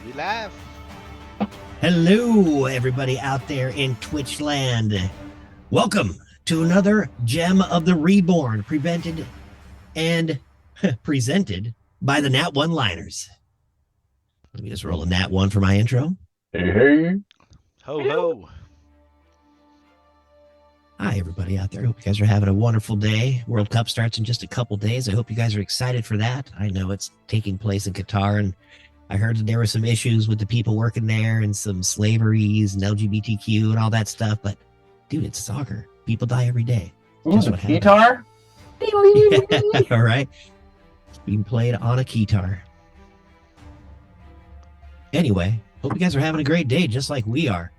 We laugh. Hello, everybody out there in Twitch land. Welcome to another Gem of the Reborn, presented by the Nat One-Liners. Let me just roll a Nat One for my intro. Hey, hey. Ho, ho. Hi, everybody out there. Hope you guys are having a wonderful day. World Cup starts in just a couple days. I hope you guys are excited for that. I know it's taking place in Qatar, and I heard that there were some issues with the people working there and some slaveries and LGBTQ and all that stuff. But, dude, it's soccer. People die every day. Just what guitar? Yeah, all right. It's being played on a keytar. Anyway, hope you guys are having a great day, just like we are.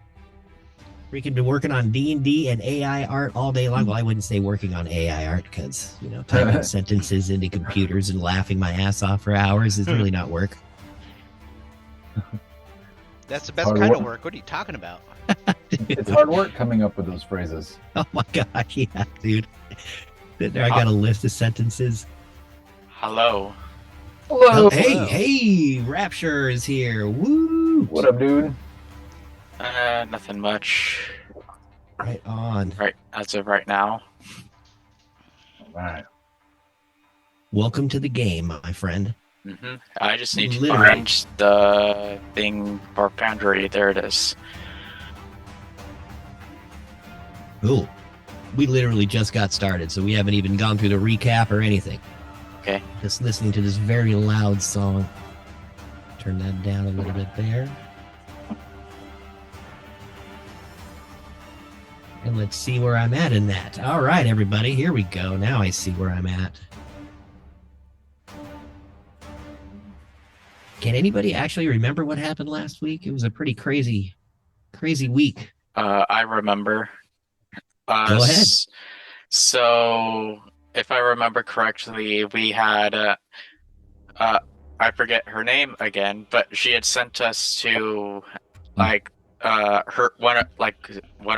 Freaking been working on D&D and AI art all day long. Well, I wouldn't say working on AI art because, you know, typing sentences into computers and laughing my ass off for hours is really not work. That's the best kind of work. What are you talking about? It's hard work coming up with those phrases. Oh my god, yeah, dude. There, I got a list of sentences. Hello. Hello. Oh, hey, Rapture is here. Woo! What up, dude? Nothing much. Right on. Right as of right now. All right. Welcome to the game, my friend. I just need to Literally. find the thing for Foundry. There it is. Cool. We literally just got started, so we haven't even gone through the recap or anything. Okay. Just listening to this very loud song. Turn that down a little bit there. And let's see where I'm at in that. All right, everybody, here we go. Now I see where I'm at. Can anybody actually remember what happened last week? It was a pretty crazy week. I remember. Go ahead. So, if I remember correctly, we had I forget her name again, but she had sent us to her one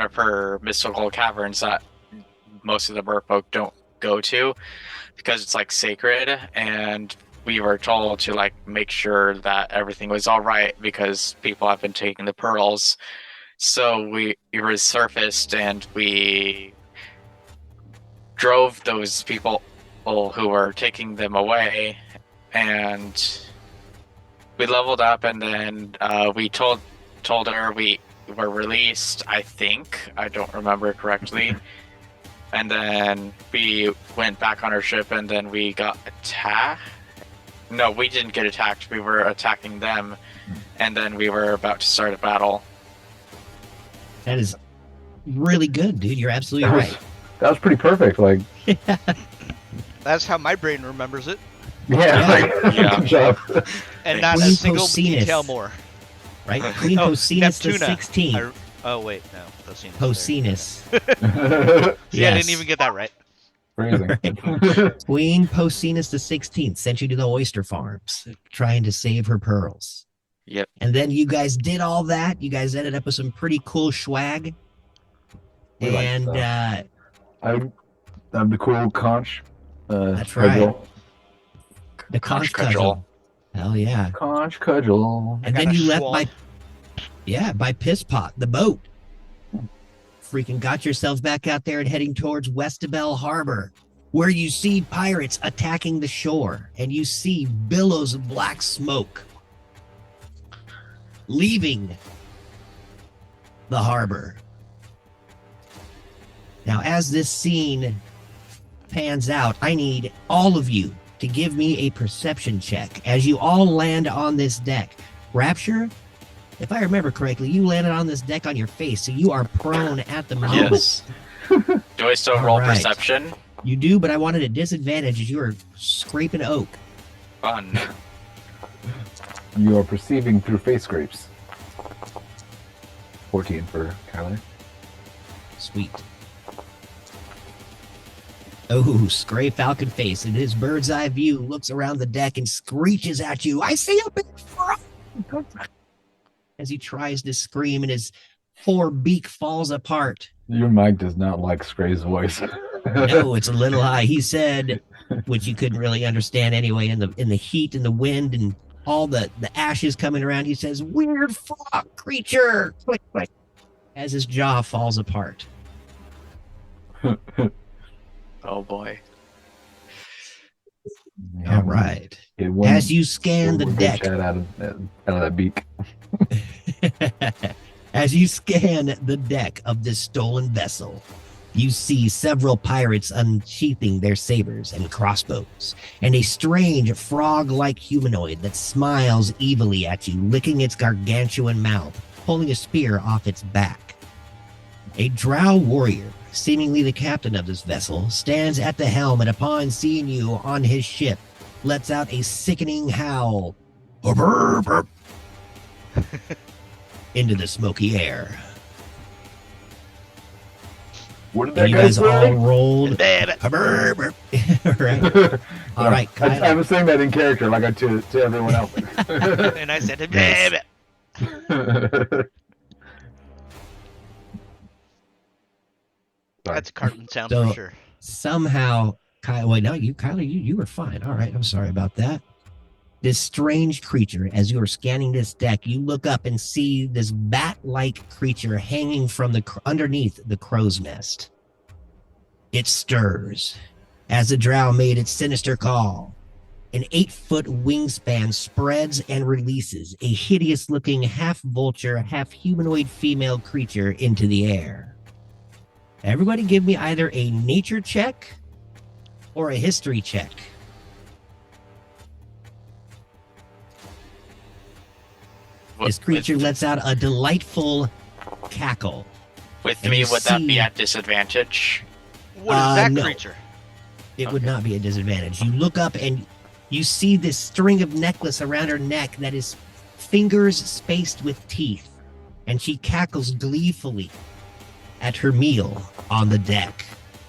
of her mystical caverns that most of the merfolk don't go to because it's like sacred, and we were told to like make sure that everything was all right because people have been taking the pearls. So we resurfaced and we drove those people who were taking them away, and we leveled up, and then we told her we were released, I think. I don't remember correctly. And then we went back on our ship, and then we got attacked. No, we didn't get attacked. We were attacking them, and then we were about to start a battle. That is really good, dude. You're absolutely right. That was pretty perfect. Like, That's how my brain remembers it. Yeah. Good job. And not Queen a single Pocinus. detail more. Right? Queen Pocinus the Neptuna. 16th. Oh, wait, no. Pocinus. Pocinus. See, I Yes. didn't even get that right. Phrasing. Queen Pocinus the 16th sent you to the oyster farms trying to save her pearls. Yep. And then you guys did all that. You guys ended up with some pretty cool swag. We like And stuff. I'm the cool conch. That's right. cudgel. the conch cudgel. Hell yeah. Conch cudgel. And got then a you left schwab. by Piss Pot, the boat. Freaking got yourselves back out there and heading towards Westabel Harbor, where you see pirates attacking the shore, and you see billows of black smoke leaving the harbor. Now, as this scene pans out, I need all of you to give me a perception check as you all land on this deck. Rapture, if I remember correctly, you landed on this deck on your face, so you are prone at the moment. Yes. Do I still All roll right. perception? You do, but I wanted a disadvantage as you are scraping oak. Fun. You are perceiving through face scrapes. 14 for Kyler. Sweet. Oh, Scrape Falcon Face in his bird's eye view looks around the deck and screeches at you. I see a big frog! As he tries to scream and his forebeak falls apart. Your mic does not like Scray's voice. No, it's a little high. He said, which you couldn't really understand anyway, in the heat and the wind and all the ashes coming around. He says, "Weird frog creature!" Click, click, as his jaw falls apart. Oh boy. Yeah, All right. get one- As you scan the one good deck, shot out of that beak. as you scan the deck of this stolen vessel, you see several pirates unsheathing their sabers and crossbows, and a strange frog-like humanoid that smiles evilly at you, licking its gargantuan mouth, pulling a spear off its back. A drow warrior, seemingly the captain of this vessel, stands at the helm, and upon seeing you on his ship, lets out a sickening howl into the smoky air. What did And that you guy guys all say? rolled. Damn it. Right. All right, I Kyler. was saying that in character, like I to everyone else. And I said, damn Yes. it. That's a carton sound So- for sure. Somehow, Kyler, you were fine. All right, I'm sorry about that. This strange creature, as you are scanning this deck, you look up and see this bat-like creature hanging from underneath the crow's nest. It stirs as the drow made its sinister call. An 8-foot wingspan spreads and releases a hideous-looking half-vulture, half-humanoid female creature into the air. Everybody give me either a nature check or a history check. This creature lets out a delightful cackle. With and me, you would that see- be at disadvantage? What is that no. creature? It would Okay. not be a disadvantage. You look up and you see this string of necklace around her neck that is fingers spaced with teeth, and she cackles gleefully at her meal on the deck.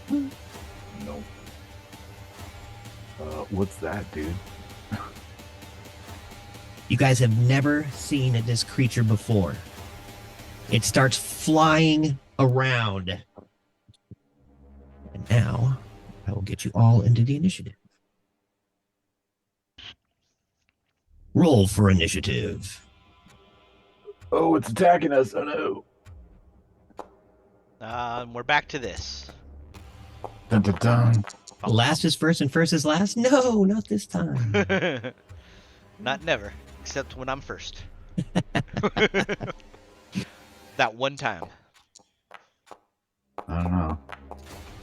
No. What's that, dude? You guys have never seen this creature before. It starts flying around. And now I will get you all into the initiative. Roll for initiative. Oh, it's attacking us. Oh no. We're back to this. Dun, dun, dun. Last is first and first is last? No, not this time. Not never, except when I'm first. That one time. I don't know.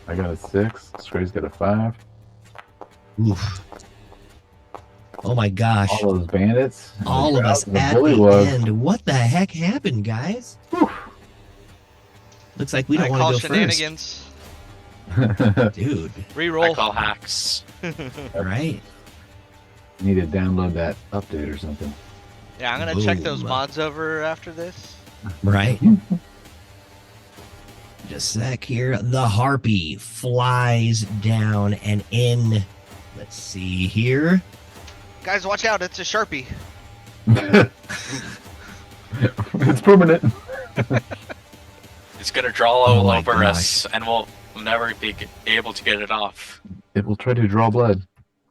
I got a 6. Scray's got a 5. Oof. Oh my gosh. All those bandits. and All the of us crowd, the at bully the was. end. What the heck happened, guys? Looks like we don't I want call to go shenanigans. first. Dude, I Reroll. call hacks. right? Need to download that update or something. Yeah, I'm gonna check those Boom. mods over after this. Right? Just a sec here. The harpy flies down and in. Let's see here. Guys, watch out! It's a Sharpie. It's permanent. It's gonna draw Oh all my over gosh. us, and we'll never be able to get it off. It will try to draw blood.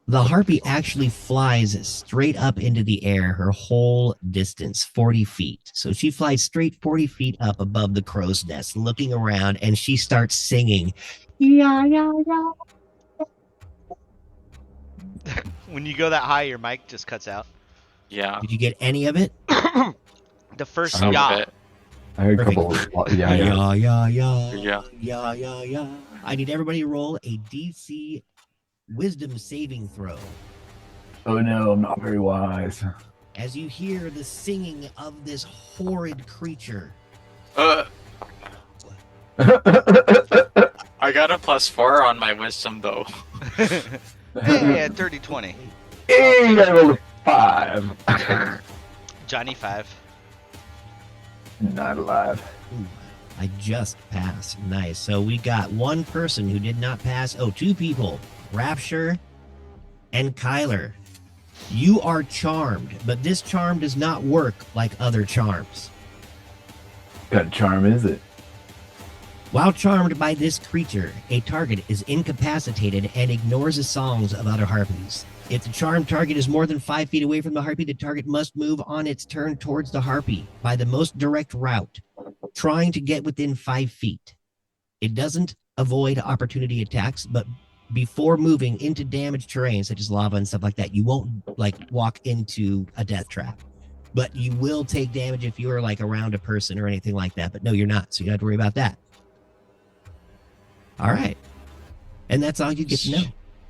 The harpy actually flies straight up into the air her whole distance, 40 feet. So she flies straight 40 feet up above the crow's nest, looking around, and she starts singing. Yeah, yeah, yeah. When you go that high, your mic just cuts out. Yeah. Did you get any of it? The first Some of yaw. it. I heard a Perfect. couple of yeah. Yeah, yeah, yeah. Yeah. Yeah, yeah, yeah. I need everybody to roll a DC wisdom saving throw Oh no, I'm not very wise. as you hear the singing of this horrid creature. I got a +4 on my wisdom though. Hey, dirty 20. Hey, I rolled a 5. Johnny 5. Not alive. Ooh, I just passed. Nice. So we got one person who did not pass. Oh, two people. Rapture and Kyler. You are charmed, but this charm does not work like other charms. What kind of charm is it? While charmed by this creature, a target is incapacitated and ignores the songs of other harpies. If the charmed target is more than 5 feet away from the harpy, the target must move on its turn towards the harpy by the most direct route, trying to get within 5 feet. It doesn't avoid opportunity attacks, but before moving into damaged terrain, such as lava and stuff like that, you won't like walk into a death trap. But you will take damage if you're like around a person or anything like that. But no, you're not, so you don't have to worry about that. All right. And that's all you get to know.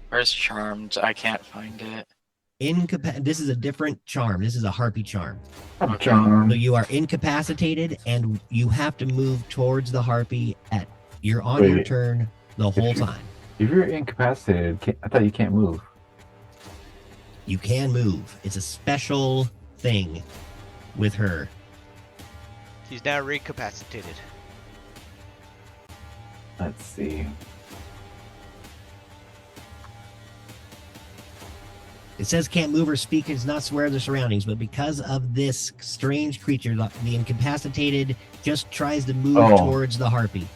Where's Charmed? I can't find it. This is a different charm. This is a harpy charm. I'm charmed. So you are incapacitated and you have to move towards the harpy you're on your turn the whole time. If you're incapacitated, I thought you can't move. You can move. It's a special thing with her. He's now recapacitated. Let's see. It says can't move or speak, it's not aware of the surroundings, but because of this strange creature, the incapacitated just tries to move towards the harpy.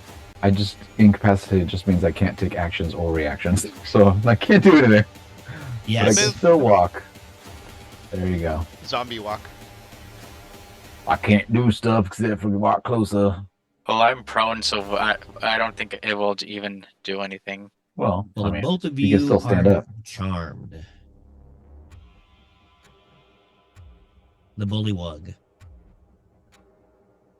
I just incapacitated just means I can't take actions or reactions, so I can't do anything. Yes. But I can still walk. There you go. Zombie walk. I can't do stuff except for walk closer. Well, I'm prone, so I don't think it will even do anything. Well, I mean, both of you can still stand are up. charmed. The bullywug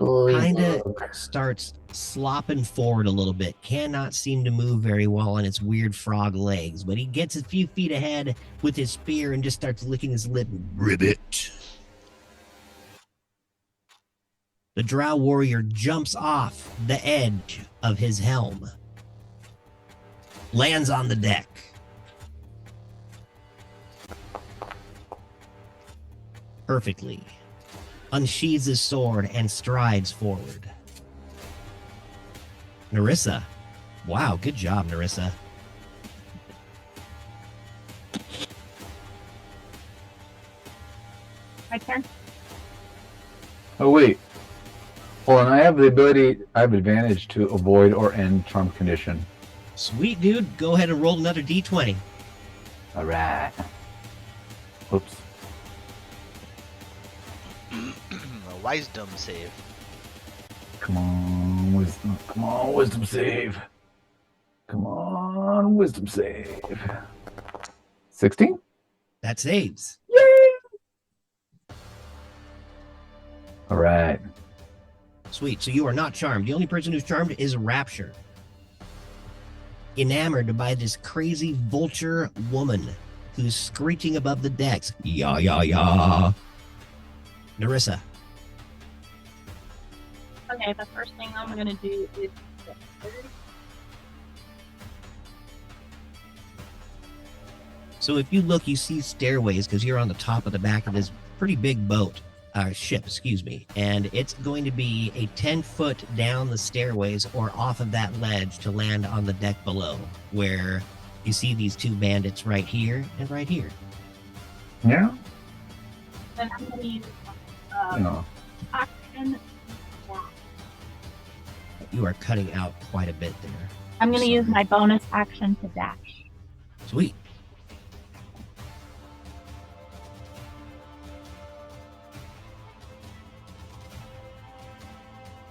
kind of starts slopping forward a little bit. Cannot seem to move very well on its weird frog legs, but he gets a few feet ahead with his spear and just starts licking his lip. Ribbit. The drow warrior jumps off the edge of his helm, lands on the deck. Perfectly, unsheathes his sword and strides forward. Narissa. Wow, good job, Narissa. My turn. Oh, wait. Hold on, I have advantage to avoid or end charm condition. Sweet, dude. Go ahead and roll another d20. All right. Oops. A wisdom save. Come on, wisdom. Come on, wisdom save. Come on, wisdom save. 16? That saves. All right. Sweet. So you are not charmed. The only person who's charmed is Rapture. Enamored by this crazy vulture woman who's screeching above the decks. Ya, ya, ya. Narissa. Okay, the first thing I'm gonna do is So if you look, you see stairways because you're on the top of the back of this pretty big ship, excuse me. And it's going to be a 10-foot down the stairways or off of that ledge to land on the deck below, where you see these two bandits right here and right here. Yeah? then I'm gonna use No. action. You are cutting out quite a bit there. I'm gonna use Sorry. my bonus action to dash. Sweet.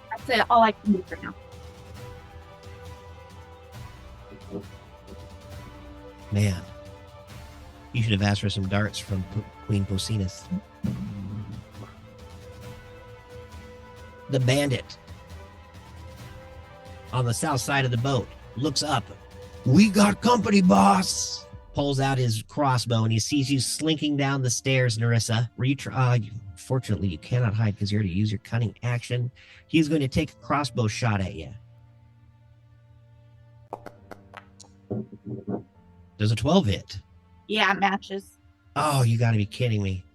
That's it. All I can do for now. Man, you should have asked for some darts from Queen Pocinus. The bandit on the south side of the boat looks up. We got company, boss. Pulls out his crossbow and he sees you slinking down the stairs, Narissa. Fortunately, you cannot hide because you already used your cunning action. He's going to take a crossbow shot at you. Does a 12 hit? Yeah, it matches. Oh, you got to be kidding me.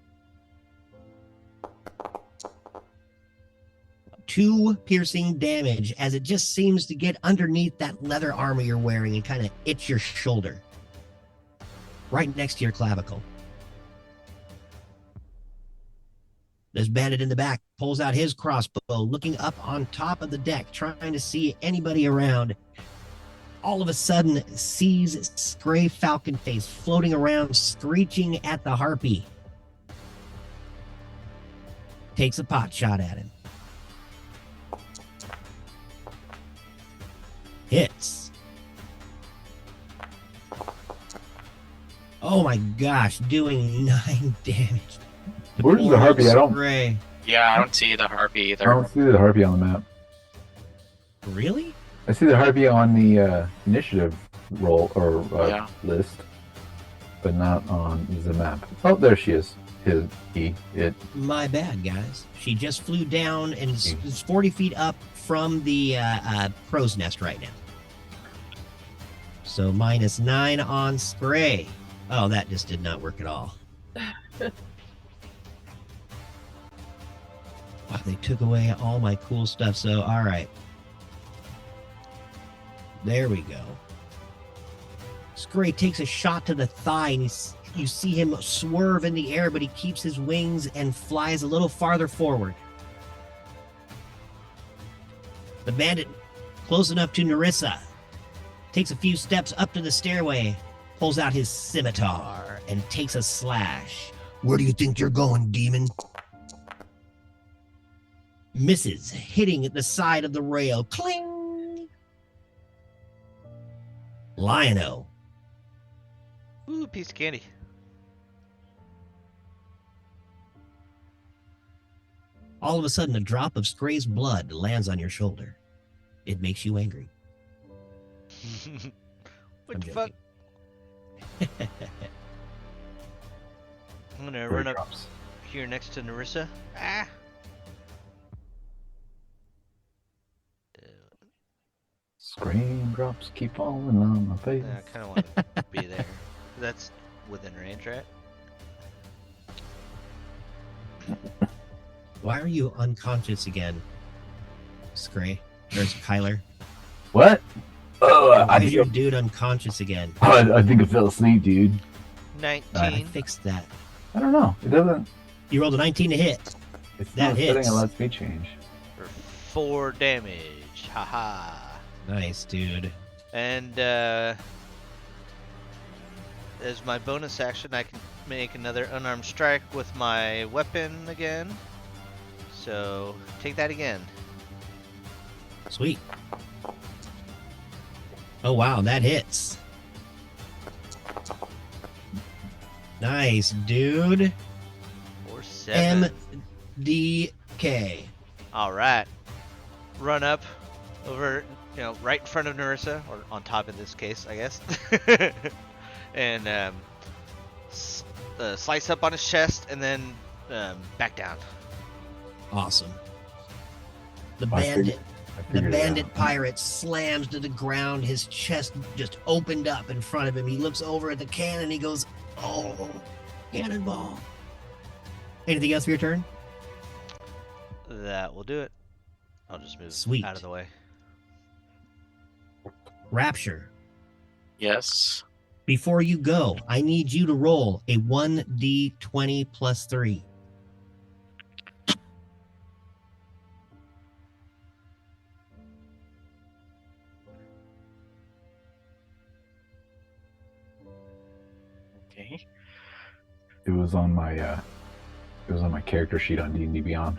2 piercing damage as it just seems to get underneath that leather armor you're wearing and kind of itch your shoulder. Right next to your clavicle. This bandit in the back pulls out his crossbow, looking up on top of the deck, trying to see anybody around. all of a sudden sees Gray Falcon Face floating around, screeching at the harpy. Takes a pot shot at him. Hits. Oh my gosh, doing 9 damage. Where's the harpy? I don't. Gray. Yeah, I don't see the harpy I either. don't see the harpy on the map. Really? I see the harpy on the initiative roll or Yeah. list, but not on the map. Oh, there she is. It. My bad, guys. She just flew down and is 40 feet up from the crow's nest right now. So -9 on Spray. Oh, that just did not work at all. Wow, they took away all my cool stuff. So, all right. There we go. Scray takes a shot to the thigh, and you see him swerve in the air, but he keeps his wings and flies a little farther forward. The bandit, close enough to Narissa, takes a few steps up to the stairway, pulls out his scimitar, and takes a slash. Where do you think you're going, demon? Misses, hitting at the side of the rail. Cling! Lion-O. Ooh, piece of candy. All of a sudden, a drop of Scray's blood lands on your shoulder. It makes you angry. What I'm the fuck? joking. I'm gonna Gray run up drops. here next to Narissa. Ah! Screen drops keep falling on my face. I kind of want to be there. That's within range, right? Why are you unconscious again, Scray? There's Kyler. What? Oh, Why is your dude unconscious again? I think I fell asleep, dude. 19 I fixed that. I don't know. It doesn't. You rolled a 19 to hit. It's That not a setting hits. it lets me change. for 4 damage. Haha. Nice, dude. And as my bonus action, I can make another unarmed strike with my weapon again. So take that again. Sweet. Oh, wow, that hits. Nice, dude. For 7. MDK. All right. Run up over, right in front of Narissa, or on top in this case, I guess. And slice up on his chest, and then back down. Awesome. The I bandit. I The figured it bandit out. pirate slams to the ground. His chest just opened up in front of him. He looks over at the cannon. He goes, "Oh, cannonball!" Anything else for your turn? That will do it. I'll just move Sweet. out of the way. Rapture. Yes. Before you go, I need you to roll a 1d20 plus 3. Okay. It was on my character sheet on D&D Beyond.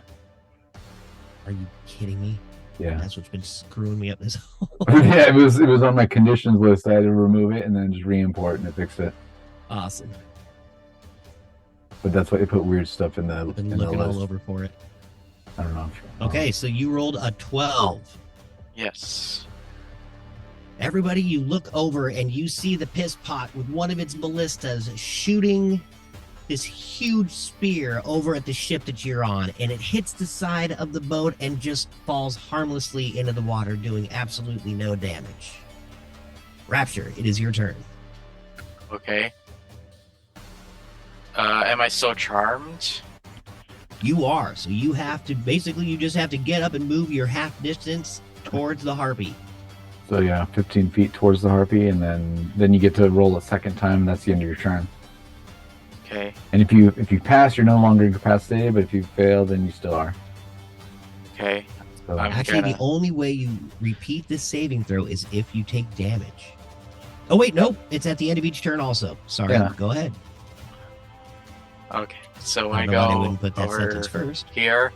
Are you kidding me? Yeah. That's what's been screwing me up this whole. Yeah, it was on my conditions list. I had to remove it and then just re-import and it fixed it. Awesome. But that's why they put weird stuff in the Been in the looking list. all over for it. I don't know. Okay, so you rolled a 12. Yes. Everybody, you look over and you see the piss pot with one of its ballistas shooting this huge spear over at the ship that you're on, and it hits the side of the boat and just falls harmlessly into the water, doing absolutely no damage. Rapture, it is your turn. Okay. Am I still charmed? You are, so you have to you just have to get up and move your half distance towards the harpy. So yeah, 15 feet towards the harpy, and then you get to roll a second time, and that's the end of your turn. Okay. And if you pass, you're no longer incapacitated, but if you fail, then you still are. Okay. So, I'm Actually, the gonna. only way you repeat this saving throw is if you take damage. Oh wait, nope. It's at the end of each turn also. Sorry. Yeah. Go ahead. Okay, so I I don't know why they go wouldn't put that sentence over first. here.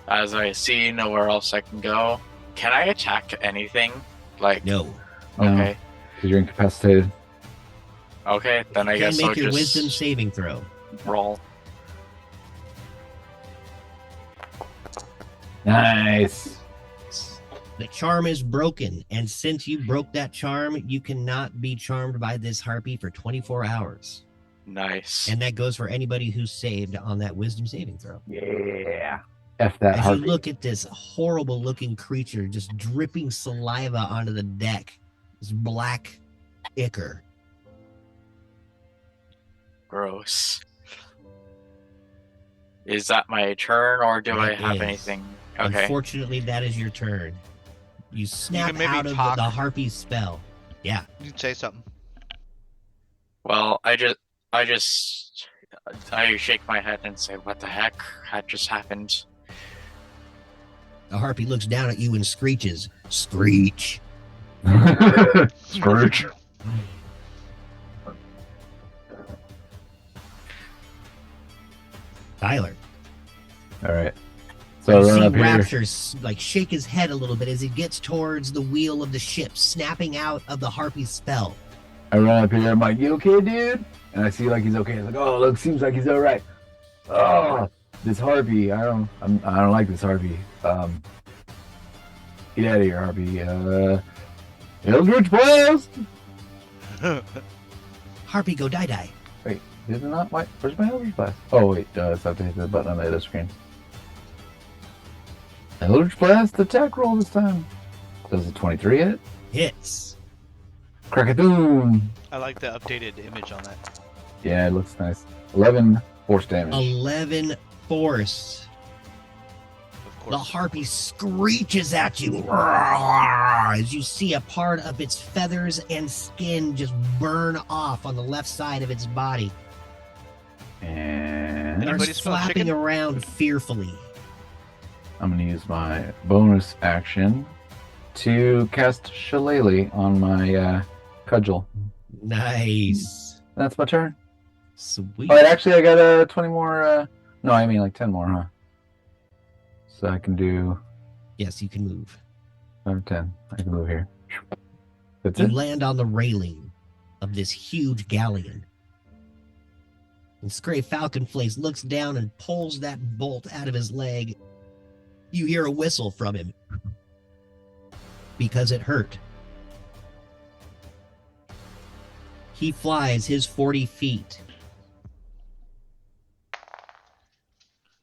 As I see nowhere else I can go. Can I attack anything? Like, No. No. okay, because you're incapacitated. okay, then I You can guess I'll make your just wisdom saving throw. roll. Nice. The charm is broken, and since you broke that charm, you cannot be charmed by this harpy for 24 hours. Nice. And that goes for anybody who's saved on that wisdom saving throw. Yeah. F that As harpy. you look at this horrible looking creature just dripping saliva onto the deck, this black ichor. Gross. Is that my turn, or do I That have is. anything? Okay. Unfortunately, that is your turn. You snap maybe out of talk. the harpy's spell. Yeah. You can say something. Well, I shake my head and say, "What the heck had just happened?" The harpy looks down at you and screeches. Screech. Scrooge. Tyler. All right. So I You run see up here. Rapture like shake his head a little bit as he gets towards the wheel of the ship, snapping out of the harpy's spell. I run up here. I'm like, "You okay, dude?" And I see like he's okay. It's like, "Oh, look, seems like he's all right." Oh, this harpy. I don't like this harpy. Get out of here, harpy. Eldritch Blast. Harpy, go die. Wait, is it not my? Where's my Eldritch Blast? Oh wait, I have to hit the button on the other screen. Eldritch Blast attack roll this time. Does a 23 hit? Hits. Crackadoon. I like the updated image on that. Yeah, it looks nice. 11 force damage. 11 force. Of The course. harpy screeches at you as you see a part of its feathers and skin just burn off on the left side of its body. And It Anybody starts smell flapping chicken? around fearfully. I'm going to use my bonus action to cast Shillelagh on my cudgel. Nice. That's my turn. Sweet. Oh, and actually, I got 20 more. No, I mean like 10 more, huh? So I can do Yes, you can move. 10. I can move here. That's You it. land on the railing of this huge galleon. And Scray Falconflace looks down and pulls that bolt out of his leg. You hear a whistle from him because it hurt. He flies his 40 feet.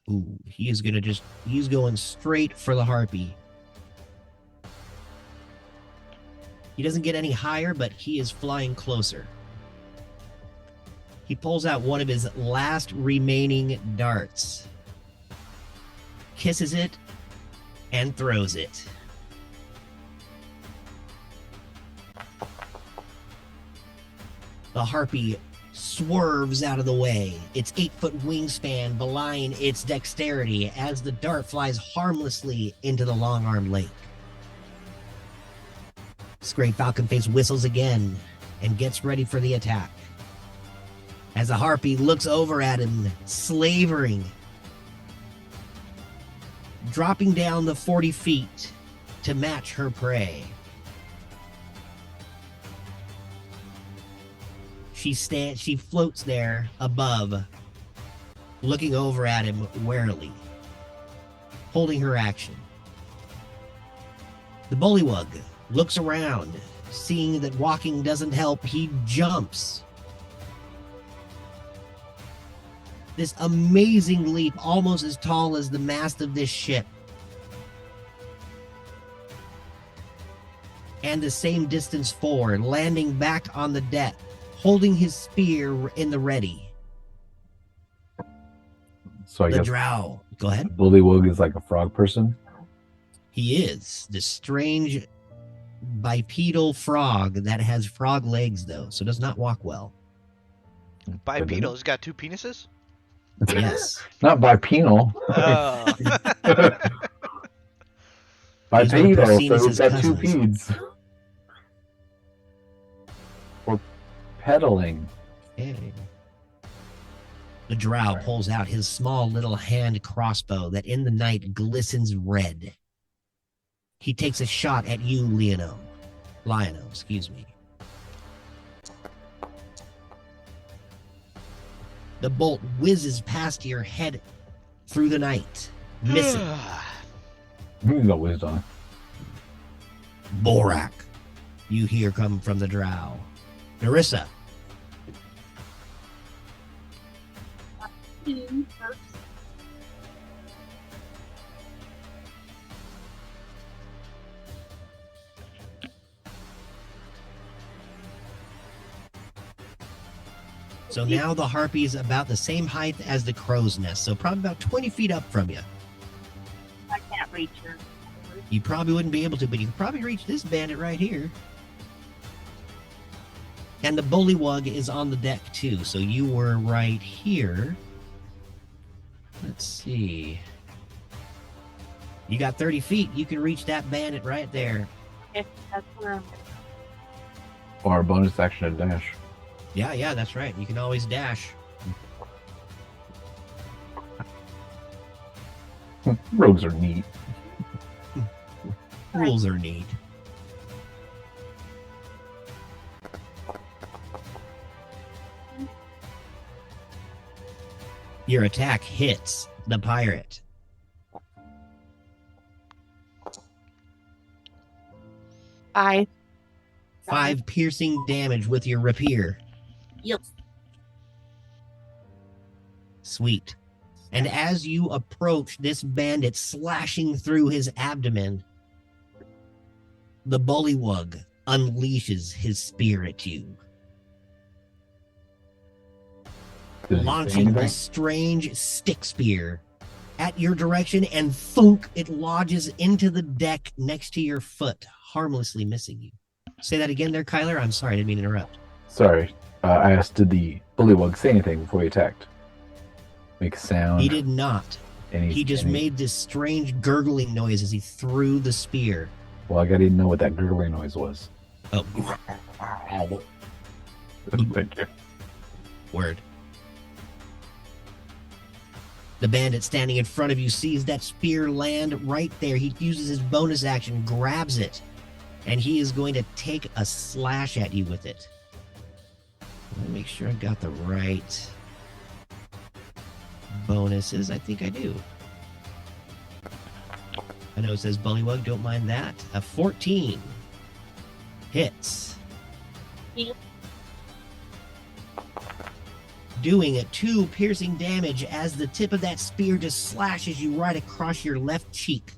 Ooh, he's going straight for the harpy. He doesn't get any higher, but he is flying closer. He pulls out one of his last remaining darts, kisses it, and throws it. The harpy swerves out of the way, its 8-foot wingspan belying its dexterity as the dart flies harmlessly into the long-armed lake. Scray Falconface whistles again and gets ready for the attack. As the harpy looks over at him, slavering, dropping down the 40 feet to match her prey. She floats there above, looking over at him warily, holding her action. The bullywug looks around, seeing that walking doesn't help. He jumps. This amazing leap, almost as tall as the mast of this ship. And the same distance forward, landing back on the deck, holding his spear in the ready. So I The guess drow. Go ahead. Bullywug is like a frog person. He is this strange bipedal frog that has frog legs, though, so does not walk well. Bipedal. He's got 2 penises? Yes. Not bipenal. Oh. These are Bipedal, seen so as we've his got two cousins. feeds. We're pedaling. Okay. The drow pulls out his small little hand crossbow that in the night glistens red. He takes a shot at you, Lionel, excuse me. The bolt whizzes past your head through the night, missing. We can go wisdom. Borak, you hear come from the drow. Narissa, First. so now the harpy is about the same height as the crow's nest, so probably about 20 feet up from you. I can't reach her. You probably wouldn't be able to, but you could probably reach this bandit right here. And the bullywug is on the deck too, so you were right here. Let's see. You got 30 feet. You can reach that bandit right there. Okay, that's where I'm gonna Or a bonus action to dash. Yeah, that's right. You can always dash. Rogues are neat. Rules are neat. Your attack hits the pirate. 5. 5 piercing damage with your rapier. Yep. Sweet. And as you approach this bandit slashing through his abdomen, the bullywug unleashes his spear at you, Does he say launching anything? a strange stick spear at your direction, and thunk, it lodges into the deck next to your foot, harmlessly missing you. Say that again there, Kyler. I'm sorry, I didn't mean to interrupt. Sorry. I asked, did the bullywug say anything before he attacked? Make a sound? He did not. He just made this strange gurgling noise as he threw the spear. Well, I gotta know what that gurgling noise was. Oh, Thank you. word. The bandit standing in front of you sees that spear land right there. He uses his bonus action, grabs it, and he is going to take a slash at you with it. Let me make sure I've got the right bonuses. I think I do. I know it says bullywug, don't mind that. A 14 hits. Yeah. Doing 2 piercing damage as the tip of that spear just slashes you right across your left cheek.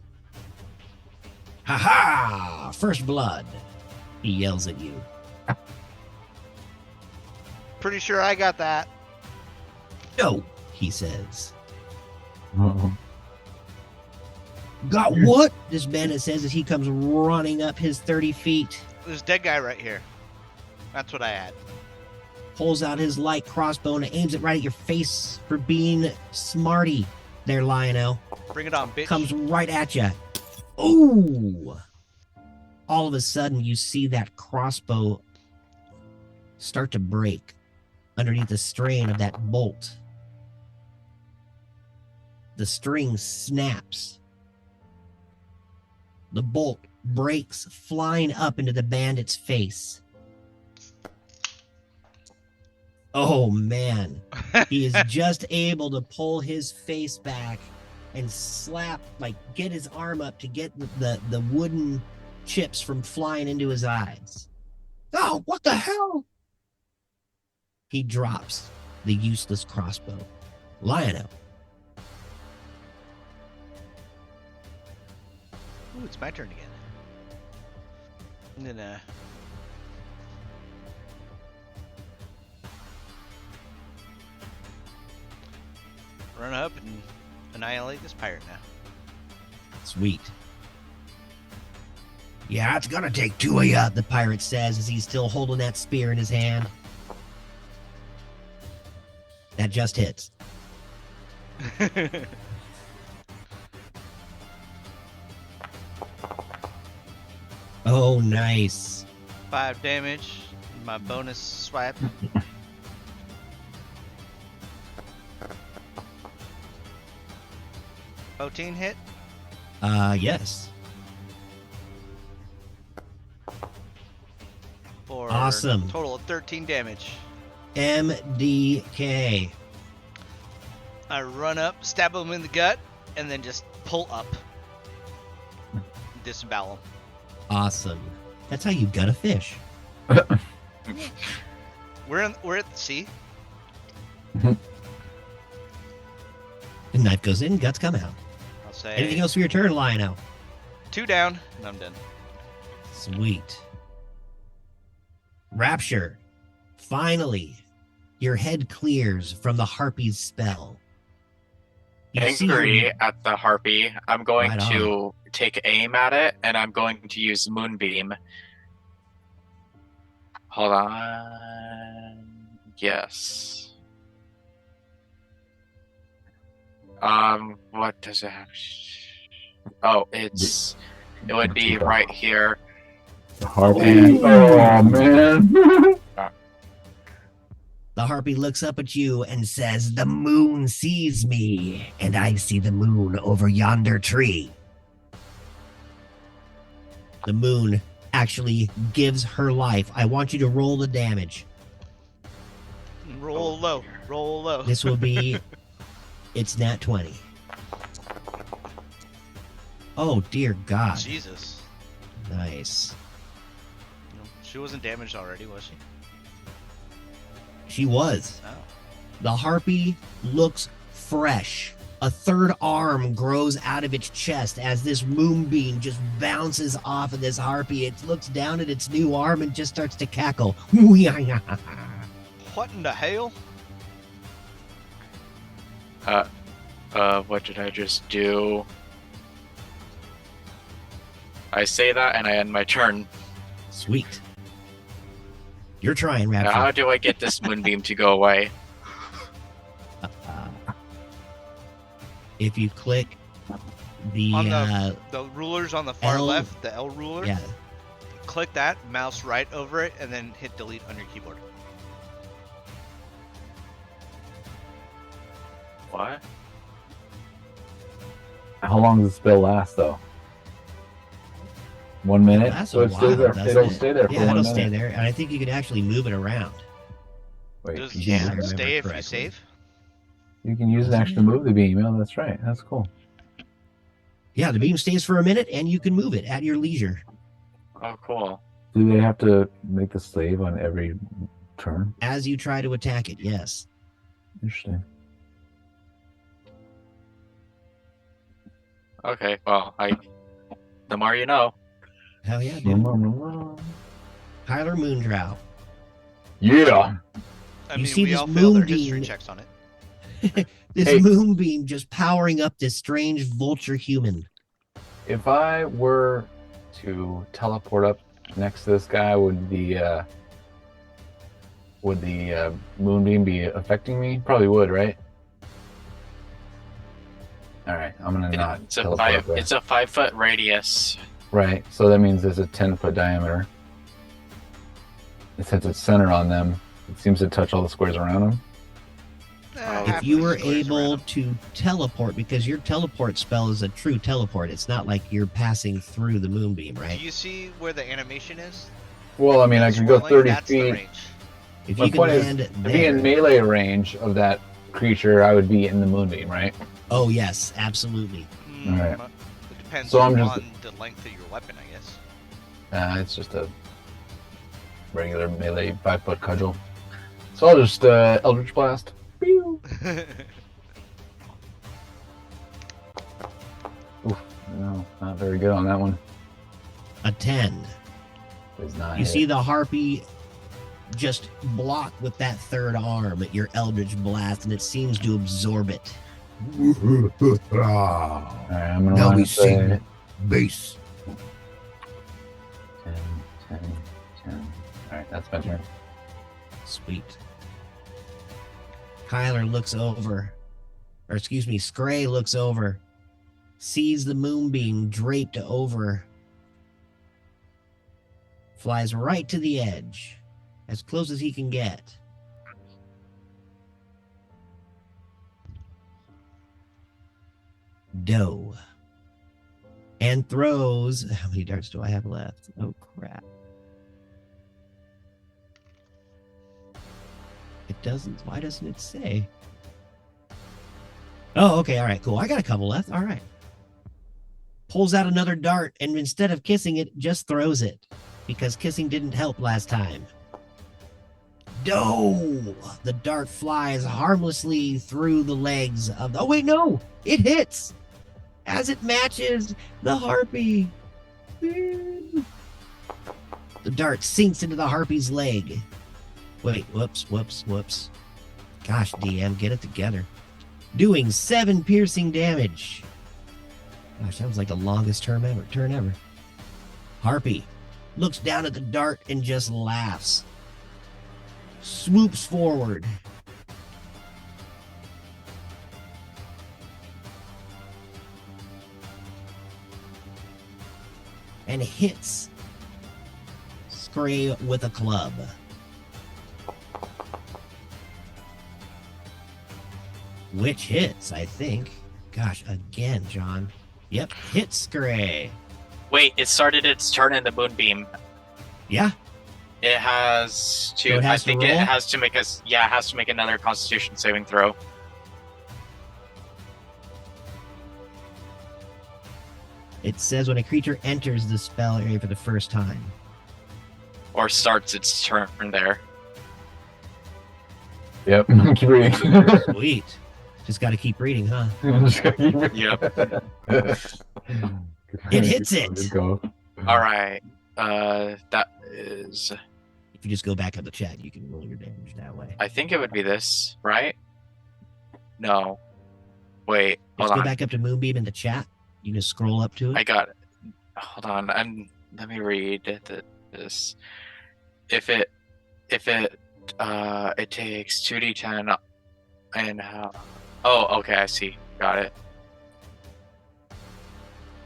Ha ha! First blood. He yells at you. Pretty sure I got that. No, he says. Uh-oh. Got what? This bandit says as he comes running up his 30 feet. There's a dead guy right here. That's what I had. Pulls out his light crossbow and aims it right at your face for being smarty there, Lionel. Bring it on, bitch. Comes right at you. Ooh! All of a sudden, you see that crossbow start to break underneath the strain of that bolt. The string snaps. The bolt breaks, flying up into the bandit's face. Oh man, he is just able to pull his face back and slap, get his arm up to get the wooden chips from flying into his eyes. Oh, what the hell? He drops the useless crossbow. Lionel. Ooh, it's my turn again. I'm gonna run up and annihilate this pirate now. Sweet. Yeah, it's gonna take 2 of ya, the pirate says as he's still holding that spear in his hand. That just hits. Oh, nice. 5 damage. My bonus swipe. Protein hit. Yes. For Awesome. total of 13 damage. MDK. I run up, stab him in the gut, and then just pull up. Disembowel him. Awesome. That's how you gut a fish. We're at the sea. The knife goes in, guts come out. I'll say Anything else for your turn, Lionel? 2 down, and I'm done. Sweet. Rapture. Finally, your head clears from the harpy's spell. You see her- Angry at the harpy, I'm going Right to take aim at it, and I'm going to use Moonbeam. Hold on. Yes. What does it have? Oh, it would be right here. Harpy. Oh man. The harpy looks up at you and says, "The moon sees me, and I see the moon over yonder tree." The moon actually gives her life. I want you to roll the damage. Roll low. Roll low. This will be, it's nat 20. Oh, dear God. Jesus. Nice. She wasn't damaged already, was she? She was. Oh. The harpy looks fresh. A third arm grows out of its chest as this moonbeam just bounces off of this harpy. It looks down at its new arm and just starts to cackle. What in the hell? What did I just do? I say that and I end my turn. Sweet. You're trying, Now, Rapture. how do I get this moonbeam to go away? If you click the, On the rulers on the far L- left, the L ruler, yeah, click that, mouse right over it, and then hit delete on your keyboard. What? How long does the spell last though? 1 minute. That's So a it stays while, there. doesn't It'll it? stay there for yeah, 1 it'll minute. stay there, and I think you can actually move it around. Wait, Does you Yeah, I can, remember stay if you correctly. save? you can use an action to move the beam. Oh, that's right. That's cool. Yeah, the beam stays for a minute, and you can move it at your leisure Oh, cool. Do they have to make the save on every turn? as you try to attack it. Yes. Interesting. Okay, well, the more you know. Hell yeah, dude. Tyler Moondrow. Yeah. I You mean, see we this all failed our history moonbeam- checks on it. This Hey. moonbeam just powering up this strange vulture human. If I were to teleport up next to this guy, would the moonbeam be affecting me? Probably would, right? All right, I'm gonna not It's a teleport up there. it's a 5-foot radius. Right, so that means there's a 10-foot diameter. And since it's centered on them, it seems to touch all the squares around them. If you were able to teleport, because your teleport spell is a true teleport, it's not like you're passing through the moonbeam, Do right? you see where the animation is? Well, I mean, I could go Swirling, 30 that's the feet. range. If My you can point is, land to be in there. melee range of that creature, I would be in the moonbeam, right? Oh, yes, absolutely. Alright. It depends So I'm on just- the length of your weapon, I guess. It's just a regular melee 5-foot cudgel. So I'll just Eldritch Blast. Pew! Oof, no, not very good on that one. A 10. Does not You hit. see the harpy just block with that third arm at your Eldritch Blast, and it seems to absorb it. All right, I'm gonna Now line we up sing the bass. 10, 10, 10. All right, that's my turn. Sweet. Kyler looks over, or excuse me, Scray looks over, sees the moonbeam draped over flies right to the edge, as close as he can get. Doe. And throws. How many darts do I have left? Oh, crap. It doesn't. Why doesn't it say? Oh, okay. All right, cool. I got a couple left. All right. Pulls out another dart, and instead of kissing it, just throws it. Because kissing didn't help last time. Doe! The dart flies harmlessly through the legs of the... Oh, wait, no! It hits! As it matches the harpy. The dart sinks into the harpy's leg. Wait, whoops. Gosh, DM, get it together. Doing 7 piercing damage. Gosh, that was like the longest turn ever. Harpy looks down at the dart and just laughs. Swoops forward. And hits Scray with a club. Which hits, I think. Gosh, again, John. Yep, hits Scray. Wait, it started its turn in the moonbeam. Yeah, It has to. So it has I think to it roll? has to make us. Yeah, it has to make another Constitution saving throw. it says when a creature enters the spell area for the first time. Or starts its turn there. Yep. Keep reading. Sweet. Just got to keep reading, huh? Just gotta keep reading. Yep. It hits it. Good go. All right. That is. If you just go back up the chat, you can roll your damage that way. I think it would be this, right? No. Wait. Just Hold go on. back up to Moonbeam in the chat. You can scroll up to it. I got it. Hold on. Let me read this. If it takes 2d10 and oh, okay, I see. Got it.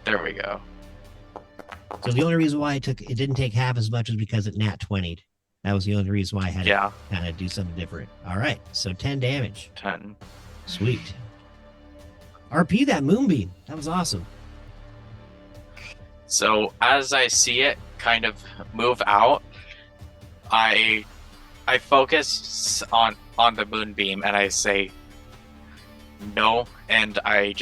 There we go. So the only reason why it didn't take half as much was because it nat 20'd. That was the only reason why I had Yeah, to kind of do something different. All right, so 10 damage. 10. Sweet. RP that Moonbeam. That was awesome. So as I see it kind of move out, I focus on the moonbeam and I say no, and I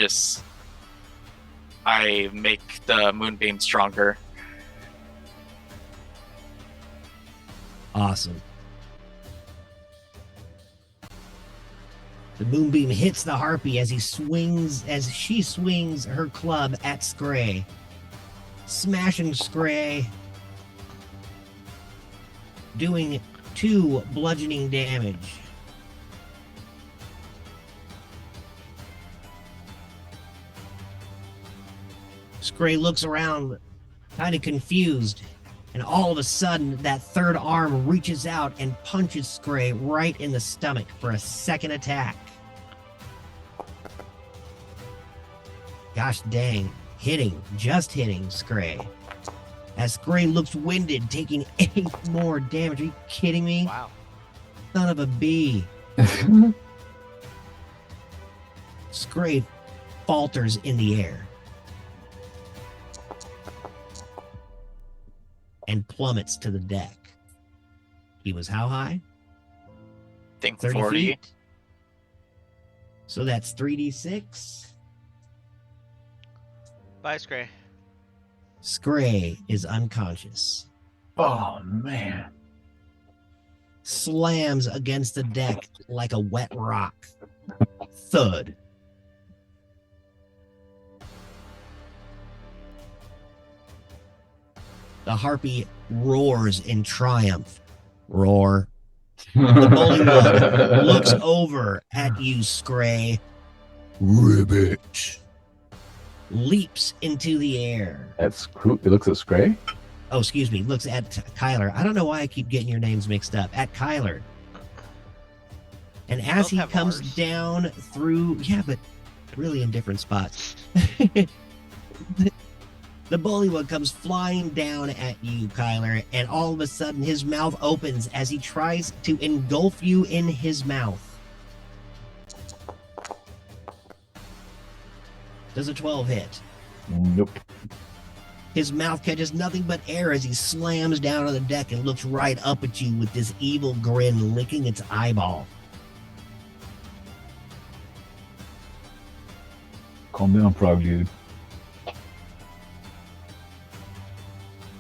make the moonbeam stronger. Awesome. The Moonbeam hits the Harpy as she swings her club at Scray. Smashing Scray. Doing 2 bludgeoning damage. Scray looks around, kind of confused, and all of a sudden, that third arm reaches out and punches Scray right in the stomach for a second attack. Gosh dang, just hitting Scray. As Scray looks winded, taking 8 more damage. Are you kidding me? Wow. Son of a bee. Scray falters in the air and plummets to the deck. He was how high? I think 30 40. feet? So that's 3d6. Bye, Scray. Scray is unconscious. Oh man. Slams against the deck like a wet rock. Thud. The Harpy roars in triumph. Roar. The bullywug looks over at you, Scray. Ribbit. Leaps into the air. That's cool. It looks at Scray. Oh, excuse me. Looks at Kyler. I don't know why I keep getting your names mixed up. At Kyler. And as Both he have comes Rs. down through, yeah, but really in different spots. The bullywug comes flying down at you, Kyler, and all of a sudden his mouth opens as he tries to engulf you in his mouth. Does a 12 hit? Nope. His mouth catches nothing but air as he slams down on the deck and looks right up at you with this evil grin, licking its eyeball. Calm down, frog dude.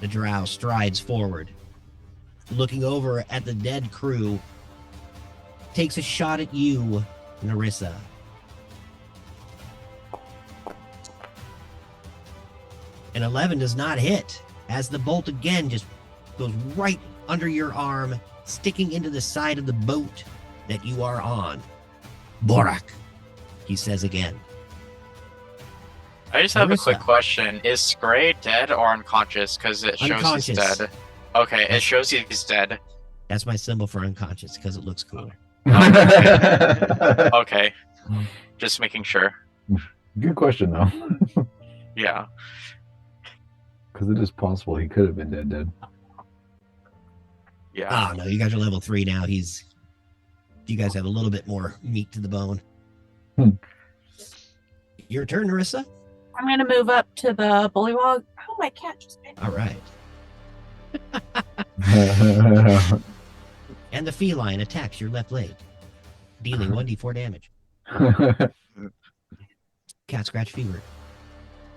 The drow strides forward, looking over at the dead crew, takes a shot at you, Narissa. An 11 does not hit, as the bolt again just goes right under your arm, sticking into the side of the boat that you are on. Borak, he says again. I just have a Marissa. quick question. Is Scray dead or unconscious? Because it shows Unconscious. he's dead. Okay, it That's- shows he's dead. That's my symbol for unconscious, because it looks cooler. Okay. Just making sure. Good question, though. Yeah. Because it is possible he could have been dead. Yeah. Oh, no, you guys are level 3 now. You guys have a little bit more meat to the bone. Your turn, Narissa. I'm gonna move up to the bullywog. Oh, my cat just bit me. All right. And the feline attacks your left leg, dealing 1d4 damage. Cat scratch fever.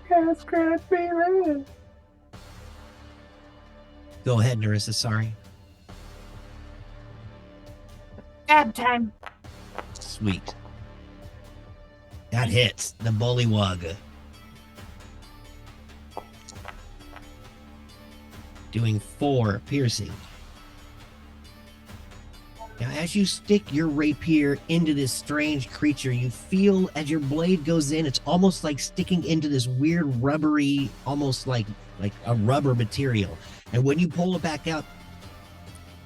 Cat scratch fever. Go ahead, Narissa. Sorry. Stab time. Sweet. That hits the bullywug. Doing 4 piercing. Now, as you stick your rapier into this strange creature, you feel as your blade goes in, it's almost like sticking into this weird rubbery, almost like a rubber material. And when you pull it back out,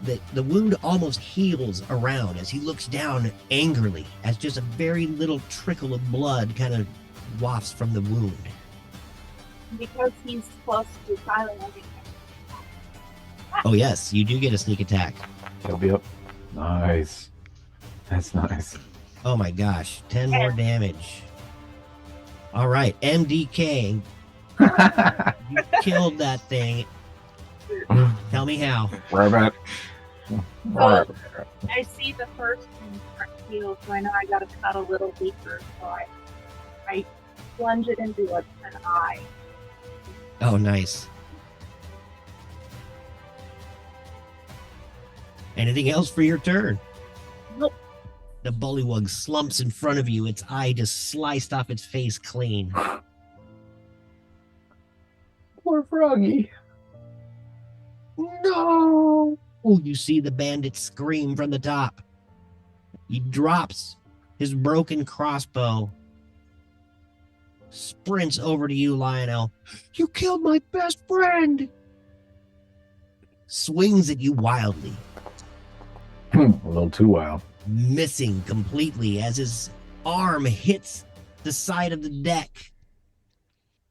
the wound almost heals around as he looks down angrily as just a very little trickle of blood kind of wafts from the wound. Because he's close to Kyler, I think. Oh yes, you do get a sneak attack. Yep. Nice. That's nice. Oh my gosh, 10 more damage. All right, MDK, you killed that thing. Tell me how. Rabbit. I see the first one start to heal, so I know I gotta cut a little deeper. So I plunge it into an eye. Oh, nice. Anything else for your turn? Nope. The bullywug slumps in front of you, its eye just sliced off its face clean. Poor froggy. No. Oh, you see the bandit scream from the top. He drops his broken crossbow, sprints over to you, Lionel. You killed my best friend! Swings at you wildly, A little too wild. missing completely as his arm hits the side of the deck.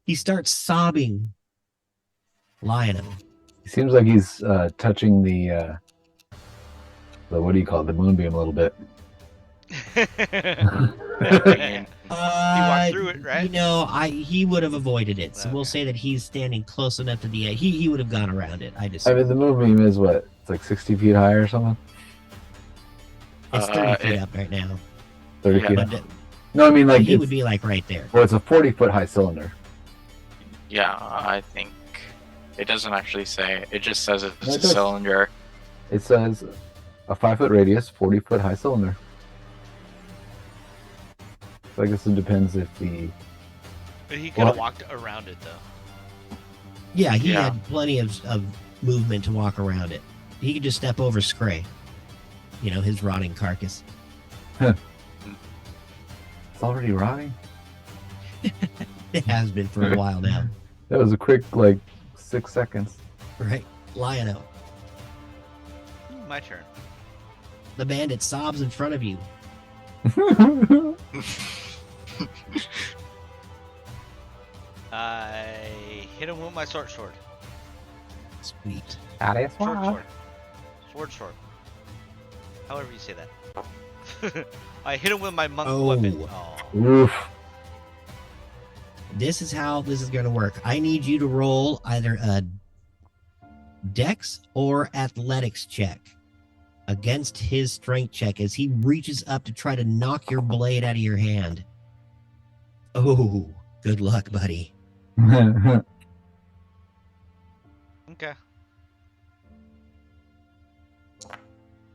He starts sobbing. Lionel. He seems like he's touching the what do you call it? The moonbeam a little bit. He walked through it, right? You know, he would have avoided it. So we'll Okay. say that he's standing close enough to the edge. He would have gone around it. I just I mean, the moonbeam is what? It's like 60 feet high or something? it's 30 feet up right now. 30 Yeah. feet But high. No, I mean, like, he it's, would be like right there. well, it's a 40-foot high cylinder. Yeah, I think it doesn't actually say. It just says it's No, it a does. cylinder. It says a 5-foot radius, 40-foot high cylinder. So I guess it depends if the... But he could have Well- walked around it though. Yeah, he Yeah. had plenty of movement to walk around it. He could just step over Scray. You know, his rotting carcass. It's already rotting? It has been for a while now. That was a quick, like, 6 seconds. Right? Lionel. My turn. The bandit sobs in front of you. I hit him with my sword. Sweet. Sword. However you say that. I hit him with my monk Oh. weapon. Oh. Oof. This is how this is going to work. I need you to roll either a dex or athletics check against his strength check as he reaches up to try to knock your blade out of your hand. Oh, good luck, buddy. Okay.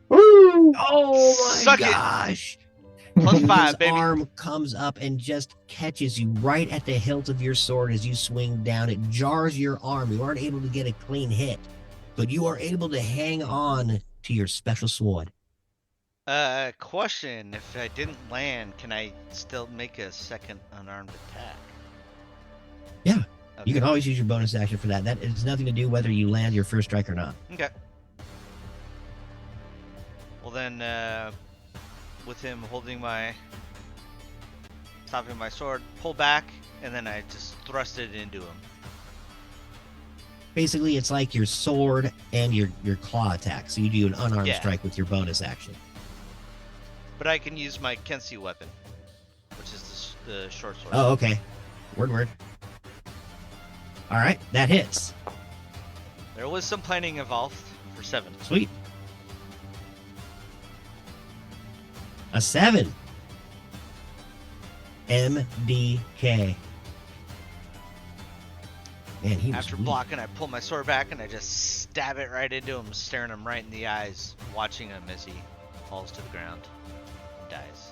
Woo! Oh my Suck it. gosh. Plus His 5, baby. arm comes up and just catches you right at the hilt of your sword as you swing down. It jars your arm. You aren't able to get a clean hit, but you are able to hang on to your special sword. Question. If I didn't land, can I still make a second unarmed attack? Yeah. Okay. You can always use your bonus action for that. That has nothing to do whether you land your first strike or not. Okay. Well then, with him holding stopping my sword, pull back, and then I just thrust it into him. Basically, it's like your sword and your claw attack. So you do an unarmed Yeah. strike with your bonus action. But I can use my Kensi weapon, which is the short sword. Oh, okay. Word. All right, that hits. There was some planning involved for 7. Sweet. A 7. MDK. Man, he was After weak. blocking, I pull my sword back and I just stab it right into him, staring him right in the eyes, watching him as he falls to the ground and dies.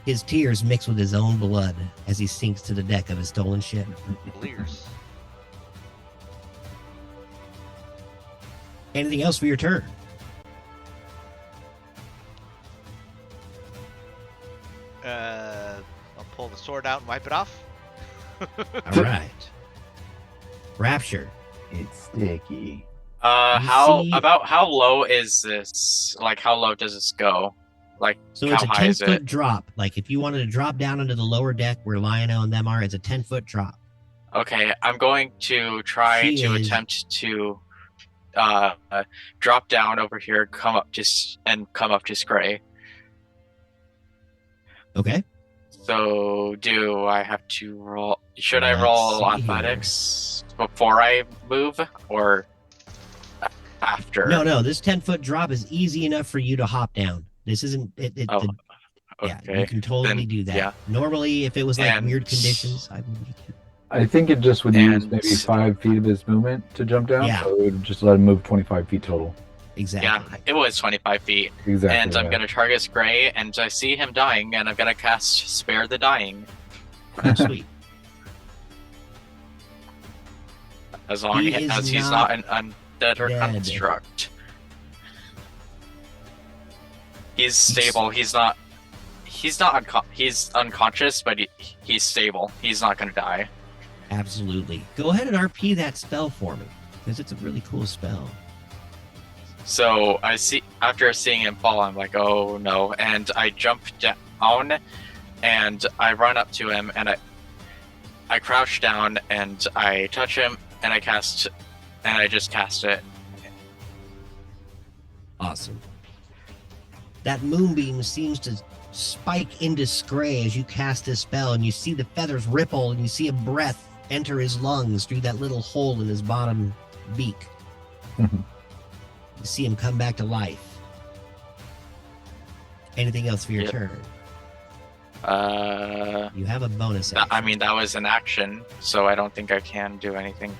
His tears mix with his own blood as he sinks to the deck of his stolen ship. Blears. Anything else for your turn? I'll pull the sword out and wipe it off. All right. Rapture. It's sticky. You see- How low is this? Like, how low does this go? Like, So how it's a high is 10-foot it? drop. Like if you wanted to drop down into the lower deck where Lionel and them are, it's a 10-foot drop. Okay, I'm going to try She to is- attempt to drop down over here, come up to Scray. Okay. So, do I have to roll? Should I Let's roll see athletics before I move, or after? No. This 10-foot drop is easy enough for you to hop down. This isn't. Oh, Yeah, okay. you can totally Then, do that. yeah. Normally, if it was like And- weird conditions, I would. I think it just would use And- maybe 5 feet of his movement to jump down, Yeah. so it would just let him move 25 feet total. Exactly. Yeah, it was 25 feet. Exactly. And I'm yeah. gonna target Scray, and I see him dying, and I'm gonna cast Spare the Dying. Oh, sweet. As long He is as he's not not an undead or dead. construct. He's stable. He's not. He's unconscious, but he's stable. He's not gonna die. Absolutely. Go ahead and RP that spell for me because it's a really cool spell. So I see. After seeing him fall, I'm like, oh no! And I jump down, and I run up to him, and I crouch down, and I touch him, and I just cast it. Awesome. That moonbeam seems to spike into Scray as you cast this spell, and you see the feathers ripple, and you see a breath enter his lungs through that little hole in his bottom beak. You see him come back to life. Anything else for your Yep. turn? Uh, You have a bonus action. I mean, that was an action, so I don't think I can do anything.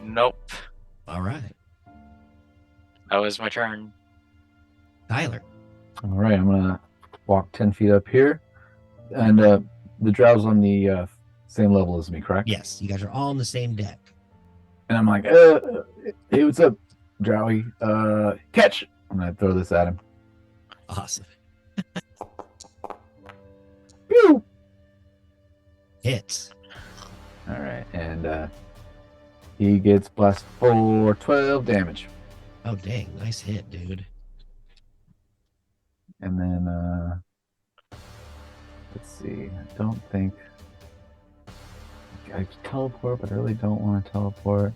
Nope, All right. that was my turn. Tyler. All right, I'm gonna walk 10 feet up here, and the drow's on the same level as me, correct? Yes, you guys are all on the same deck. And I'm like, hey, what's up, Drowy? Catch! I'm gonna throw this at him. Awesome. Pew! Hits. All right, and he gets blessed for 12 damage. Oh, dang. Nice hit, dude. And then let's see. I don't think I can teleport, but I really don't want to teleport.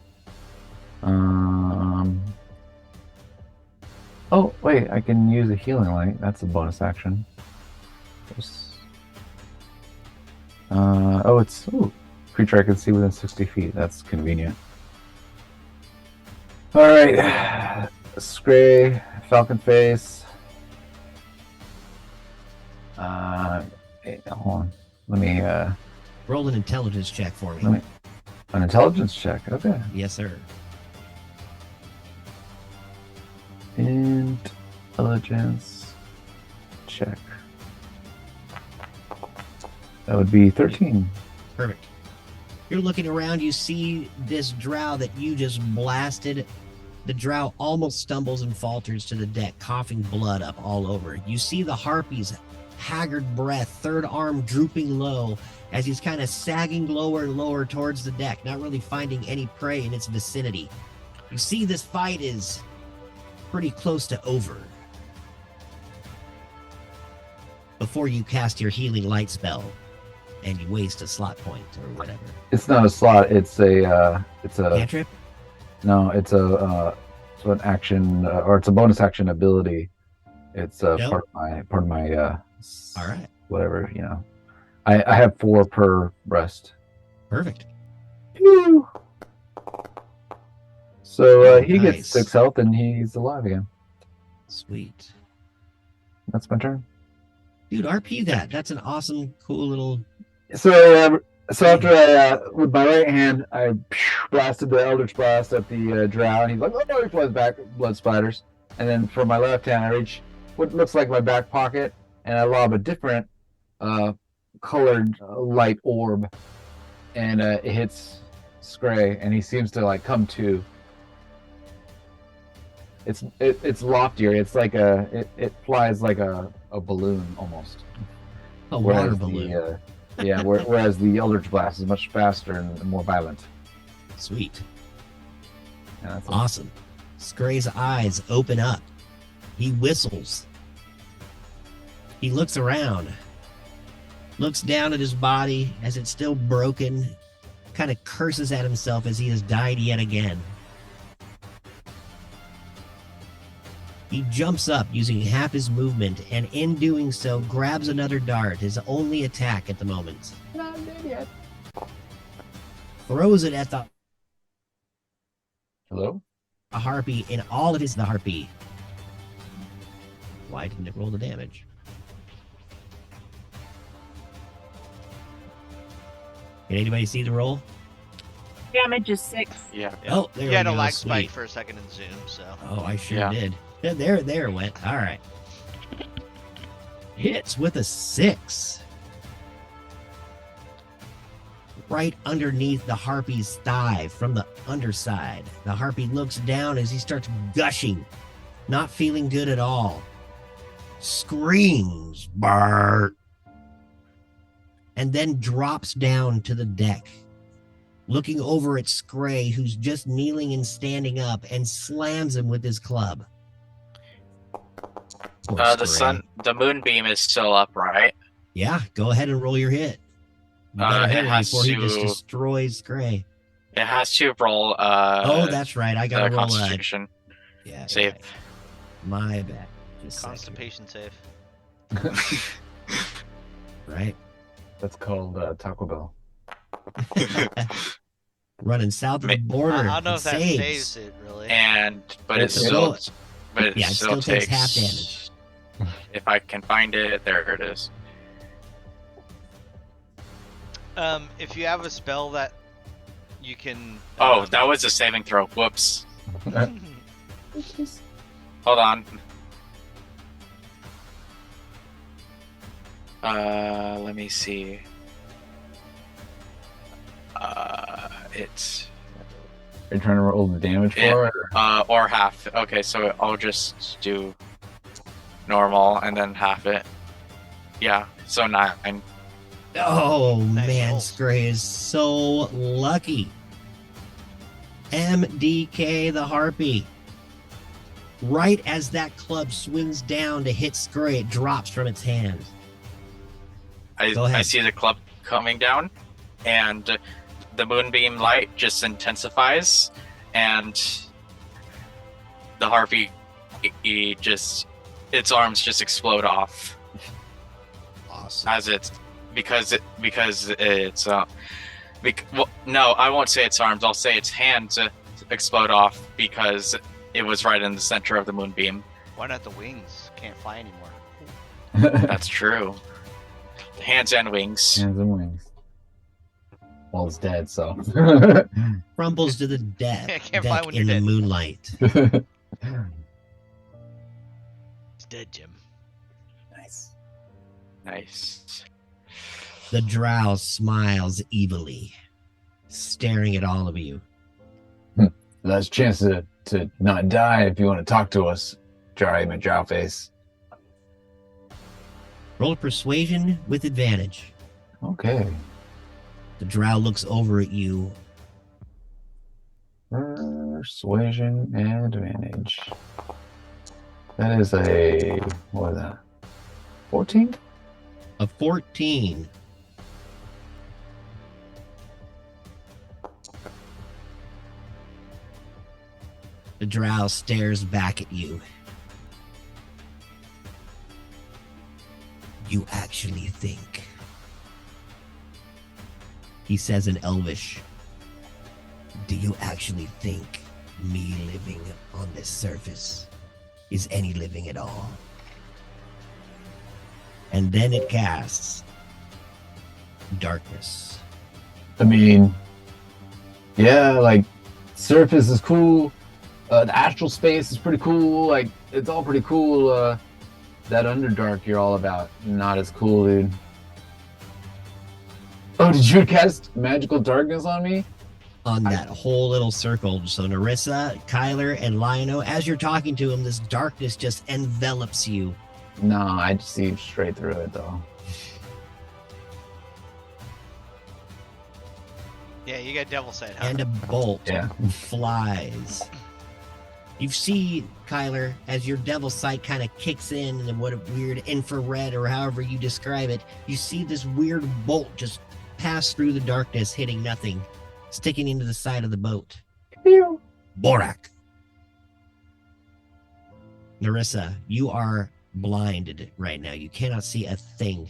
Oh wait, I can use a healing light. That's a bonus action. It's creature I can see within 60 feet. That's convenient. All right, Scray, Falcon Face. Hold on. Let me Roll an intelligence check for me. an intelligence check. Okay. Yes, sir. Intelligence check. That would be 13. Perfect. You're looking around, you see this drow that you just blasted. The drow almost stumbles and falters to the deck, coughing blood up all over. You see the harpy's haggard breath, third arm drooping low as he's kind of sagging lower and lower towards the deck, not really finding any prey in its vicinity. You see this fight is pretty close to over. Before you cast your healing light spell and you waste a slot point or whatever. It's not a slot. It's a Cantrip? no. It's an action or it's a bonus action ability. It's Nope. part of my All right. whatever, you know. I have 4 per breast. Perfect. Pew! So he Nice. gets 6 health and he's alive again. Sweet. That's my turn. Dude, RP that. That's an awesome, cool little. So after I with my right hand I blasted the Eldritch Blast at the drow, and he's like, oh no, he flies back, blood splatters. And then for my left hand I reach what looks like my back pocket and I lob a different colored light orb, and it hits Scray, and he seems to like come to. It's loftier. It's like it flies like a balloon almost. A water Whereas balloon. whereas the Eldritch Blast is much faster and more violent. Sweet. Yeah, that's Awesome. Scray's eyes open up. He whistles. He looks around. Looks down at his body as it's still broken. Kind of curses at himself as he has died yet again. He jumps up using half his movement, and in doing so, grabs another dart, his only attack at the moment. Not dead yet. Throws it at the Hello? harpy in all of his the harpy. Why didn't it roll the damage? Can anybody see the roll? Damage is 6. Yeah. Oh, there You we had a go. lag Sweet. spike for a second in Zoom, so. Oh, I sure Yeah. did. Yeah, there it went. All right. Hits with a 6. Right underneath the harpy's thigh from the underside. The harpy looks down as he starts gushing, not feeling good at all. Screams, Bart, and then drops down to the deck, looking over at Scray, who's just kneeling and standing up, and slams him with his club. Poor Scray. The moonbeam is still up, right? Yeah, go ahead and roll your hit. You better It hit him has before he just to- destroys Scray. It has to roll. Oh, that's right. I gotta roll a Constitution save. yeah. My bad. Just a second. Constipation save. Right. That's called Taco Bell. Running south of the border. I don't know it if that saves. saves it, really. But it Still- still, but it Yeah, it still still takes takes half damage. If I can find it, there it is. If you have a spell that you can. Oh, that was a saving throw. Whoops. Hold on. Let me see. It's Are you trying to roll the damage for it? Or? or half. Okay, so I'll just do normal and then half it. Yeah, so 9. Oh Nice man, rolls. Scray is so lucky. MDK the Harpy Right as that club swings down to hit Scurry, it drops from its hand. Go ahead. I see the club coming down, and the moonbeam light just intensifies, and the Harpy, its arms just explode off Awesome. as it's well, no, I won't say its arms. I'll say its hands explode off because it was right in the center of the moonbeam. Why not the wings? Can't fly anymore. That's true. Hands and wings. Hands and wings. Well, it's dead, so. Crumbles to the deck, Can't fly deck when in you're the dead. moonlight. It's dead, Jim. Nice. Nice. The drow smiles evilly, staring at all of you. Last chance to not die if you want to talk to us, drow face. Roll a persuasion with advantage. Okay. The drow looks over at you. Persuasion advantage. That is a, what is that? 14? A 14. The drow stares back at you. You actually think, he says in Elvish, do you actually think me living on this surface is any living at all? And then it casts darkness. I mean, yeah, like, surface is cool. The astral space is pretty cool. Like, it's all pretty cool. That Underdark you're all about, not as cool, dude. Oh, did you cast magical darkness on me? On that whole little circle. So Narissa, Kyler, and Lionel, as you're talking to him, this darkness just envelops you. No, I just see straight through it, though. Yeah, you got devil sight, huh? And a bolt Yeah. flies. You see, Kyler, as your devil sight kind of kicks in and what a weird infrared or however you describe it, you see this weird bolt just pass through the darkness, hitting nothing, sticking into the side of the boat. Borak. Narissa, you are blinded right now. You cannot see a thing.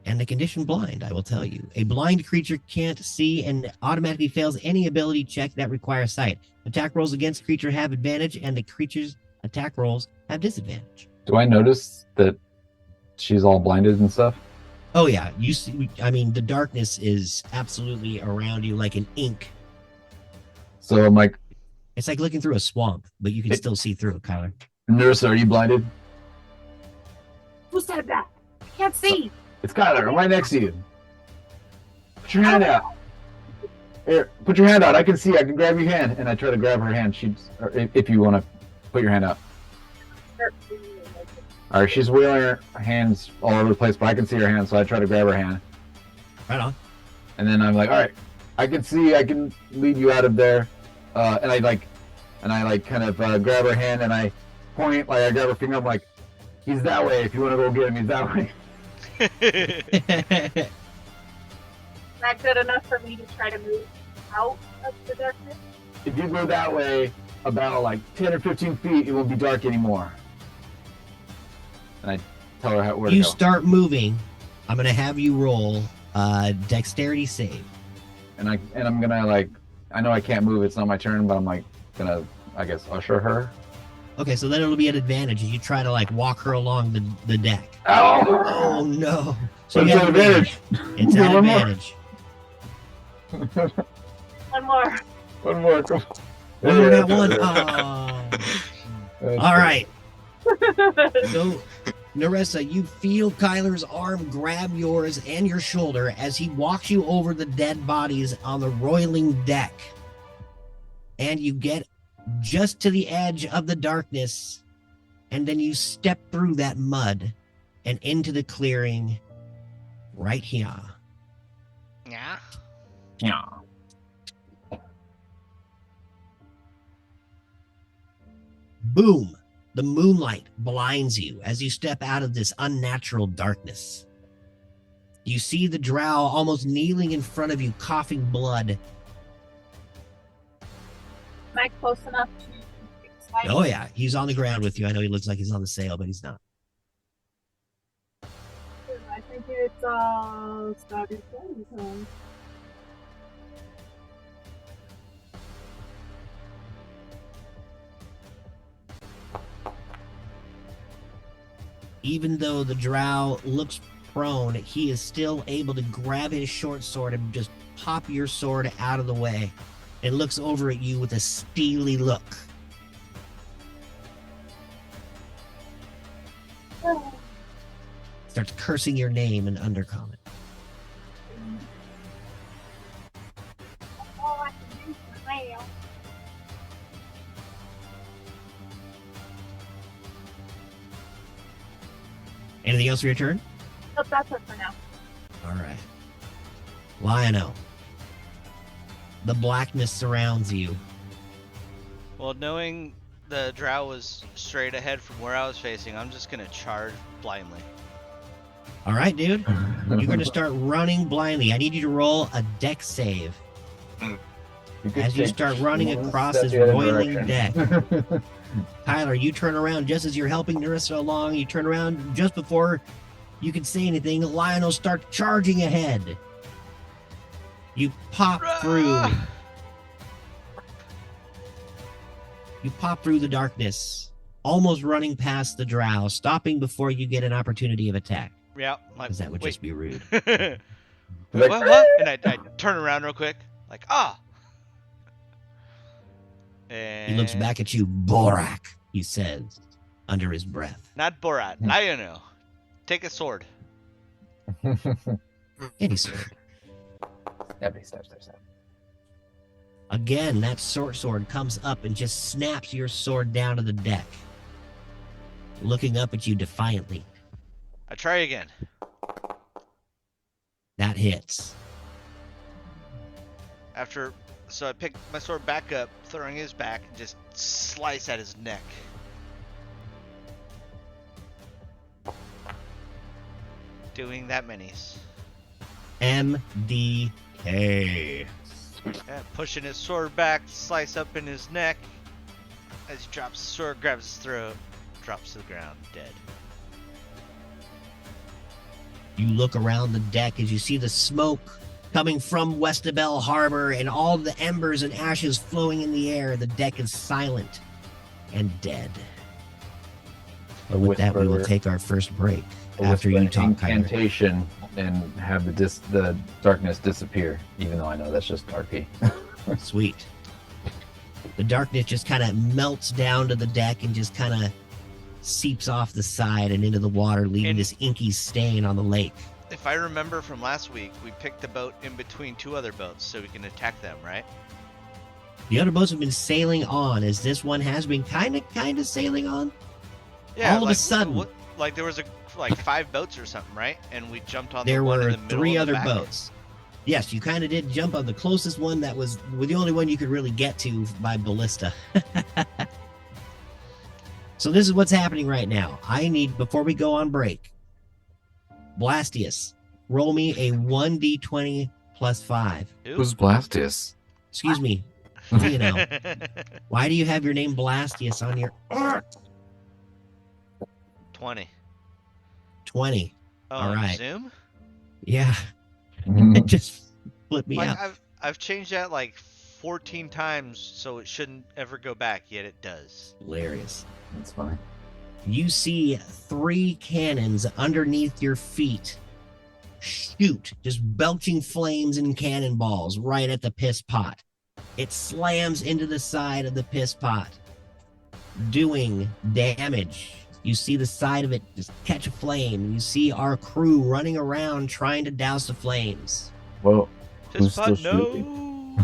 And the condition blind, I will tell you. A blind creature can't see and automatically fails any ability check that requires sight. Attack rolls against creature have advantage, and the creature's attack rolls have disadvantage. Do I notice that she's all blinded and stuff? Oh yeah, you see. I mean, the darkness is absolutely around you like an ink. So I'm like, It's like looking through a swamp, but you can still see through it, Kyler. Nurse, are you blinded? Who said that? I can't see. It's Kyler. I'm right next to you. Put your hand out. Here, put your hand out. I can see. I can grab your hand. And I try to grab her hand. Or if you want to put your hand out. All right, she's wheeling her hands all over the place, but I can see her hand, so I try to grab her hand. Right on. And then I'm like, all right, I can see. I can lead you out of there. And I kind of grab her hand and I point. Like I grab her finger. I'm like, he's that way. If you want to go get him, he's that way. Not good enough for me to try to move out of the darkness. If you go that way about like 10 or 15 feet, it won't be dark anymore. And I tell her where to You go. start moving. I'm going to have you roll dexterity save. And I'm gonna like, I know I can't move. It's not my turn, but I'm like gonna, I guess, usher her. Okay, so then it'll be an advantage as you try to like walk her along the deck. Oh, Oh no! So it's you an have advantage. It's Yeah, an one more. advantage. One more. One more. Come on. Oh, that one. Oh. All right. So, Narissa, you feel Kyler's arm grab yours and your shoulder as he walks you over the dead bodies on the roiling deck. And you get just to the edge of the darkness, and then you step through that mud and into the clearing right here. Yeah. Yeah. Boom! The moonlight blinds you as you step out of this unnatural darkness. You see the drow almost kneeling in front of you, coughing blood. Am I close enough to excite? Oh yeah, he's on the ground with you. I know he looks like he's on the sail, but he's not. I think it's started playing. Even though the drow looks prone, he is still able to grab his short sword and just pop your sword out of the way and looks over at you with a steely look. Starts cursing your name in Undercommon. All I can do for now. Anything else for your turn? Nope, that's it for now. All right. Lionel. The blackness surrounds you. Well, knowing the drow was straight ahead from where I was facing, I'm just gonna charge blindly. All right, dude. You're going to start running blindly. I need you to roll a deck save as you start running across this boiling deck. Tyler, you turn around just as you're helping Narissa along. You turn around just before you can say anything. Lionel starts charging ahead. You pop through. You pop through the darkness, almost running past the drow, stopping before you get an opportunity of attack. Yeah, Because that would just be rude. Wait, Like, what? And I turn around real quick, like, ah. And He looks back at you. Borak, he says, under his breath. Not Borat, Lion-O. Take a sword. Any sword. Stab. Again, that sword comes up and just snaps your sword down to the deck, looking up at you defiantly. I try again. That hits. So I pick my sword back up, throwing his back, and just slice at his neck. Doing that many's. MDK. Yeah, pushing his sword back, slice up in his neck. As he drops the sword, grabs his throat, drops to the ground, dead. You look around the deck as you see the smoke coming from Westabel Harbor and all the embers and ashes flowing in the air. The deck is silent and dead. But with that, we will take our first break after you talk, Kyler. Incantation and have the darkness disappear, even though I know that's just RP. Sweet. The darkness just kind of melts down to the deck and just kind of seeps off the side and into the water, leaving this inky stain on the lake. If I remember from last week, we picked a boat in between two other boats so we can attack them, right? The other boats have been sailing on, as this one has been kind of sailing on. Yeah. All of a sudden, like there was 5 boats or something, right? And we jumped on there the one in were the middle 3 of the other back. boats. Yes, you kind of did jump on the closest one that was the only one you could really get to by ballista. So this is what's happening right now. I need, before we go on break, Blastius, roll me a 1d20 plus 5. Who's Blastius? Excuse me. You know, why do you have your name Blastius on your 20. 20? Oh, All right. Zoom? Yeah, it just flipped me Like out. I've changed that like 14 times, so it shouldn't ever go back. Yet it does. Hilarious. That's funny. You see 3 cannons underneath your feet shoot, just belching flames and cannonballs right at the piss pot. It slams into the side of the piss pot, doing damage. You see the side of it just catch a flame, and you see our crew running around trying to douse the flames. Well, Piss Who's pot, still no.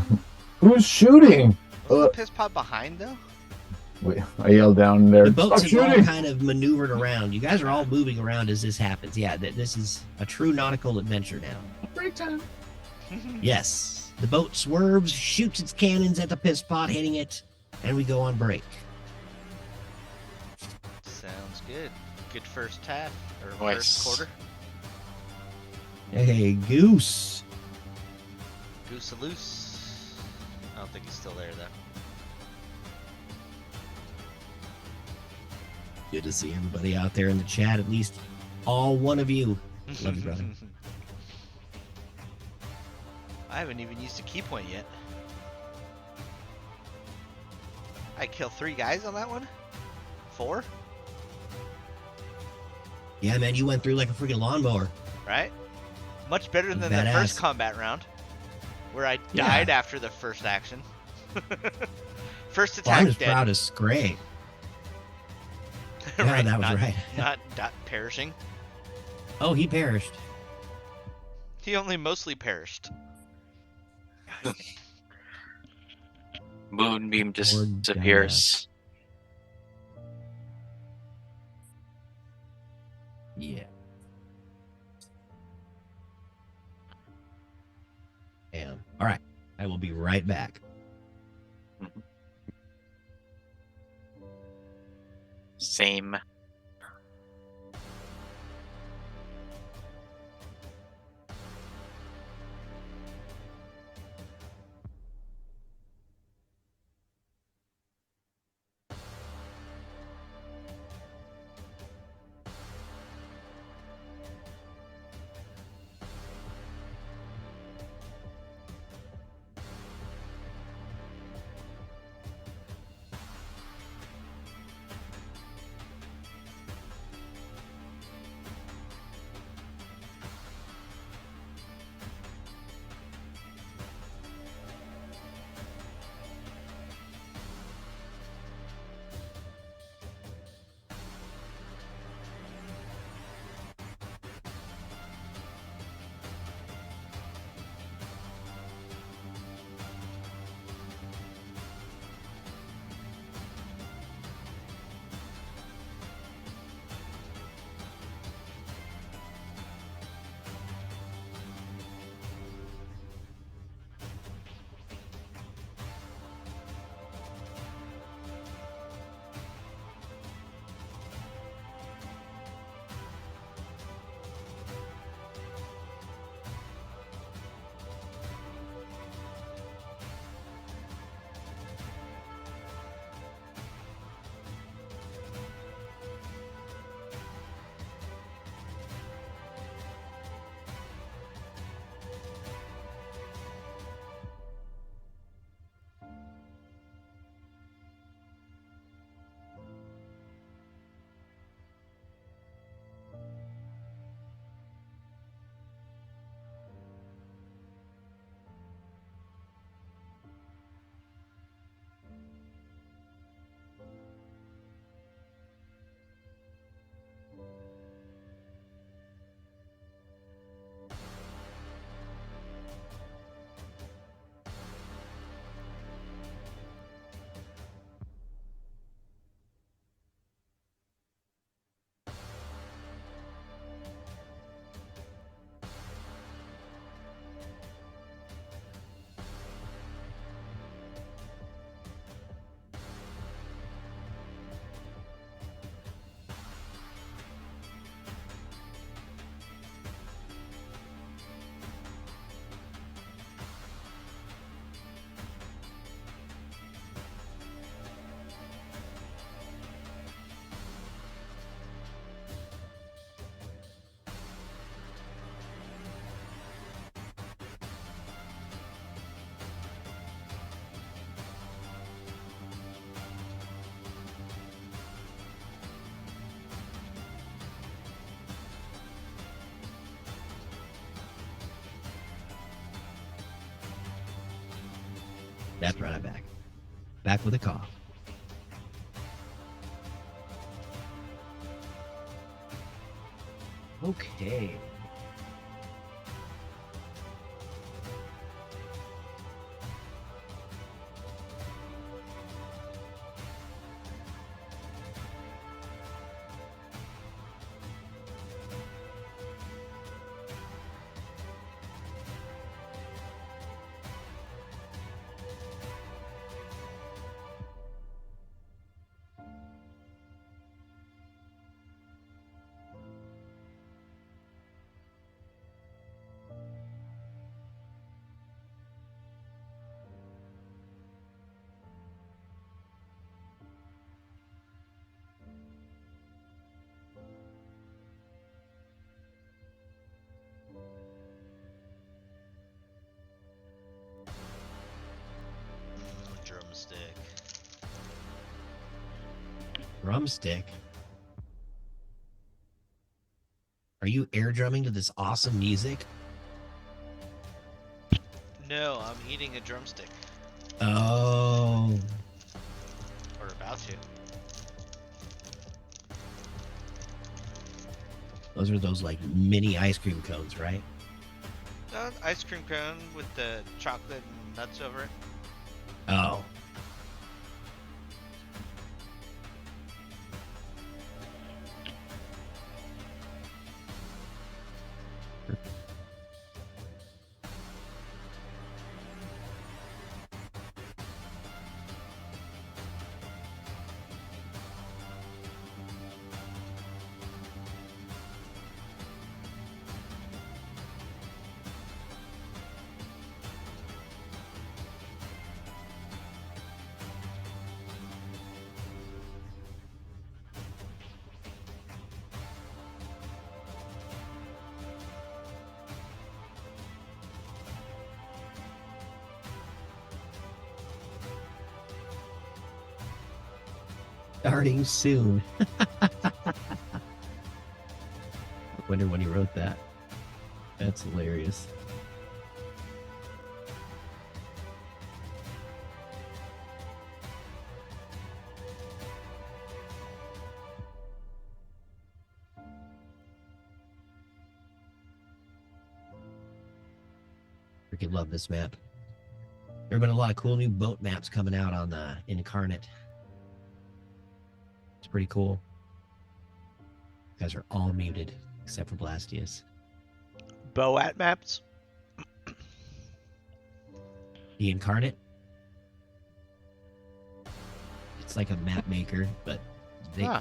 who's shooting? Was the piss pot behind though? Wait, I yelled down there. The boats Stop have all shooting! kind of maneuvered around. You guys are all moving around as this happens. Yeah, this is a true nautical adventure now. Break time. Yes. The boat swerves, shoots its cannons at the piss pot, hitting it, and we go on break. good. Good first half or Nice. first quarter. Hey, Goose. Goose loose. I don't think he's still there though. Good to see everybody out there in the chat. At least all one of you. Love you, brother. I haven't even used a key point yet. I killed 3 guys on that one? 4? Yeah, man, you went through like a freaking lawnmower. Right? Much better than the Badass. first combat round, where I died after the first action. First Well, I'm attack as dead. proud as Gray. Yeah, Right, that was not, right. not perishing. Oh, he perished. He only mostly perished. Moonbeam Poor disappears. Yeah. Damn. All right. I will be right back. Same. That's right, I'm back. Back with a cough. Okay. Drumstick? Are you air drumming to this awesome music? No, I'm eating a drumstick. Oh. Or about to. Those are those like mini ice cream cones, right? Ice cream cone with the chocolate and nuts over it. Oh. Starting soon. I wonder when he wrote that. That's hilarious. Freaking love this map. There have been a lot of cool new boat maps coming out on the Incarnate. It's pretty cool. You guys are all muted except for Blastius. Boat maps? The Incarnate. It's like a map maker, but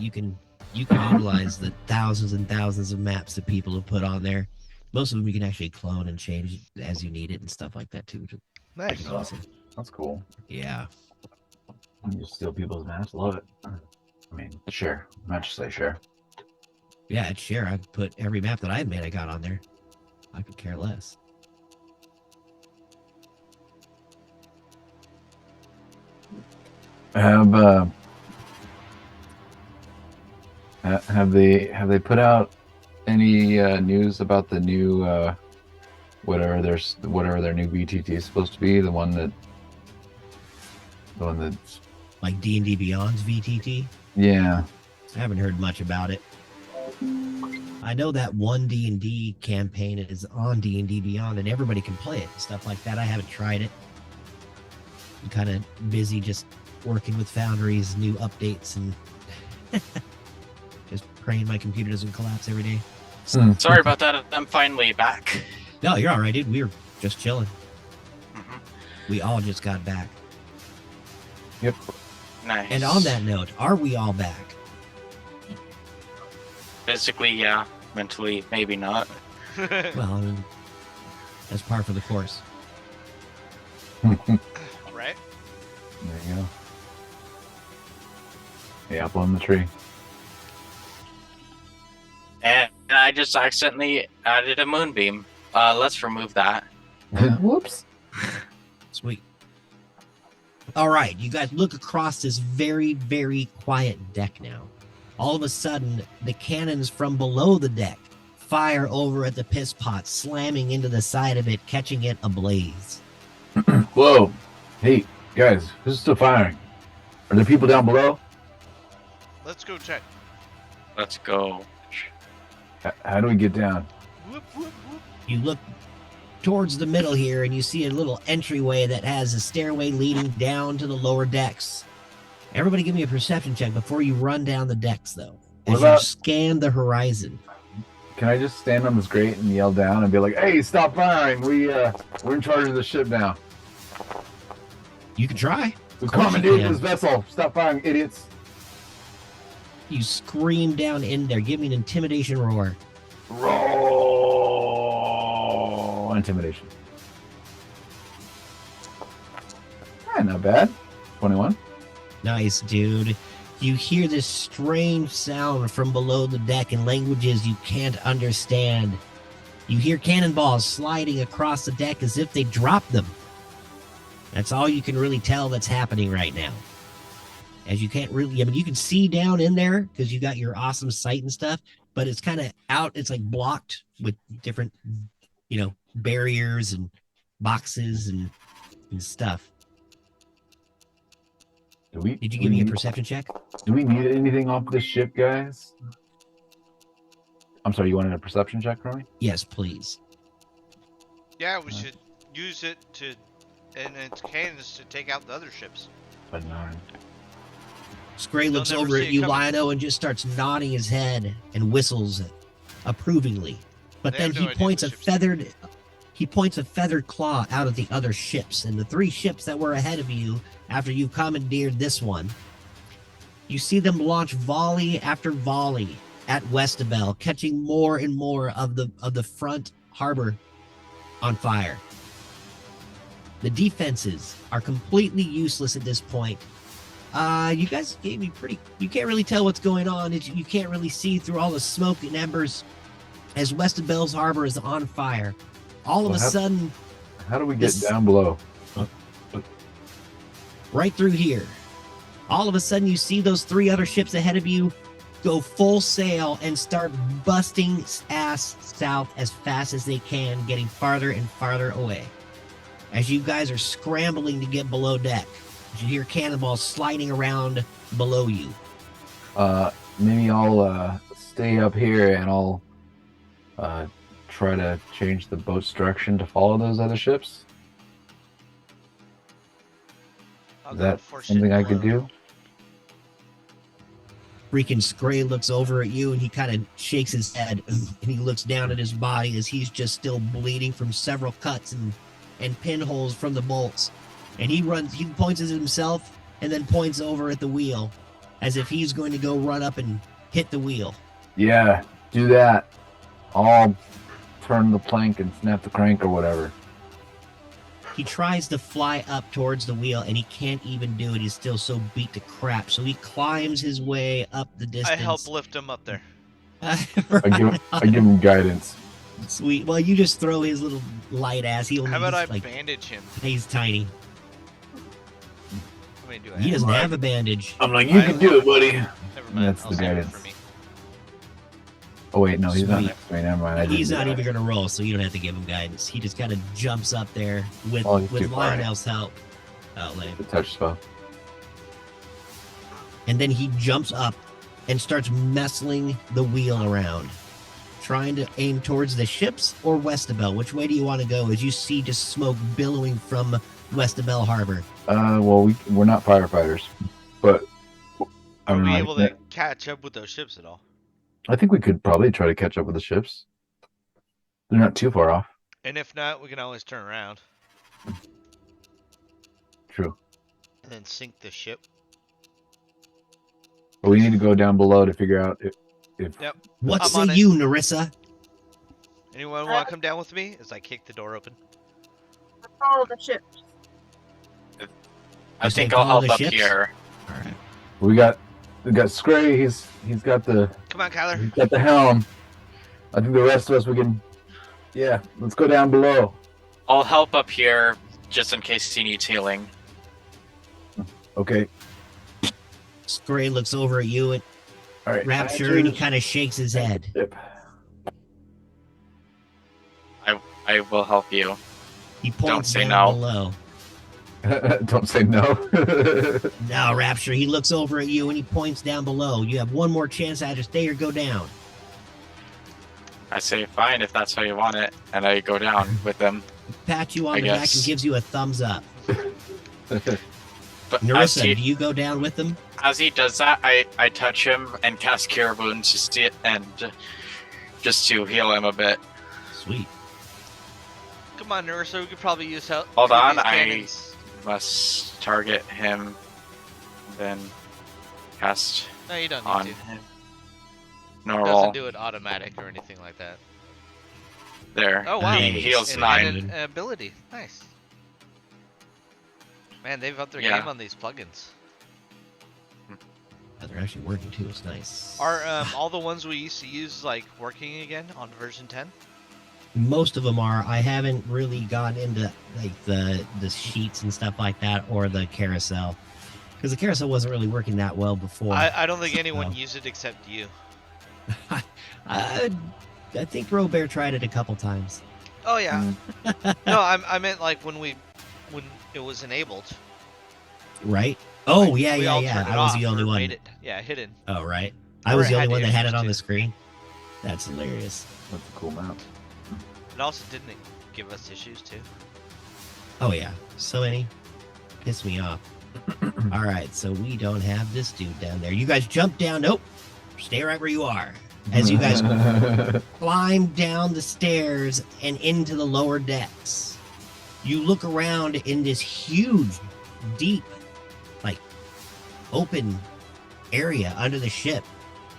you can utilize the thousands and thousands of maps that people have put on there. Most of them you can actually clone and change as you need it and stuff like that too, which is Nice. awesome. That's cool. Yeah. You just steal people's maps. Love it. I mean, share. Not just say share. Yeah, it's share. I put every map that I've made I got on there. I could care less. Have they put out any news about the new whatever their new VTT is supposed to be? The one that's Like D&D Beyond's VTT. yeah. I haven't heard much about it. I know that one D&D campaign is on D&D Beyond and everybody can play it and stuff like that. I haven't tried it. I'm kind of busy just working with Foundries, new updates, and just praying my computer doesn't collapse every day. Sorry about that. I'm finally back. No, you're all right, dude. We were just chilling. Mhm. We all just got back. Yep. Nice. And on that note, are we all back? Physically, yeah. Mentally, maybe not. Well, I mean, that's par for the course. Right? There you go. The apple in the tree. And I just accidentally added a moonbeam. Let's remove that. Whoops. Sweet. All right, you guys look across this very, very quiet deck now. All of a sudden, the cannons from below the deck fire over at the piss pot, slamming into the side of it, catching it ablaze. Whoa. Hey, guys, who's still firing? Are there people down below? Let's go check. Let's go. How do we get down? Whoop, whoop, whoop. You look towards the middle here, and you see a little entryway that has a stairway leading down to the lower decks. Everybody give me a perception check before you run down the decks, though. What As you about- scan the horizon. Can I just stand on this grate and yell down and be like, "Hey, stop firing! We're in charge of the ship now. You can try. We Of course you commandeered can. this vessel. Stop firing, idiots!" You scream down in there. Give me an intimidation roar. Roll intimidation. Not bad. 21. Nice, dude. You hear this strange sound from below the deck in languages you can't understand. You hear cannonballs sliding across the deck as if they dropped them. That's all you can really tell that's happening right now. as you can't really, I mean, you can see down in there because you got your awesome sight and stuff, but it's kind of out. It's like blocked with different, barriers and boxes and stuff. Did you give me a perception check? Do we need anything off this ship, guys? I'm sorry, you wanted a perception check from me? Yes, please. Yeah, we should use it to, and its cannons to take out the other ships. But 9. Scray They'll looks never over see at it you, coming. Lionel, and just starts nodding his head and whistles approvingly. But They then have no he idea points the a ship's feathered claw out at the other ships, and the 3 ships that were ahead of you after you commandeered this one. You see them launch volley after volley at Westabel, catching more and more of the front harbor on fire. The defenses are completely useless at this point. You guys gave me you can't really tell what's going on. You can't really see through all the smoke and embers as Westabel's harbor is on fire. All of a sudden, How do we get down below? right through here, all of a sudden you see those 3 other ships ahead of you go full sail and start busting ass south as fast as they can, getting farther and farther away. As you guys are scrambling to get below deck, you hear cannonballs sliding around below you. Maybe I'll stay up here and I'll try to change the boat's direction to follow those other ships. I'll Is go that force something it I could below. do? Freaking Scray looks over at you and he kind of shakes his head and he looks down at his body as he's just still bleeding from several cuts and pinholes from the bolts. And he points at himself and then points over at the wheel as if he's going to go run up and hit the wheel. Yeah, do that. I'll turn the plank and snap the crank or whatever. He tries to fly up towards the wheel and he can't even do it. He's still so beat to crap. So he climbs his way up the distance. I help lift him up there. I give him guidance. Sweet. Well, you just throw his little light ass. How about I bandage him? He's tiny. How many do I He have? doesn't have a bandage. I'm like, you can do it, buddy. Never mind. That's I'll the save it guidance. for me. Oh wait, no, he's not Sweet. next to me. Never mind. I He's didn't not do even that. going to roll, so you don't have to give him guidance. He just kind of jumps up there with Oh, he's too far. Lionel's help. Oh, lame. The touch spell. And then he jumps up and starts messling the wheel around, trying to aim towards the ships or Westabel. Which way do you want to go as you see just smoke billowing from Westabel Harbor? Well, we're not firefighters, but I Are don't we know. able to catch up with those ships at all? I think we could probably try to catch up with the ships. They're not too far off. And if not, we can always turn around True. and then sink the ship. But we need to go down below to figure out if Yep. What I'm say on it. you, Narissa? Anyone want to come down with me as I kick the door open? Follow the ship. I Okay, think I'll follow help the up ships? here. All right. we got Scray. He's got the Come on, Kyler. helm. I think the rest of us we can. Yeah, let's go down below. I'll help up here just in case he needs healing. Okay. Scray looks over at you and All right. Rapture, and he kind of shakes his head. Yep. I will help you. He points say down no. below. Don't say no. No, Rapture, he looks over at you and he points down below. You have one more chance to either stay or go down. I say fine if that's how you want it, and I go down with them. He pats you on I the back guess. and gives you a thumbs up. But Narissa, do you go down with them? as he does that, I touch him and cast Cure Wounds just to heal him a bit. Sweet. Come on, Nurse. We could probably use help. Hold with on, these I- cannons. Must target him, then cast No, you don't on need to. him. It Normal. doesn't do it automatic or anything like that. There. Oh wow, He Nice. heals And 9. an ability. Nice. Man, they've upped their Yeah. game on these plugins. Oh, they're actually working too. It's nice. Are all the ones we used to use like working again on version 10? Most of them are. I haven't really gone into like the sheets and stuff like that or the carousel. Because the carousel wasn't really working that well before. I don't think anyone So- used it except you. I think Robert tried it a couple times. Oh yeah. Mm. No, I meant like when it was enabled. Right? Oh, Like, yeah, we yeah, all yeah. turned it I was off the only or one. Made it, hidden. Oh, right. I Or was it the had only one that had it issues, on the too. screen. That's hilarious. That's a cool map. It also didn't give us issues too. Oh, yeah. So many. Piss me off. All right, so we don't have this dude down there. You guys jump down. Nope. Stay right where you are. As you guys climb down the stairs and into the lower decks, you look around in this huge, deep, like, open area under the ship.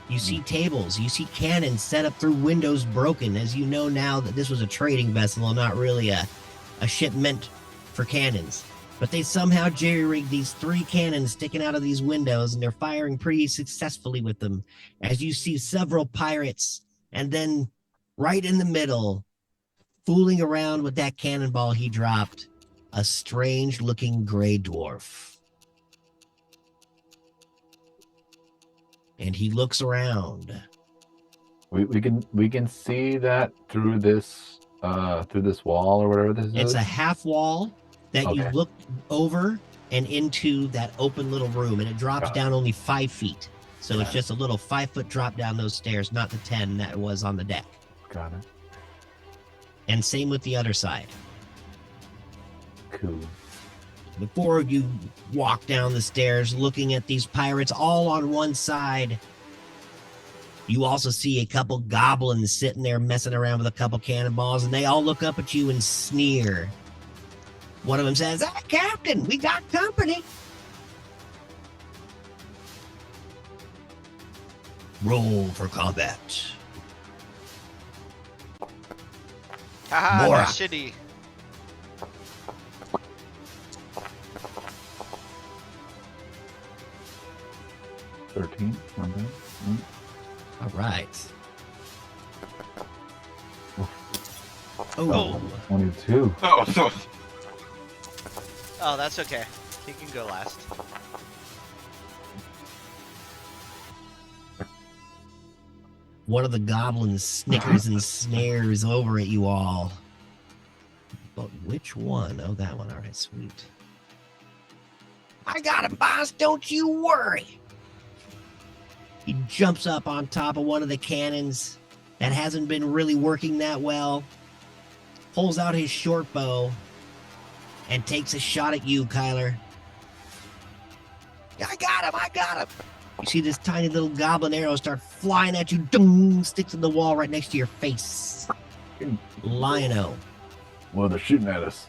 You see tables, you see cannons set up through windows broken, as you know now that this was a trading vessel and not really a ship meant for cannons. But they somehow jerry-rigged these 3 cannons sticking out of these windows, and they're firing pretty successfully with them, as you see several pirates, and then right in the middle, fooling around with that cannonball he dropped, a strange-looking gray dwarf. And he looks around. we can see that through this wall or whatever this It's is. a half wall that you Okay. look over and into that open little room, and it drops Got it. down only 5 feet. So it's Got it. just a little 5-foot drop down those stairs, not the 10 that was on the deck. Got it. And same with the other side. Cool. Before you walk down the stairs looking at these pirates all on one side, you also see a couple goblins sitting there messing around with a couple cannonballs, and they all look up at you and sneer. One of them says, "Ah, Captain, we got company." Roll for combat. Haha, Mora. that's shitty. $13. Not bad. All right. Oh. 22. Oh, Oh, that's okay. He can go last. One of the goblins snickers and snares over at you all. But which one? Oh, that one. All right, sweet. I got him, boss. Don't you worry. He jumps up on top of one of the cannons that hasn't been really working that well, pulls out his short bow, and takes a shot at you, Kyler. I got him! I got him! You see this tiny little goblin arrow start flying at you, dung, sticks in the wall right next to your face. Lion-O. Well, they're shooting at us.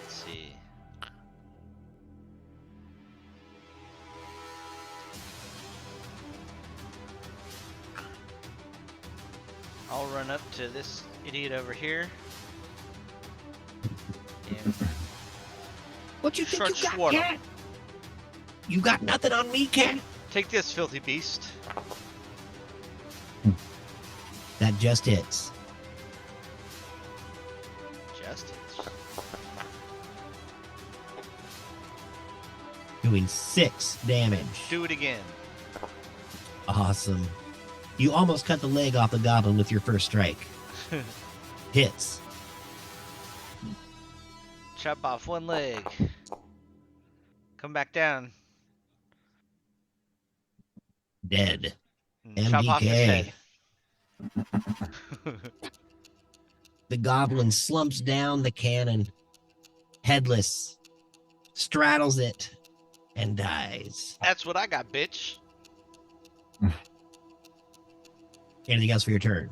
Let's see. I'll run up to this idiot over here. And What you think Short you got, sword. cat? You got nothing on me, cat? take this, filthy beast. That just hits. Just hits. Doing 6 damage. Do it again. Awesome. You almost cut the leg off the goblin with your first strike. Hits. Chop off one leg. Come back down. Dead. And chop off his MDK. head. The goblin slumps down the cannon, headless, straddles it, and dies. That's what I got, bitch. Anything else for your turn?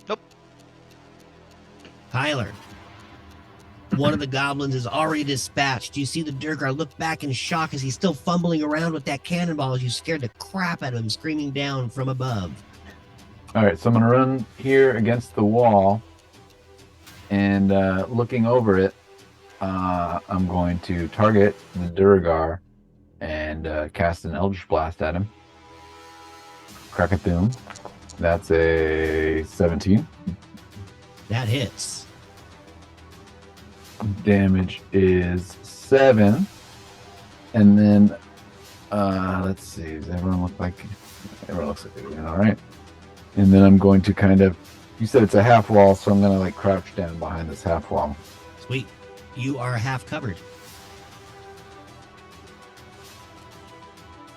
Nope. Tyler. One of the goblins is already dispatched. You see the Durgar look back in shock as he's still fumbling around with that cannonball as you scared the crap out of him, screaming down from above. All right, so I'm gonna run here against the wall, and looking over it, I'm going to target the Durgar and cast an Eldritch Blast at him. Krakathoom. That's a 17. That hits. damage is 7. And then, let's see. Does everyone looks like they're doing all right. And then I'm going to kind of, you said it's a half wall, so I'm going to like crouch down behind this half wall. Sweet. You are half covered.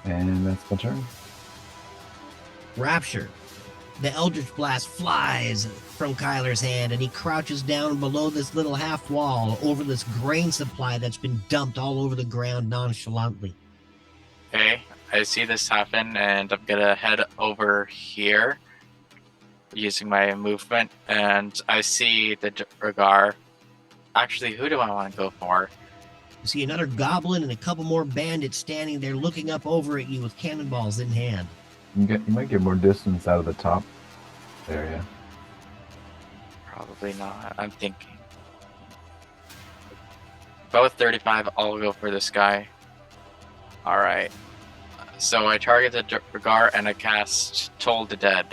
And that's my turn. Rapture. The Eldritch Blast flies from Kyler's hand, and he crouches down below this little half wall over this grain supply that's been dumped all over the ground nonchalantly. Okay, I see this happen, and I'm gonna head over here using my movement, and I see the Dragar. Actually, who do I want to go for? You see another goblin and a couple more bandits standing there looking up over at you with cannonballs in hand. You might get more distance out of the top area. Probably not. I'm thinking. Both 35, I'll go for this guy. Alright. So I target the Dragar and I cast Toll the Dead.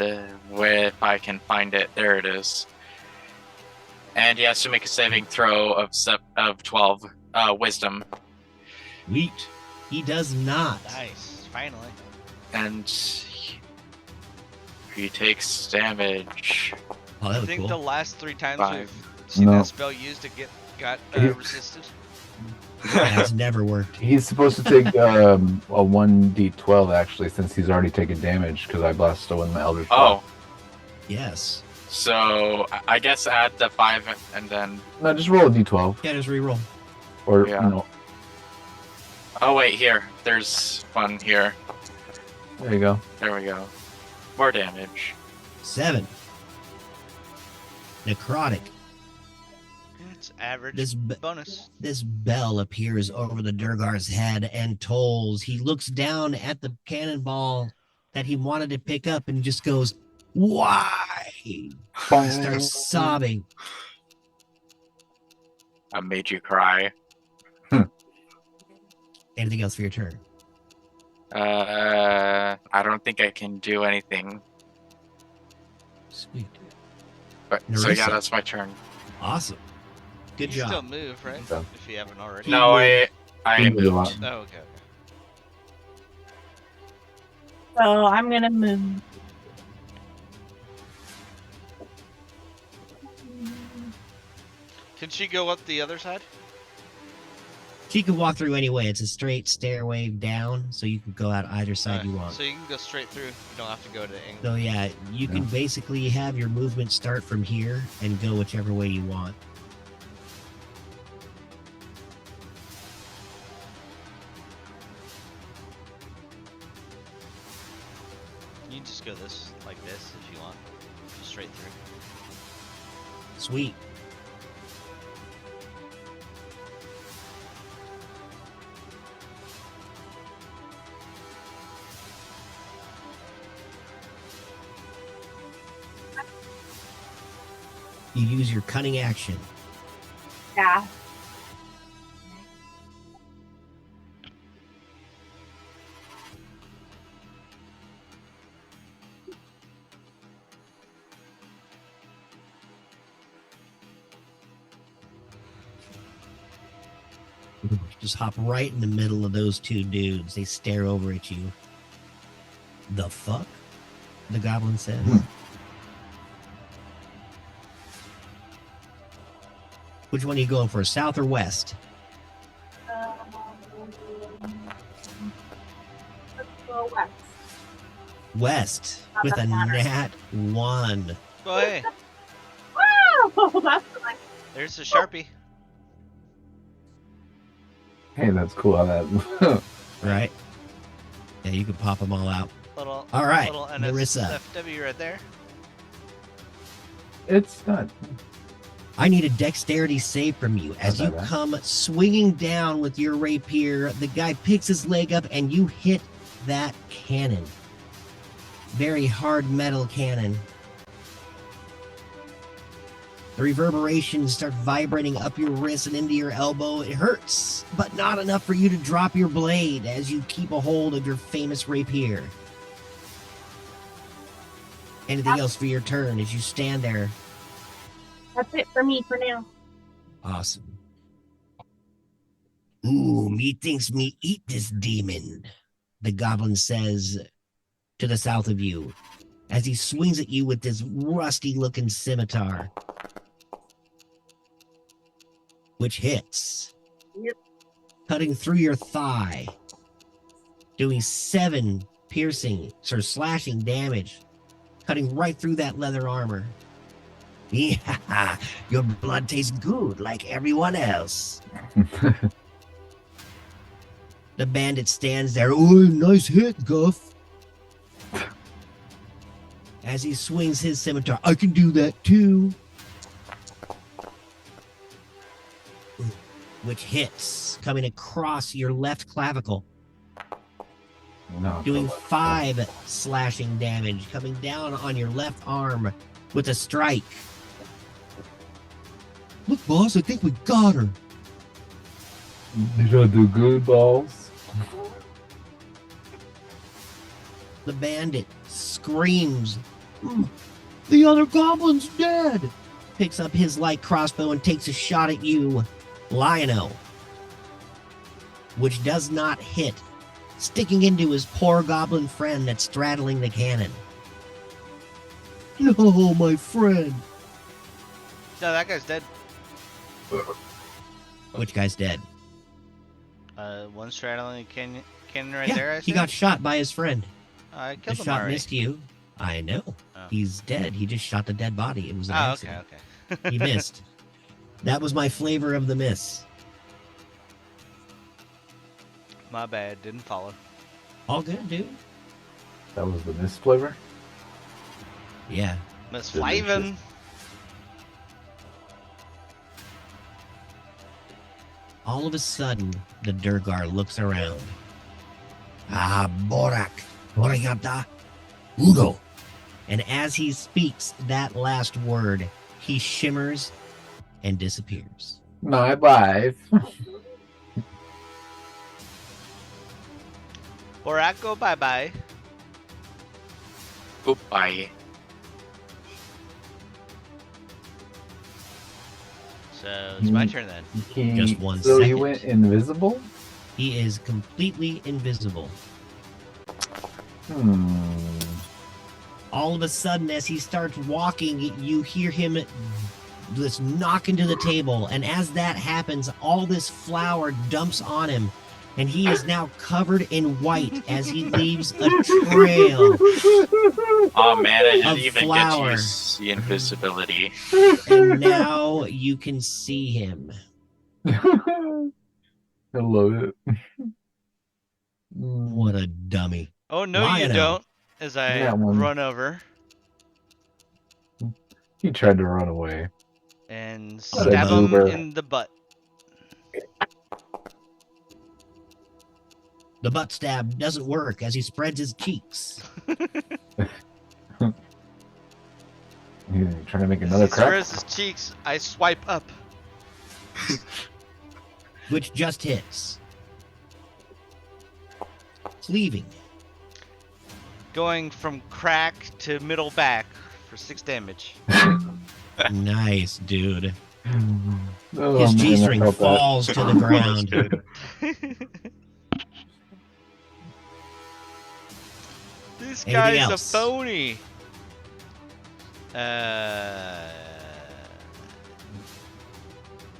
If I can find it. There it is. And he has to make a saving throw of 12 wisdom. Sweet. He does not. Nice. Finally. And he takes damage. Oh, that I was think cool. the last 3 times 5. we've seen No. that spell used to got resisted. That's never worked. He's supposed to take a 1d12 actually, since he's already taken damage because I blasted with my Eldritch Blast. Oh, Yes. so I guess add the 5 and then. No, just roll a d12. Yeah, just reroll. Or, Yeah. you know, Oh, wait, here. There's one here. there you go. There we go. More damage. 7. Necrotic. It's average This bonus. This bell appears over the Durgar's head and tolls. He looks down at the cannonball that he wanted to pick up and just goes, "Why?" He starts sobbing. I made you cry. Anything else for your turn? I don't think I can do anything. Sweet. But, so yeah, Narissa. that's my turn. Awesome. Good You job. still move, right? Yeah. If you haven't already. No, I You moved a moved. lot. Oh, okay. So I'm gonna move. Can she go up the other side? She can walk through anyway. It's a straight stairway down, so you can go out either side Alright, you want. So you can go straight through. You don't have to go to angle. So yeah, you can basically have your movement start from here and go whichever way you want. You can just go like this if you want. Just straight through. Sweet. You use your cunning action. Yeah. Just hop right in the middle of those two dudes. They stare over at you. The fuck? The goblin says. Which one are you going for, south or west? Let's go west. West Not with that a matters. nat 1. Oh, hey, Wow, that's like there's a Sharpie. Hey, that's cool how that. Right? Yeah, you can pop them all out. Little, All right, little Narissa. NSFW right there. It's not. I need a dexterity save from you. As Not you that bad. come swinging down with your rapier, the guy picks his leg up and you hit that cannon. Very hard metal cannon. The reverberations start vibrating up your wrist and into your elbow. It hurts, but not enough for you to drop your blade as you keep a hold of your famous rapier. Anything else for your turn as you stand there? that's it for me for now. Awesome. Ooh, me thinks me eat this demon, the goblin says to the south of you as he swings at you with this rusty looking scimitar, which hits, Yep. cutting through your thigh, doing 7 piercing or slashing damage, cutting right through that leather armor. Yeah, your blood tastes good like everyone else. The bandit stands there. Oh, nice hit, Guff. As he swings his scimitar, I can do that too. Which hits, coming across your left clavicle, No. doing 5 slashing damage, coming down on your left arm with a strike. Look, boss, I think we got her. Did I do good, balls? The bandit screams, the other goblin's dead! Picks up his light crossbow and takes a shot at you, Lionel, which does not hit, sticking into his poor goblin friend that's straddling the cannon. No, my friend. No, that guy's dead. Which guy's dead? One straddling the cannon right Yeah, there. I he see. got shot by his friend. I The killed him shot already. missed you. I know. Oh. He's dead. He just shot the dead body. It was an Oh, okay, accident. okay. He missed. That was my flavor of the miss. My bad, didn't follow. All good, dude. That was the mist flavor? Miss Yeah. Delicious. Flavin. All of a sudden, the Durgar looks around. Ah, Borak, Boragata, Udo. And as he speaks that last word, he shimmers and disappears. My wife. Borako, bye bye. Goodbye. So it's my turn then. Just 1 So he second. went invisible? He is completely invisible. All of a sudden, as he starts walking, you hear him just knock into the table. And as that happens, all this flour dumps on him. And he is now covered in white as he leaves a trail. Oh man, I Of didn't even flour. get to use the invisibility. And now you can see him. I love it. What a dummy. Oh no, you Lionel. don't. As I That one. run over He tried to run away. and What a stab him goober. in the butt. The butt stab doesn't work as he spreads his cheeks. He's trying to make As another he crack. spreads his cheeks, I swipe up. Which just hits. Cleaving. Going from crack to middle back for 6 damage. Nice, dude. Oh, His man, G I string felt that. falls to the ground. This Anything guy's else? a phony.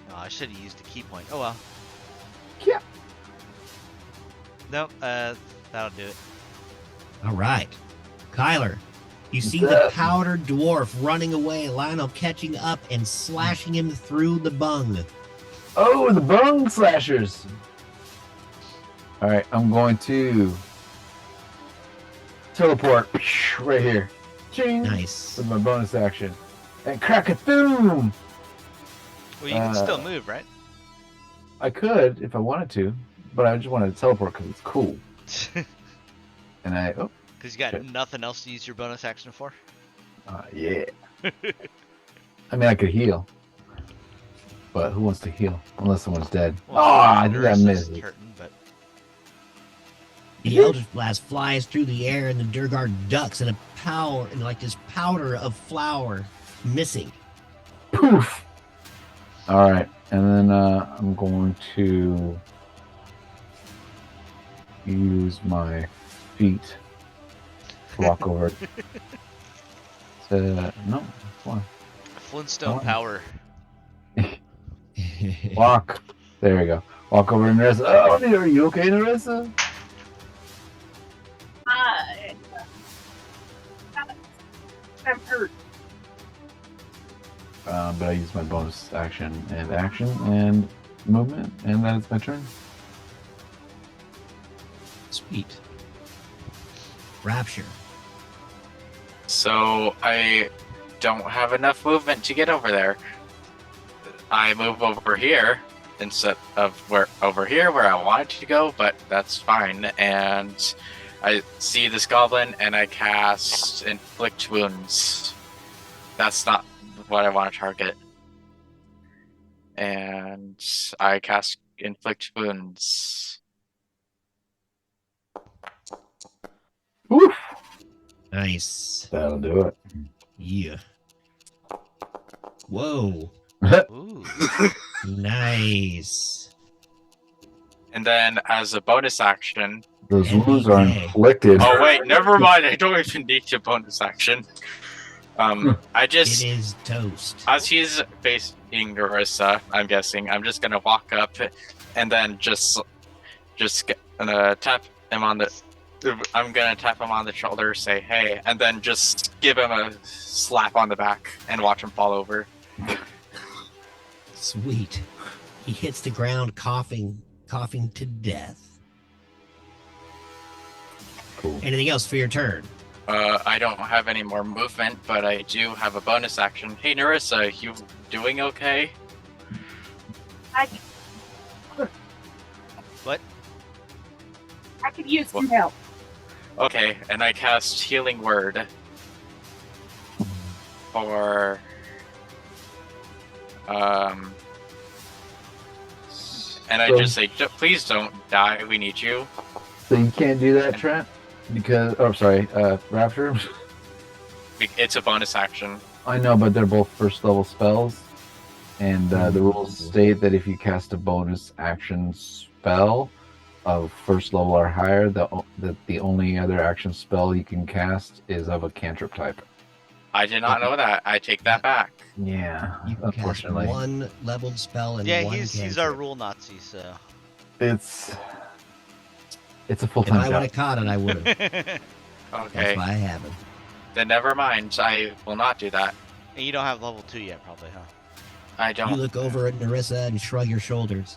Oh, I should have used a key point. Oh well. Yeah. No, that'll do it. All right. Kyler, you see What's the up? powdered dwarf running away, Lionel catching up and slashing him through the bung. Oh, the bone slashers. All right, I'm going to teleport right here. Ching, Nice. with my bonus action. And crack-a-thoom! Well, you can still move, right? I could if I wanted to, but I just wanted to teleport because it's cool. And Because you got nothing else to use your bonus action for. yeah. I mean, I could heal. But who wants to heal? Unless someone's dead. Well, I think I Nurse is missed it. hurting, but The Eldritch Blast flies through the air and the Durgar ducks in a power, in like this powder of flour missing. Poof! Alright, and then I'm going to use my feet to walk over. No, come on. Flintstone Oh. power. Walk. There you go. Walk over to Narissa. Oh, are you okay, Narissa? I'm hurt. But I use my bonus action and movement, and that is my turn. Sweet. Rapture. So I don't have enough movement to get over there. I move over here instead of over here where I wanted to go, but that's fine. And I see this goblin and I cast Inflict Wounds. That's not what I want to target. And I cast Inflict Wounds. Woof. Nice. That'll do it. Yeah. Whoa. Ooh. Nice. And then as a bonus action... Those wounds are Okay. inflicted. Oh wait, never mind. I don't even need a bonus action. I It just... is toast. As he's facing Narissa, I'm guessing, I'm just gonna walk up and then just gonna tap him on the... I'm gonna tap him on the shoulder, say hey, and then just give him a slap on the back and watch him fall over. Sweet. He hits the ground coughing to death. Cool. Anything else for your turn? I don't have any more movement, but I do have a bonus action. Hey Narissa, you doing okay? What? I could use some help. Okay, and I cast Healing Word for and I just say, please don't die, we need you. So you can't do that, Trent? Because, oh, sorry, Raptor? It's a bonus action. I know, but they're both first level spells. And the rules state that if you cast a bonus action spell of first level or higher, that the only other action spell you can cast is of a cantrip type. I did not know that. I take that back. Yeah, You can cast unfortunately. one leveled spell and Yeah, one he's cantrip. our rule Nazi, so. It's a If full-time I would job. have caught it, I would have. Okay, That's why I haven't. then never mind. I will not do that. And you don't have level 2 yet, probably, huh? I You don't. look over at Narissa and shrug your shoulders.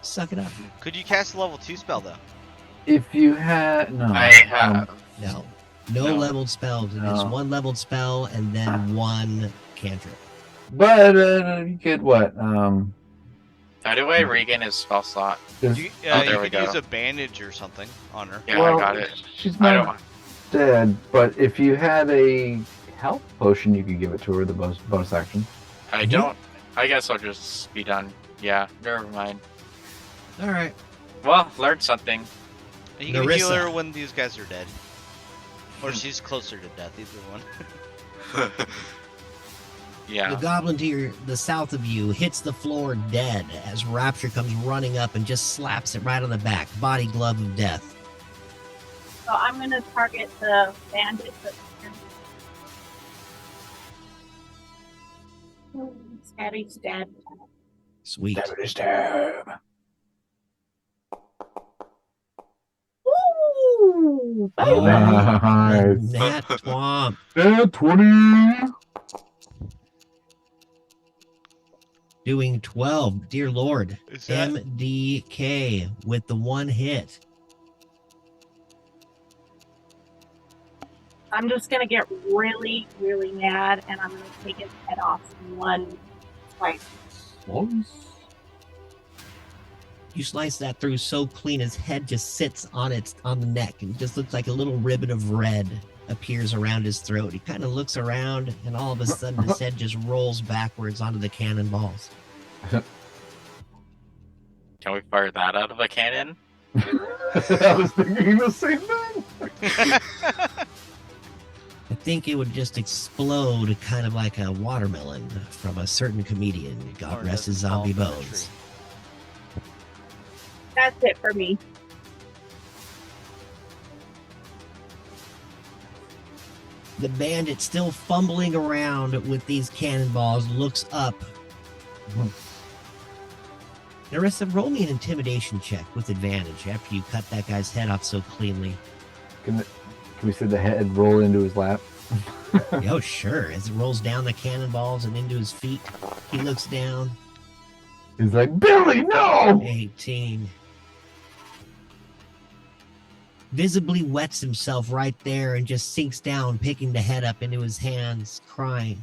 Suck it up. Could you cast a level 2 spell, though? If you had no, I have. No. No. Leveled spells. It's No. one leveled spell and then one cantrip. but you could what? How do I regain his spell slot? Is- You, Oh, there you we could go. use a bandage or something on her. Yeah, well, I got it. She's I not don't. dead, but if you had a health potion, you could give it to her. The bonus action. I don't. I guess I'll just be done. Yeah, never mind. All right. Well, learned something. And you can heal Narissa. her when these guys are dead. Or she's closer to death, either one. Yeah. The goblin to the south of you hits the floor dead as Rapture comes running up and just slaps it right on the back. Body glove of death. So I'm going to target the bandit. Stabby stab. Sweet. Ooh! Oh, Nice. Nat twomp. 20. Doing 12. Dear Lord. Is that MDK with the one hit. I'm just going to get really, really mad, and I'm going to take his head off in one swipe. You slice that through so clean his head just sits on the neck and it just looks like a little ribbon of red appears around his throat. He kind of looks around and all of a sudden his head just rolls backwards onto the cannonballs. Can we fire that out of a cannon? I was thinking the same thing. I think it would just explode kind of like a watermelon from a certain comedian. God Or rest his does it fall zombie from a bones. tree? That's it for me. The bandit, still fumbling around with these cannonballs, looks up. Narissa, roll me an intimidation check with advantage after you cut that guy's head off so cleanly. Can we see the head roll into his lap? Oh, sure. As it rolls down the cannonballs and into his feet, he looks down. He's like, Billy, no! 18. Visibly wets himself right there and just sinks down, picking the head up into his hands, crying.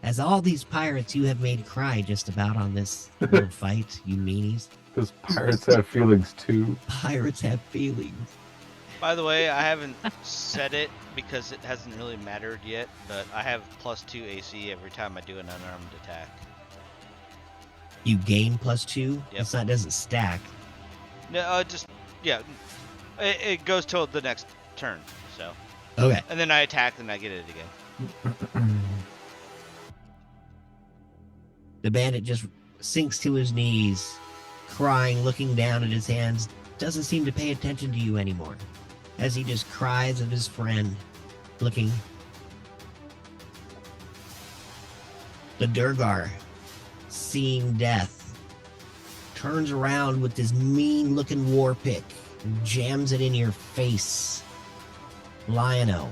As all these pirates you have made cry just about on this little fight, you meanies. Because pirates have feelings too. Pirates have feelings. By the way, I haven't said it because it hasn't really mattered yet, but I have +2 AC every time I do an unarmed attack. You gain +2? Yep. It's not, doesn't stack. No, yeah. It goes till the next turn, so. Okay. And then I attack and I get it again. The bandit just sinks to his knees, crying, looking down at his hands, doesn't seem to pay attention to you anymore, as he just cries of his friend, looking. The Durgar, seeing death, turns around with this mean-looking war pick and jams it in your face. Lion-O.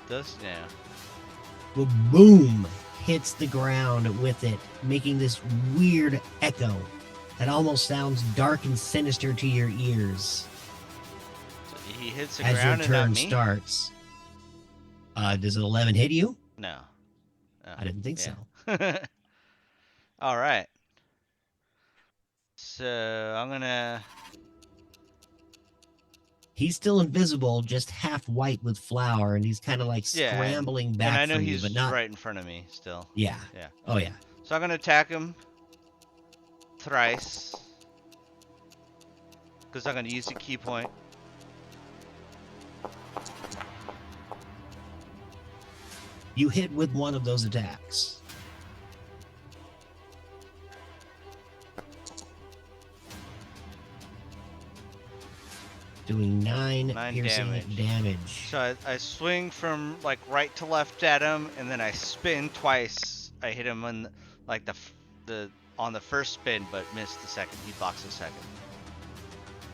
Does now. The boom hits the ground with it, making this weird echo that almost sounds dark and sinister to your ears So he hits the as your ground and not turn me? starts. Does an 11 hit you? No. Oh, I didn't think so. so. All right. So I'm gonna. He's still invisible, just half white with flour, and he's kind of like Yeah, scrambling back And I know from you, he's but not. right in front of me still. Yeah. Yeah. Oh yeah. So I'm gonna attack him thrice because I'm gonna use the key point. You hit with one of those attacks. Doing 9 piercing damage. So I swing from like right to left at him, and then I spin twice. I hit him on like the on the first spin, but missed the second. He blocks the second.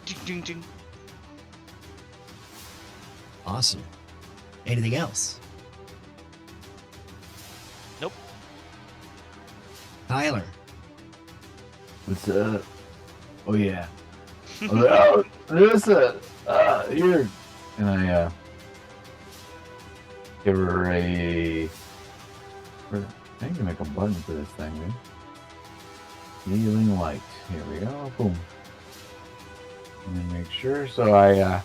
Ding ding ding. Awesome. Anything else? Nope. Tyler. What's up? Oh yeah. Oh, there's here, and I give her a. I need to make a button for this thing, dude. Healing light. Here we go. Boom. And then make sure. So I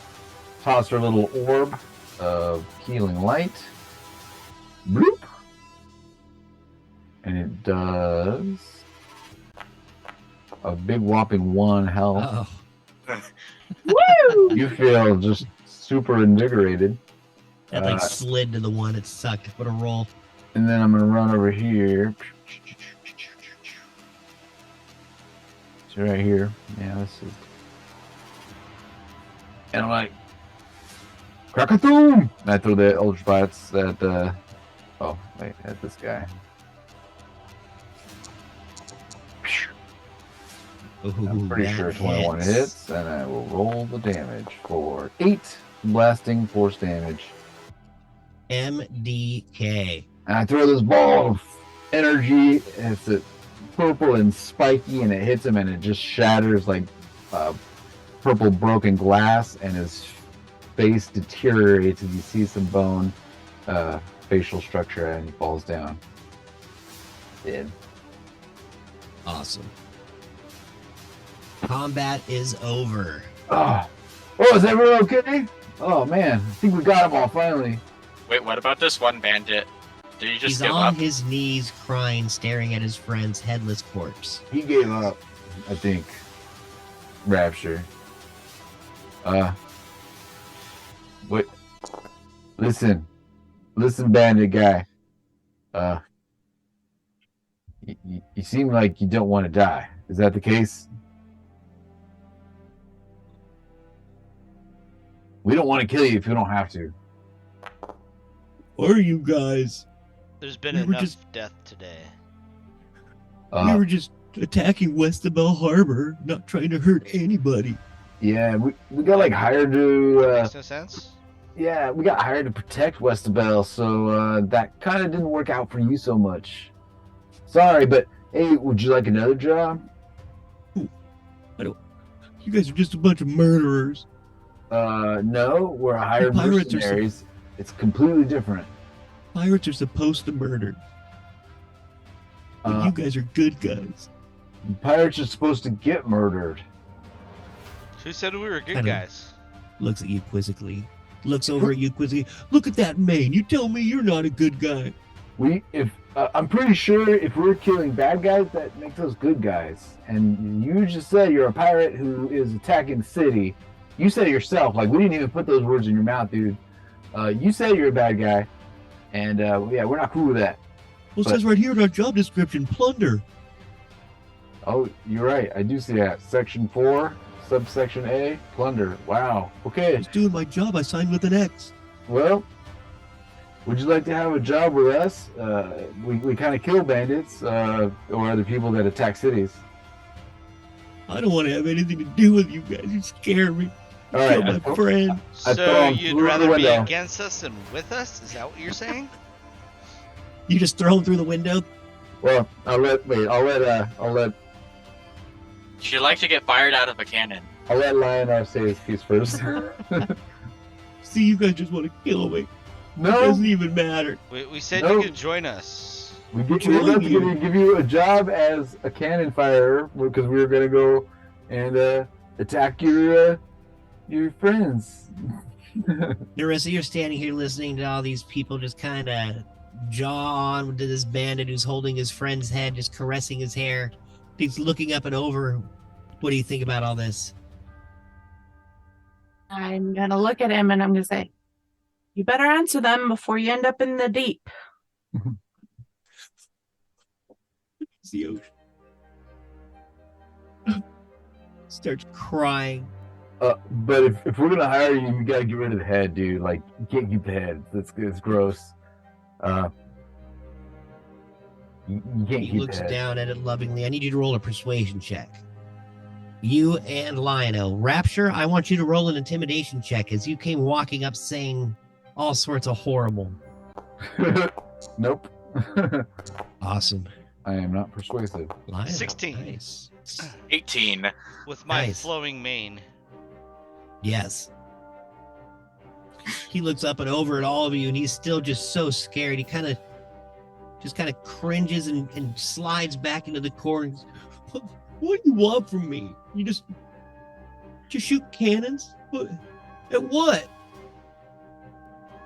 toss her a little orb of healing light. Bloop. And it does a big whopping 1 health. Oh, You feel just super invigorated. that like slid to the one. It sucked. What a roll. And then I'm going to run over here. So right here. Yeah, this is. And I'm like, Krakatoom! And I throw the Ultra Bots at oh, wait, at this guy. Ooh, I'm pretty that sure 21 hits, and I will roll the damage for 8 blasting force damage. MDK. And I throw this ball of energy, and it's purple and spiky, and it hits him, and it just shatters like purple broken glass, and his face deteriorates, and you see some bone, facial structure, and he falls down. Dead. Awesome. Combat is over. Oh, is everyone okay? Oh man, I think we got them all finally. Wait, what about this one bandit? Did he just He's give on up? his knees crying, staring at his friend's headless corpse. He gave up, I think. Rapture. Wait. Listen, bandit guy. You seem like you don't want to die. Is that the case? We don't want to kill you if you don't have to. Or you guys? There's been We were enough just- death today. We were just attacking Westabel Harbor, not trying to hurt anybody. Yeah, we got like hired to. That makes no sense. Yeah, we got hired to protect Westabel, so that kind of didn't work out for you so much. Sorry, but hey, would you like another job? You guys are just a bunch of murderers. No, we're hired Pirates are mercenaries. It's completely different. Pirates are supposed to murder. But you guys are good guys. Pirates are supposed to get murdered. Who said we were good Kinda. guys? Looks at you quizzically. Looks over at you quizzically. Look at that mane. You tell me you're not a good guy. I'm pretty sure if we're killing bad guys, that makes us good guys. And you just said you're a pirate who is attacking the city. You said it yourself. Like, we didn't even put those words in your mouth, dude. You said you're a bad guy. And, yeah, we're not cool with that. Well, it says right here in our job description, plunder. Oh, you're right. I do see that. Section 4, subsection A, plunder. Wow. I Okay. was doing my job. I signed with an X. Well, would you like to have a job with us? We kind of kill bandits or other people that attack cities. I don't want to have anything to do with you guys. You scare me. You All killed right, my friend. I So throw him you'd through the rather be window. against us than with us? Is that what you're saying? You just throw him through the window. Well, I'll let She'd like to get fired out of a cannon. Lionel say his piece first. See, you guys just want to kill me. It No, doesn't even matter. We said No. you could join us. we're about Join to you. give you a job as a cannon firer because we were gonna go and attack your friends. Narissa, you're standing here listening to all these people just kind of jaw on to this bandit who's holding his friend's head, just caressing his hair. He's looking up and over. What do you think about all this? I'm gonna look at him and I'm gonna say, "You better answer them before you end up in the deep." It's the ocean. Starts crying. But if we're gonna hire you, you gotta get rid of the head, dude. Like, you can't keep the head. It's gross. You can't He keep looks the head. down at it lovingly. I need you to roll a persuasion check. You and Lionel. Rapture, I want you to roll an intimidation check as you came walking up saying all sorts of horrible. Nope. Awesome. I am not persuasive. Lionel, 16. Nice. 18. With my Nice. flowing mane. Yes. He looks up and over at all of you, and he's still just so scared. He kind of cringes and slides back into the corner. What do you want from me? You just shoot cannons? What? At what?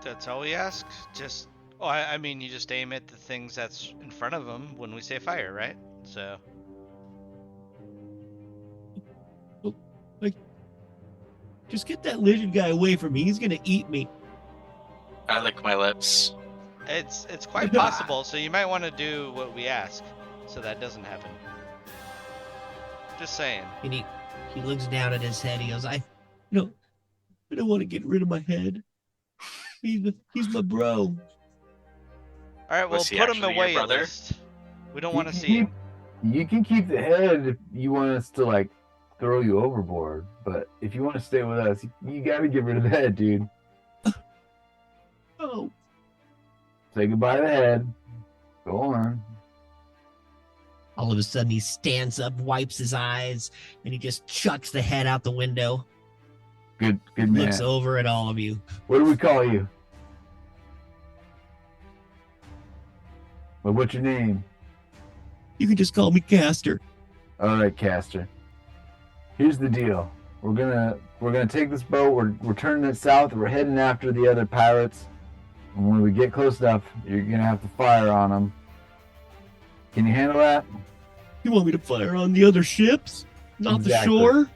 That's all we ask. Just, I mean, you just aim at the things that's in front of them when we say fire, right? So. Just get that lizard guy away from me. He's gonna eat me. I lick my lips. It's quite possible, so you might want to do what we ask, so that doesn't happen. Just saying. And he looks down at his head. He goes, I don't want to get rid of my head. He's my bro. All right, well, Was he put him actually your away, at brother? least. We don't want to You see can him. You can keep the head if you want us to like throw you overboard, but if you want to stay with us, you got to get rid of the head, dude. Oh, Say goodbye to the head. Go on. all of a sudden he stands up, wipes his eyes, and he just chucks the head out the window. Good man. Looks over at all of you. What do we call you? Well, what's your name? You can just call me Caster. All right, Caster. Here's the deal. We're gonna take this boat. We're turning it south. We're heading after the other pirates. And when we get close enough, you're gonna have to fire on them. Can you handle that? You want me to fire on the other ships? Not Exactly. the shore?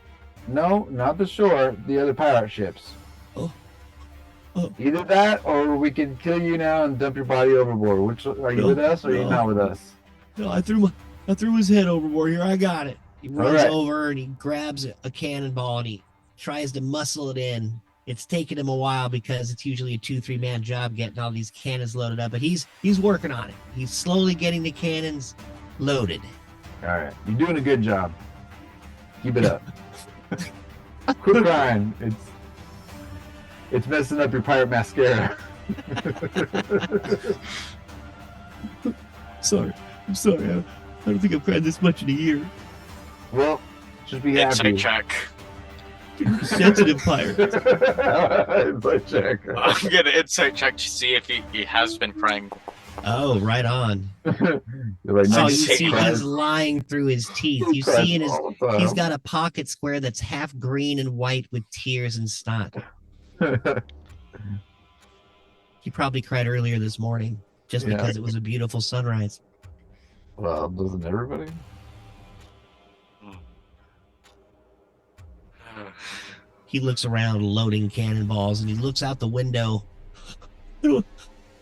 No, not the shore. The other pirate ships. Oh. Either that, or we can kill you now and dump your body overboard. Which are you No, with us, or are you no. not with us? No, I threw his head overboard. Here, I got it. He runs right. over and he grabs a cannonball and he tries to muscle it in. It's taken him a while because it's usually a 2-3 man job getting all these cannons loaded up, but he's working on it. He's slowly getting the cannons loaded. All right, you're doing a good job. Keep it up. Quit crying. It's messing up your pirate mascara. Sorry. I'm sorry. I don't think I've cried this much in a year. Well, just be Insight happy. check. Sensitive pirate. Insight check. I'm gonna insight check to see if he has been crying. Oh, right on. You're like, So no, you Nice. see he's lying through his teeth. You see in his he's got a pocket square that's half green and white with tears and snot. He probably cried earlier this morning just Yeah. because it was a beautiful sunrise. Well, doesn't everybody? He looks around loading cannonballs and he looks out the window. I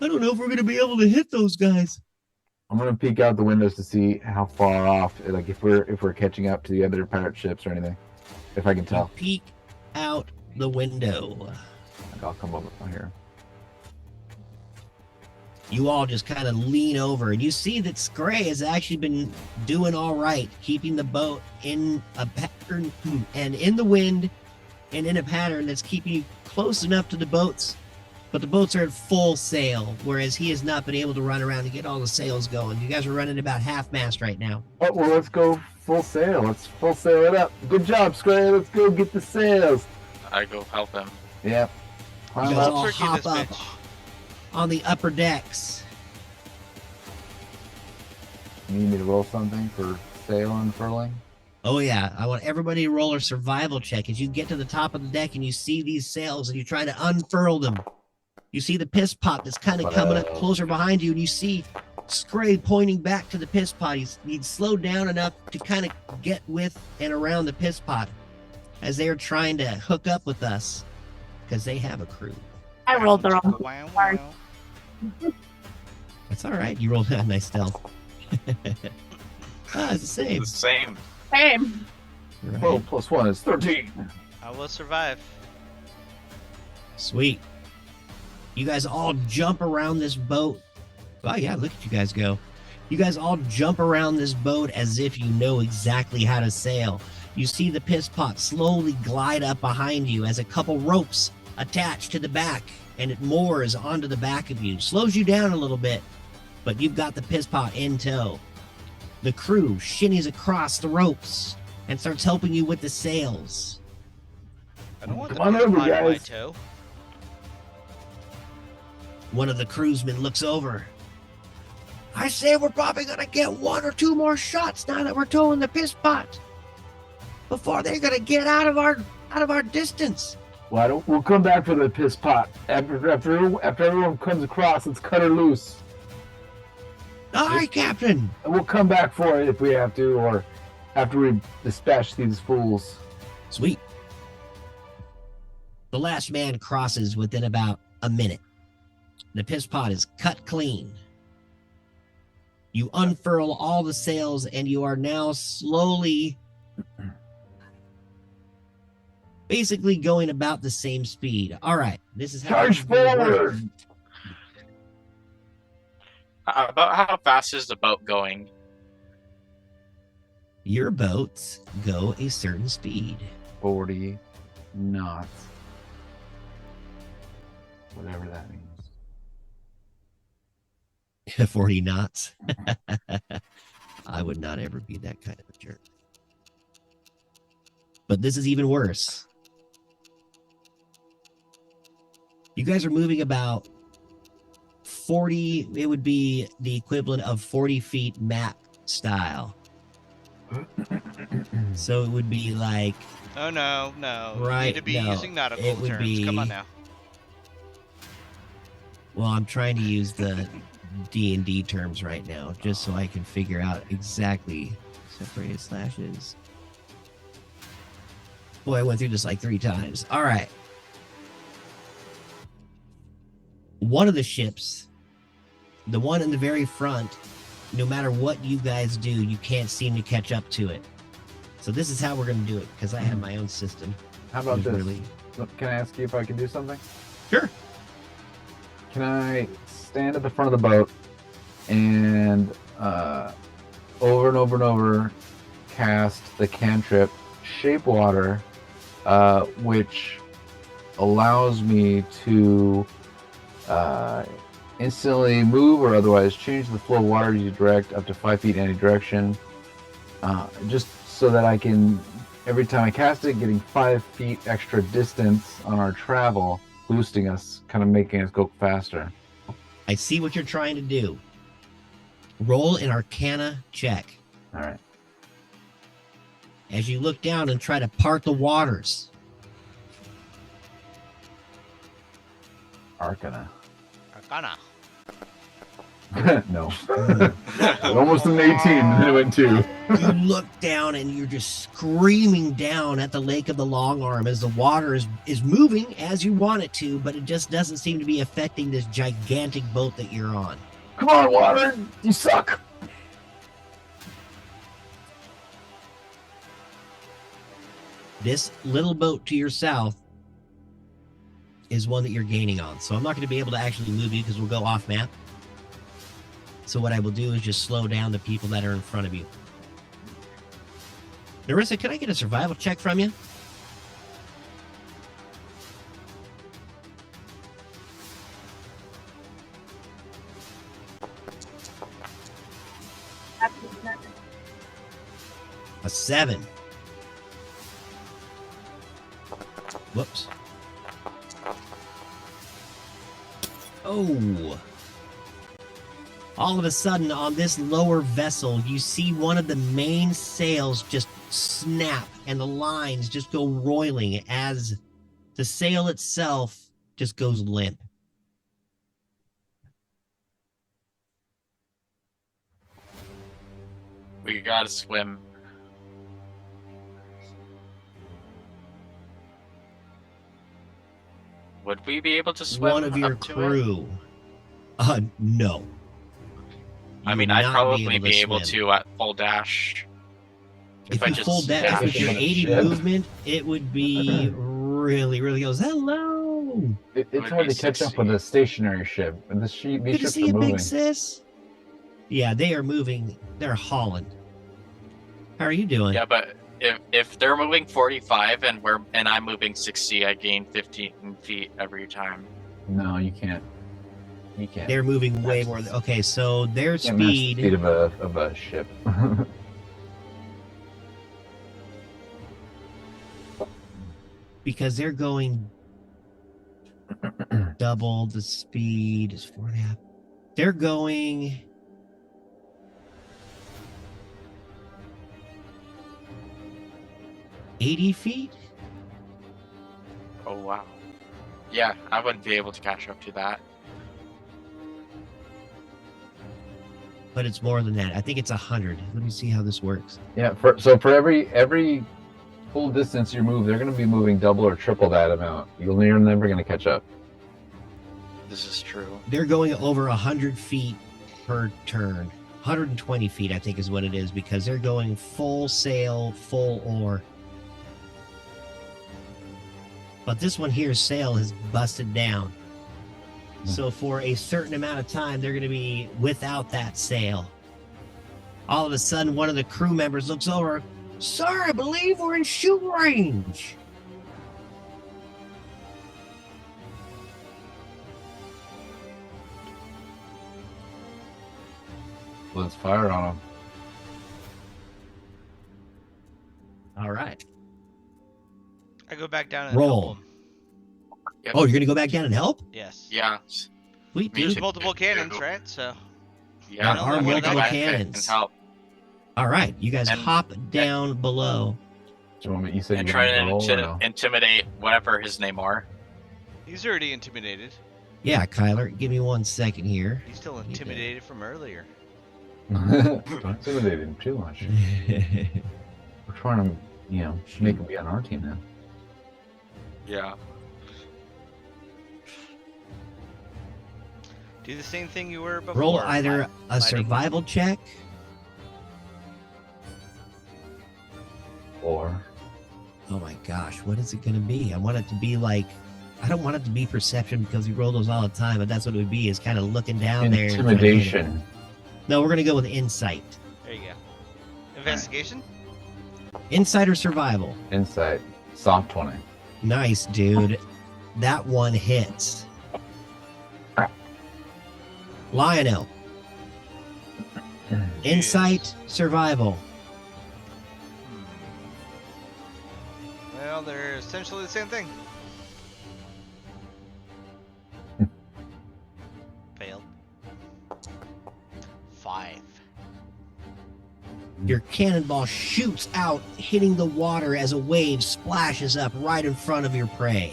don't know if we're gonna be able to hit those guys. I'm gonna peek out the windows to see how far off, like if we're catching up to the other pirate ships or anything. If I can You tell, peek out the window. like, I'll come over here. You all just kind of lean over and you see that Scray has actually been doing all right, keeping the boat in a pattern and in the wind and in a pattern that's keeping you close enough to the boats. But the boats are at full sail, whereas he has not been able to run around and get all the sails going. You guys are running about half mast right now. Oh well, let's go full sail. Let's full sail it up. Good job, Scray. Let's go get the sails. I go help him. Yeah. You Climb guys up. all Tricky, hop this up bitch. on the upper decks. You need me to roll something for sail unfurling? Oh yeah, I want everybody to roll a survival check as you get to the top of the deck and you see these sails and you try to unfurl them. You see the piss pot that's kind of coming up closer behind you, and you see Scray pointing back to the piss pot. He's slowed down enough to kind of get with and around the piss pot as they are trying to hook up with us because they have a crew. I rolled the wrong. Wow, Sorry. wow. That's all right. You rolled a nice stealth. It's the same. The same. Same. Right. 12 plus 1 is 13. I will survive. Sweet. You guys all jump around this boat. Oh, yeah, look at you guys go. You guys all jump around this boat as if you know exactly how to sail. You see the piss pot slowly glide up behind you as a couple ropes attach to the back, and it moors onto the back of you. Slows you down a little bit, but you've got the piss pot in tow. The crew shinnies across the ropes and starts helping you with the sails. I don't want the Come on piss over, pot in my guys. toe. One of the crewsmen looks over. I say we're probably gonna get 1 or 2 more shots now that we're towing the piss pot before they're gonna get out of our distance. Well, we'll come back for the piss pot. After everyone comes across, let's cut her loose. Aye, Captain. And we'll come back for it if we have to, or after we dispatch these fools. Sweet. The last man crosses within about a minute. The piss pot is cut clean. You unfurl all the sails and you are now slowly basically going about the same speed. All right, this is how Charge it's gonna work. forward! About how fast is the boat going? Your boats go a certain speed. 40 knots. Whatever that means. 40 knots. I would not ever be that kind of a jerk. But this is even worse. You guys are moving about 40, it would be the equivalent of 40 feet map style. So it would be like, Oh no, no. You Right, need to be no, using nautical it would terms. Come be- on now. well, I'm trying to use the D&D terms right now, just so I can figure out exactly separated slashes. Boy, I went through this like 3 times. All right. One of the ships, the one in the very front, no matter what you guys do, you can't seem to catch up to it. So this is how we're going to do it, because I have my own system. How about It's this? really Can I ask you if I can do something? Sure. Can I stand at the front of the boat and over and over and over cast the cantrip Shape Water, which allows me to instantly move or otherwise change the flow of water you direct up to 5 feet in any direction, just so that I can, every time I cast it, getting 5 feet extra distance on our travel, boosting us, kind of making us go faster. I see what you're trying to do. Roll an Arcana check All right. as you look down and try to part the waters. Arcana. Arcana. No. Almost an 18, and then it went 2. You look down and you're just screaming down at the Lake of the Long Arm as the water is moving as you want it to, but it just doesn't seem to be affecting this gigantic boat that you're on. Come on, water! You suck! This little boat to your south is one that you're gaining on. So I'm not going to be able to actually move you because we'll go off map. So what I will do is just slow down the people that are in front of you. Narissa, can I get a survival check from you? That's the A 7. Whoops. Oh. All of a sudden, on this lower vessel, you see one of the main sails just snap and the lines just go roiling as the sail itself just goes limp. We gotta swim. Would we be able to swim One of your up to it? crew. No. I You mean, would I'd not probably be able swim. to at full dash. If I you just full dash, dash. if you're 80 Ship. movement, it would be really, really goes, hello. It's Would hard be to catch up 60. with a stationary ship. And these Good to ships see are you, moving. big sis. Yeah, they are moving. They're hauling. How are you doing? Yeah, but if they're moving 45 and I'm moving 60, I gain 15 feet every time. No, you can't. You can't. They're moving way more. Okay, so their Can't match the speed speed. of a ship. Because they're going double the speed is 4.5. They're going 80 feet. Oh wow. Yeah, I wouldn't be able to catch up to that. But it's more than that. I think it's 100. Let me see how this works. Yeah. So for every full distance you move, they're going to be moving double or triple that amount. You're never going to catch up. This is true. They're going over 100 feet per turn. 120 feet, I think, is what it is, because they're going full sail, full oar. But this one here's sail has busted down. So for a certain amount of time, they're going to be without that sail. All of a sudden, one of the crew members looks over. Sir, I believe we're in shoot range. Let's fire on them. All right. I go back down and Roll. help 'em. Yep. Oh, you're going to go back down and help? Yes. Yeah. Sweet, Me dude. There's too. multiple cannons, right? So Yeah. There are I'm gonna multiple go back cannons. And help. All right. You guys And- hop down below. Do you want me? You said And you try want to roll to or no? intimidate whatever his name are. he's already intimidated. Yeah, Kyler, give me 1 second here. He's still intimidated from earlier. Don't intimidate him too much. We're trying to, make him be on our team now. Yeah. Do the same thing you were before. Roll either a fighting. survival check Or Oh my gosh, what is it going to be? I want it to be like, I don't want it to be perception because we roll those all the time, but that's what it would be, is kind of looking down there. and trying to hit it. Intimidation. No, we're going to go with insight. There you go. Investigation? Insight or survival? Insight. Soft 20. Nice, dude. That one hits. Lionel. Insight, survival. Well, they're essentially the same thing. Failed. 5. Your cannonball shoots out, hitting the water as a wave splashes up right in front of your prey,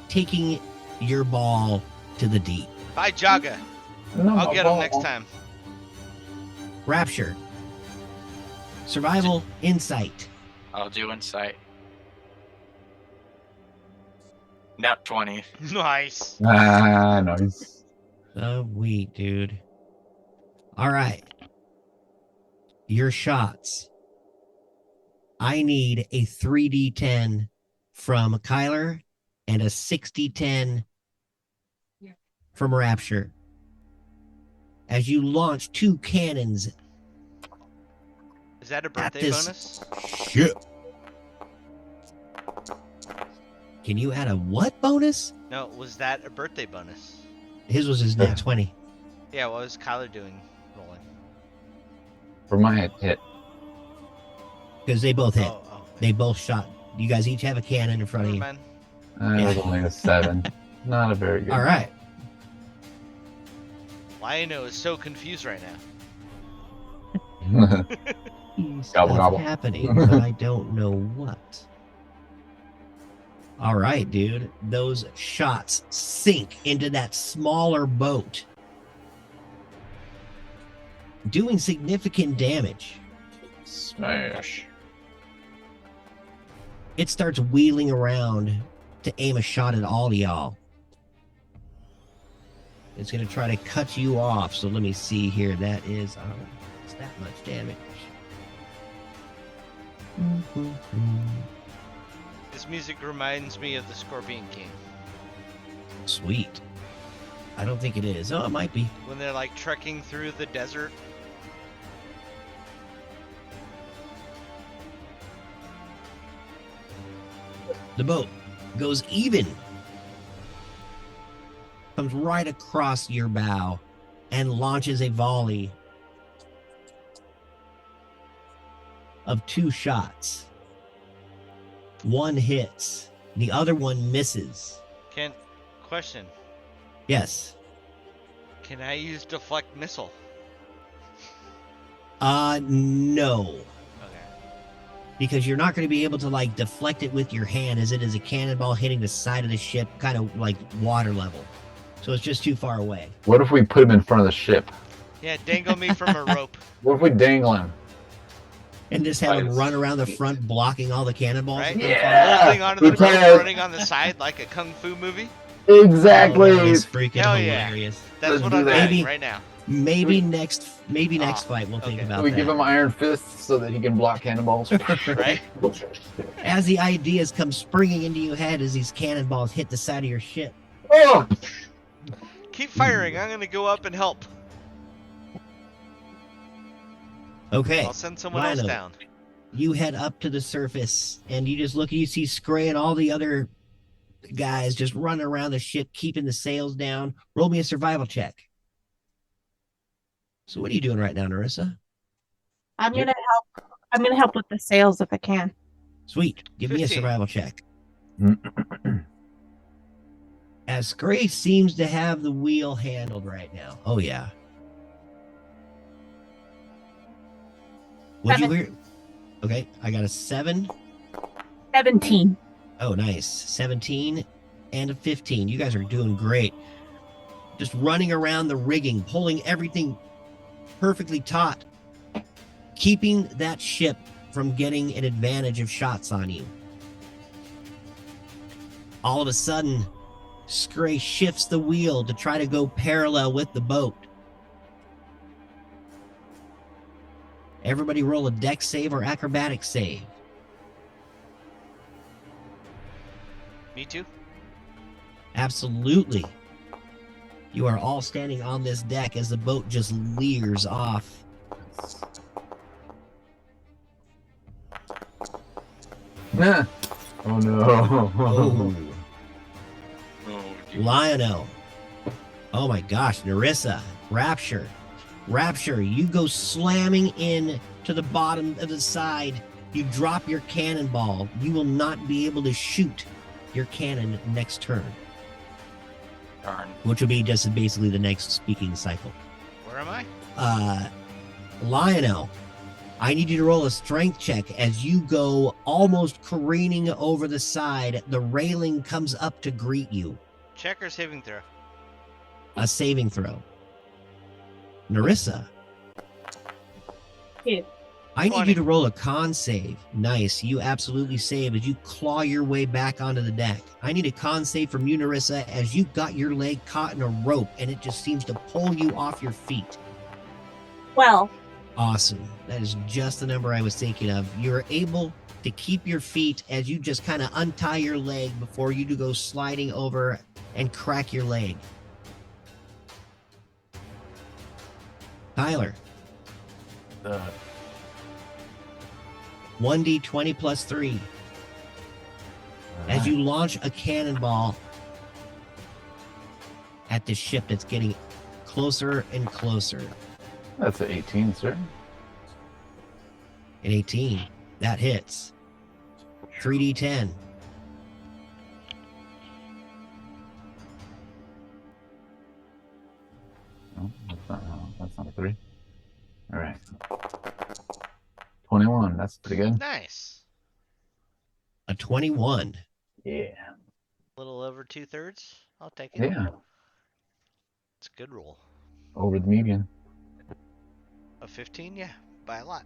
taking your ball to the deep. Bye, Jaga. No, I'll get him next time. Rapture. Survival, insight. I'll do insight. Nat 20. Nice. Ah, nice. Sweet, dude. All right. Your shots. I need a 3d10 from Kyler and a 6d10 from Rapture. As you launch 2 cannons Is that a at birthday this bonus? ship. Can you add a what bonus? No, was that a birthday bonus? His was his nat 20. Yeah, what was Kyler doing rolling? For my hit. Because they both hit. Oh, They both shot. You guys each have a cannon in front of never you. mind. It was only a 7. Not a very good. All right. Lionel is so confused right now. Stuff gobble. happening, but I don't know what. All right, dude. Those shots sink into that smaller boat, doing significant damage. Smash. It starts wheeling around to aim a shot at all y'all. It's going to try to cut you off. So let me see here. That is, it's that much damage. This music reminds me of the Scorpion King. Sweet. I don't think it is. Oh, it might be. When they're like trekking through the desert. The boat goes even. Comes right across your bow and launches a volley of 2 shots. One hits, the other one misses. Question. Yes. Can I use deflect missile? No. Okay. Because you're not going to be able to like deflect it with your hand as it is a cannonball hitting the side of the ship, kind of like water level. So it's just too far away. What if we put him in front of the ship? Yeah, dangle me from a rope. What if we dangle him? And just have him Right. run around the front blocking all the cannonballs. Right? Yeah. Holding onto the We can. rope, running on the side like a kung fu movie. Exactly. Oh, that is freaking Hell yeah. hilarious. That's Let's what do I'm that. doing Maybe- right now. Maybe next fight we'll think okay. about we that. give him iron fists so that he can block cannonballs. Right? As the ideas come springing into your head as these cannonballs hit the side of your ship. Oh! Keep firing. I'm gonna go up and help. Okay, I'll send someone else Lionel. down. you head up to the surface and you just look, you see Scray and all the other guys just running around the ship, keeping the sails down. Roll me a survival check. So what are you doing right now, Narissa? I'm gonna help. I'm gonna help with the sales if I can. Sweet. Give me a 15. survival check. As Scray seems to have the wheel handled right now. Oh, yeah. What'd you hear? Okay, I got a 7. 17. Oh, nice. 17 and a 15. You guys are doing great. Just running around the rigging, pulling everything perfectly taut, keeping that ship from getting an advantage of shots on you. All of a sudden, Scray shifts the wheel to try to go parallel with the boat. Everybody roll a dex save or acrobatic save. Me too. Absolutely. You are all standing on this deck as the boat just leers off. Nah. Oh no. Oh, Oh, Lionel. Oh my gosh, Narissa. Rapture. Rapture, you go slamming in to the bottom of the side. You drop your cannonball. You will not be able to shoot your cannon next turn, darn. which will be just basically the next speaking cycle. Where am I? Lionel, I need you to roll a strength check as you go almost careening over the side. The railing comes up to greet you. Check or saving throw? A saving throw. Narissa, Yeah. I need 20. you to roll a con save. Nice. You absolutely save as you claw your way back onto the deck. I need a con save from you, Narissa, as you got your leg caught in a rope and it just seems to pull you off your feet. Well, Awesome. That is just the number I was thinking of. You're able to keep your feet as you just kind of untie your leg before you do go sliding over and crack your leg. Tyler, Uh, 1d20 plus 3. As you launch a cannonball at the ship that's getting closer and closer. That's an 18, sir. An 18. That hits. 3d10. No, that's not a 3. All right. 21. That's pretty good. Nice. A 21. Yeah. A little over 2/3. I'll take it. Yeah. It's a good roll. Over the median. A 15, yeah, by a lot.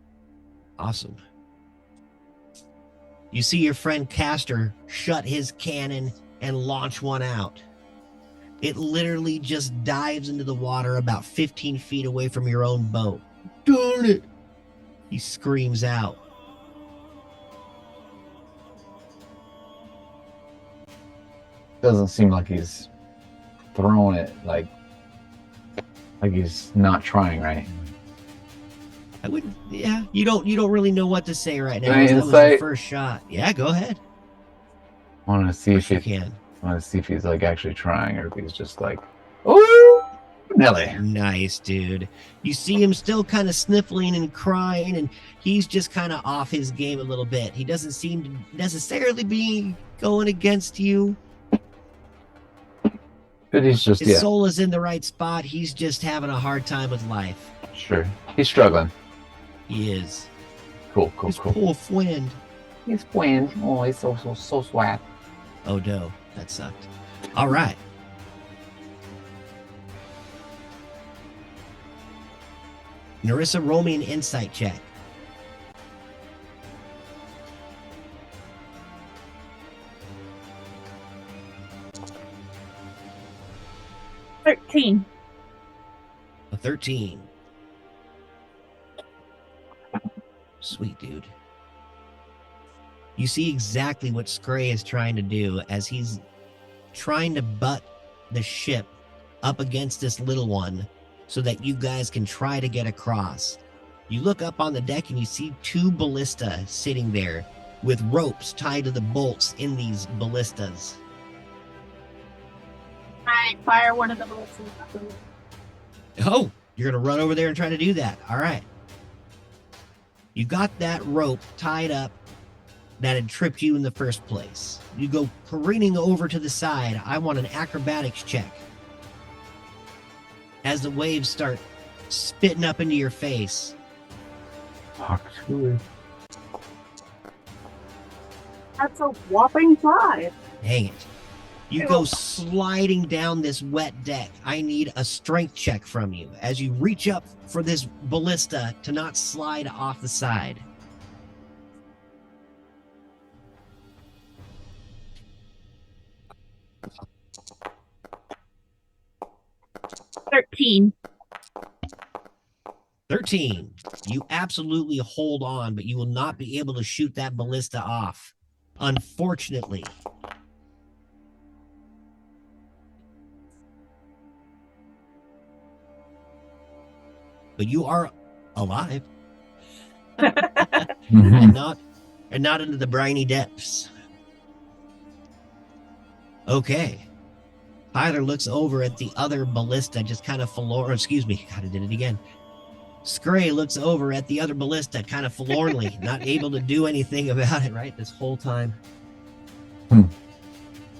Awesome. You see your friend Castor shut his cannon and launch one out. It literally just dives into the water about 15 feet away from your own boat. Darn it! He screams out. Doesn't seem like he's throwing it like he's not trying, right? I wouldn't. Yeah, you don't really know what to say right now. Can I That was the insight? first shot. Yeah, go ahead. Want to see if You he can. want to see if he's like actually trying or if he's just like, oh, Nelly. Nice, dude. You see him still kind of sniffling and crying, and he's just kind of off his game a little bit. He doesn't seem to necessarily be going against you. But he's just His yeah, soul is in the right spot. He's just having a hard time with life. sure. He's struggling. He is. Cool. His poor friend. He's playing. Oh, he's so swag. Oh, no. That sucked. All right. Narissa, roll me an insight check. $13. 13. A 13. Sweet, dude. You see exactly what Scray is trying to do as he's trying to butt the ship up against this little one so that you guys can try to get across. You look up on the deck and you see two ballista sitting there with ropes tied to the bolts in these ballistas. I fire one of the bullets in the back. Oh, you're going to run over there and try to do that. All right. You got that rope tied up that had tripped you in the first place. You go careening over to the side. I want an acrobatics check. As the waves start spitting up into your face. That's a whopping 5. Dang it. You go sliding down this wet deck. I need a strength check from you as you reach up for this ballista to not slide off the side. $13. 13. You absolutely hold on, but you will not be able to shoot that ballista off. Unfortunately. but you are alive Mhm. and not into the briny depths. Okay. Tyler looks over at the other ballista, just kind of forlorn. Excuse me, God, I did it again. Scray looks over at the other ballista, kind of forlornly, not able to do anything about it, right? This whole time.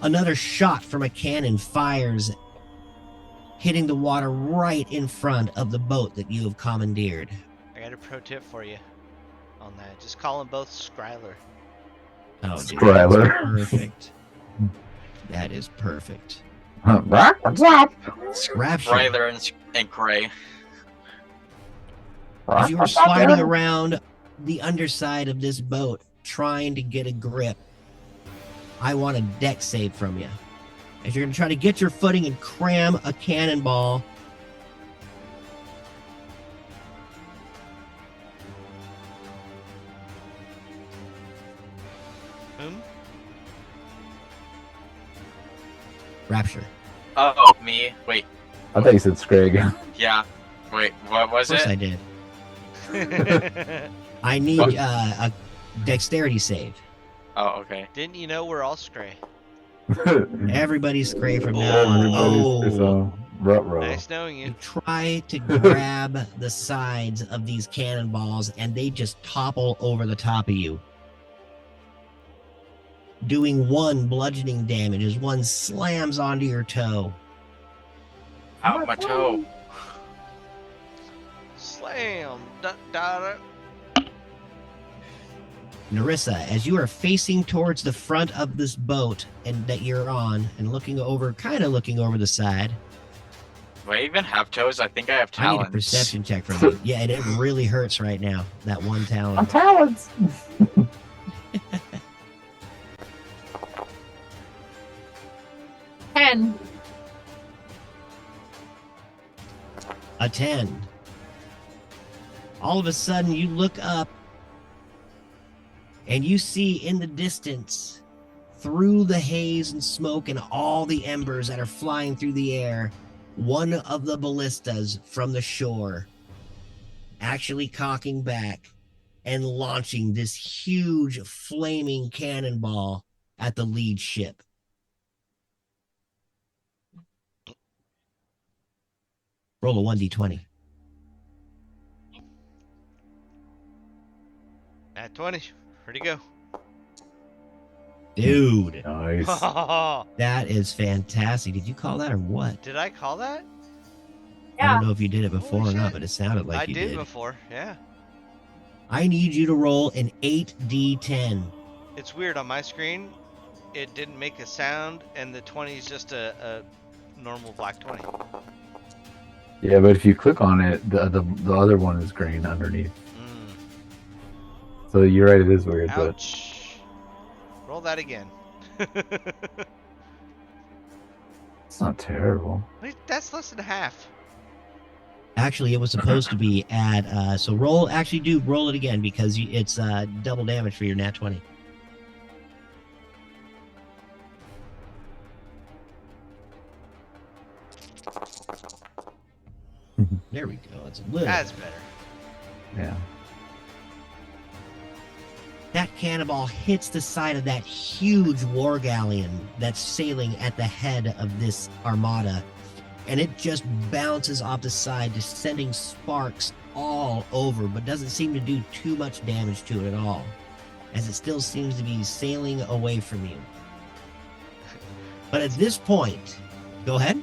Another shot from a cannon fires, hitting the water right in front of the boat that you have commandeered. I got a pro tip for you on that. Just call them both Skryler. Oh, dude, Skryler. that's perfect. That is perfect. What's up? Scrapshot. Ryler and Gray. As you are sliding around the underside of this boat, trying to get a grip, I want a deck save from you. As you're going to try to get your footing and cram a cannonball. Whom? Rapture. Oh, me. Wait. I thought you said Scrag. Yeah. Wait. What was Of course it? I did. I need a dexterity save. Oh, okay. Didn't you know we're all Skray? Everybody's Scray from now Oh. on. Everybody's Oh, ruh-roh. Nice knowing you. you try to grab the sides of these cannonballs and they just topple over the top of you, doing 1 bludgeoning damage as one slams onto your toe. Ow, my toe. Slam. Da, da, da. Narissa, as you are facing towards the front of this boat and that you're on and looking over, kind of looking over the side, Do I even have toes? I think I have I need talons. a perception check from you. Yeah, and it really hurts right now, that one talon. talents. 10. A 10. All of a sudden, you look up and you see in the distance, through the haze and smoke and all the embers that are flying through the air, one of the ballistas from the shore actually cocking back and launching this huge flaming cannonball at the lead ship. Roll a 1d20. At 20. Where'd he go? Dude, Nice. that is fantastic. Did you call that or what? Did I call that? I Yeah. don't know if you did it before Holy or not, shit. but it sounded like I you did did. before, yeah. I need you to roll an 8d10. It's weird on my screen. It didn't make a sound, and the 20 is just a normal black 20. Yeah, but if you click on it, the other one is green underneath. Mm. So you're right, it is weird, but Ouch. Roll that again. it's not terrible. Wait, that's less than half. Actually, it was supposed to be at, so roll it again because it's double damage for your nat 20. There we go. It's a little. That's better. Yeah. That cannonball hits the side of that huge war galleon that's sailing at the head of this armada, and it just bounces off the side, just sending sparks all over, but doesn't seem to do too much damage to it at all, as it still seems to be sailing away from you. But at this point, go ahead.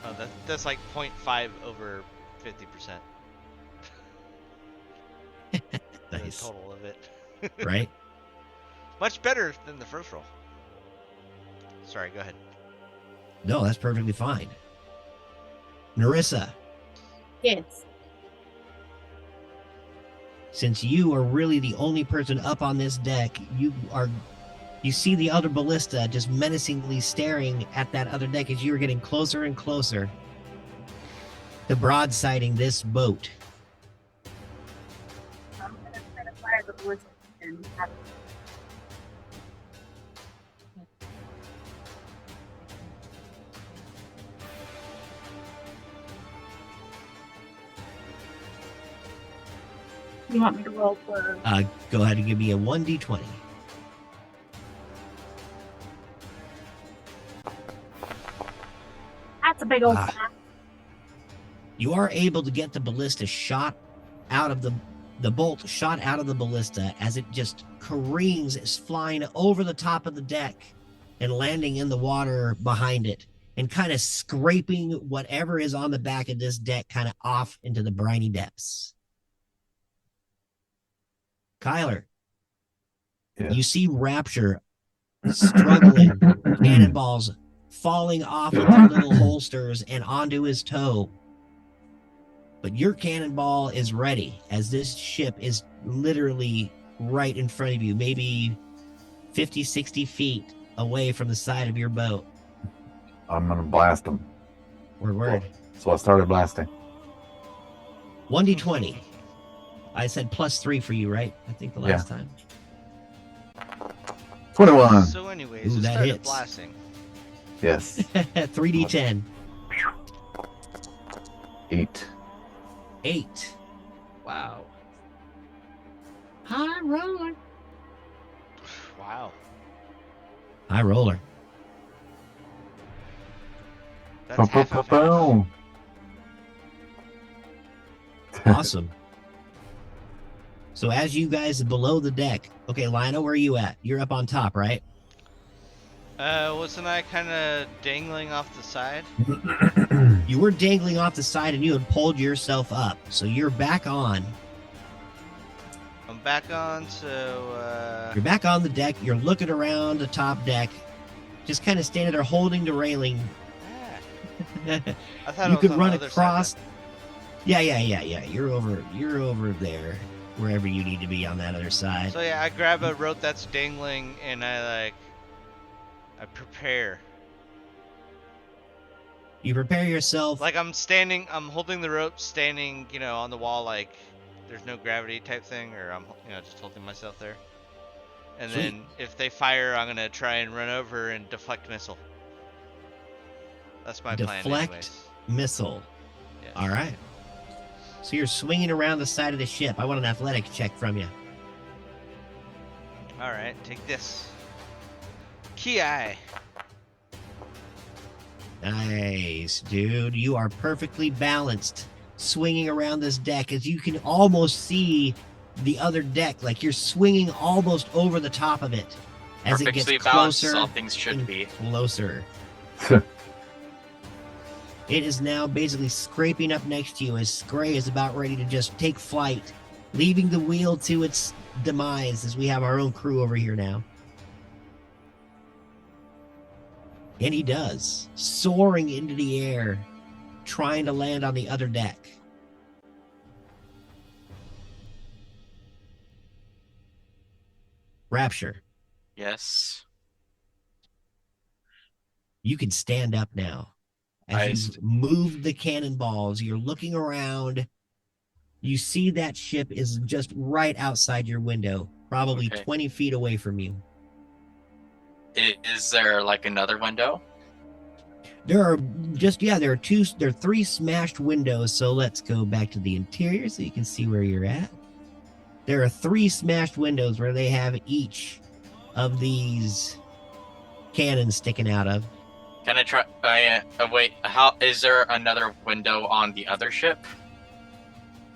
Oh, that's like 0.5 over 50%. The Nice. total of it. Right? Much better than the first roll. Sorry, go ahead. No, that's perfectly fine. Narissa, Yes. since you are really the only person up on this deck, you see the other ballista just menacingly staring at that other deck as you are getting closer and closer to broadsiding this boat. I'm going to try to fire the ballista and have it. You want me to roll for? Go ahead and give me a 1d20. That's a big old Ah. fat. You are able to get the ballista shot out of the bolt shot out of the ballista as it just careens, is flying over the top of the deck and landing in the water behind it and kind of scraping whatever is on the back of this deck kind of off into the briny depths. Kyler, Yeah. you see Rapture struggling, cannonballs falling off of the little holsters and onto his toe. But your cannonball is ready as this ship is literally right in front of you, maybe 50, 60 feet away from the side of your boat. I'm gonna blast them. Word. So I started blasting. 1d20. I said +3 for you, right? I think the last time. 21. So, anyways, Ooh, it that started hits. blasting. Yes. 3d10. 8. 8. Wow. High roller. Wow. High roller. That's half of half. Boom. Awesome. So as you guys are below the deck, okay, Lionel, where are you at? You're up on top, right? Wasn't I kind of dangling off the side? You were dangling off the side and you had pulled yourself up. So you're back on. I'm back on, so, You're back on the deck. You're looking around the top deck. Just kind of standing there holding the railing. I thought You it was could on run the other across. side. Yeah. You're over there. Wherever you need to be on that other side. So yeah, I grab a rope that's dangling and I prepare. You prepare yourself. Like I'm holding the rope standing, on the wall like there's no gravity type thing, or I'm, just holding myself there. And Sweet. then if they fire, I'm gonna try and run over and deflect missile. That's my plan Deflect anyways. missile. Yes. All right. So you're swinging around the side of the ship. I want an athletics check from you. All right, take this. Ki. Nice, dude. You are perfectly balanced, swinging around this deck as you can almost see the other deck. Like you're swinging almost over the top of it as it Perfectly gets balanced, closer all things should and be. closer. It is now basically scraping up next to you as Scray is about ready to just take flight, leaving the wheel to its demise as we have our own crew over here now. And he does, soaring into the air, trying to land on the other deck. Rapture, Yes. you can stand up now. As you've moved the cannonballs, you're looking around. You see that ship is just right outside your window, probably Okay. 20 feet away from you. Is there like another window? There are three smashed windows. So let's go back to the interior so you can see where you're at. There are 3 smashed windows where they have each of these cannons sticking out of. Can I try? Wait. How is there another window on the other ship?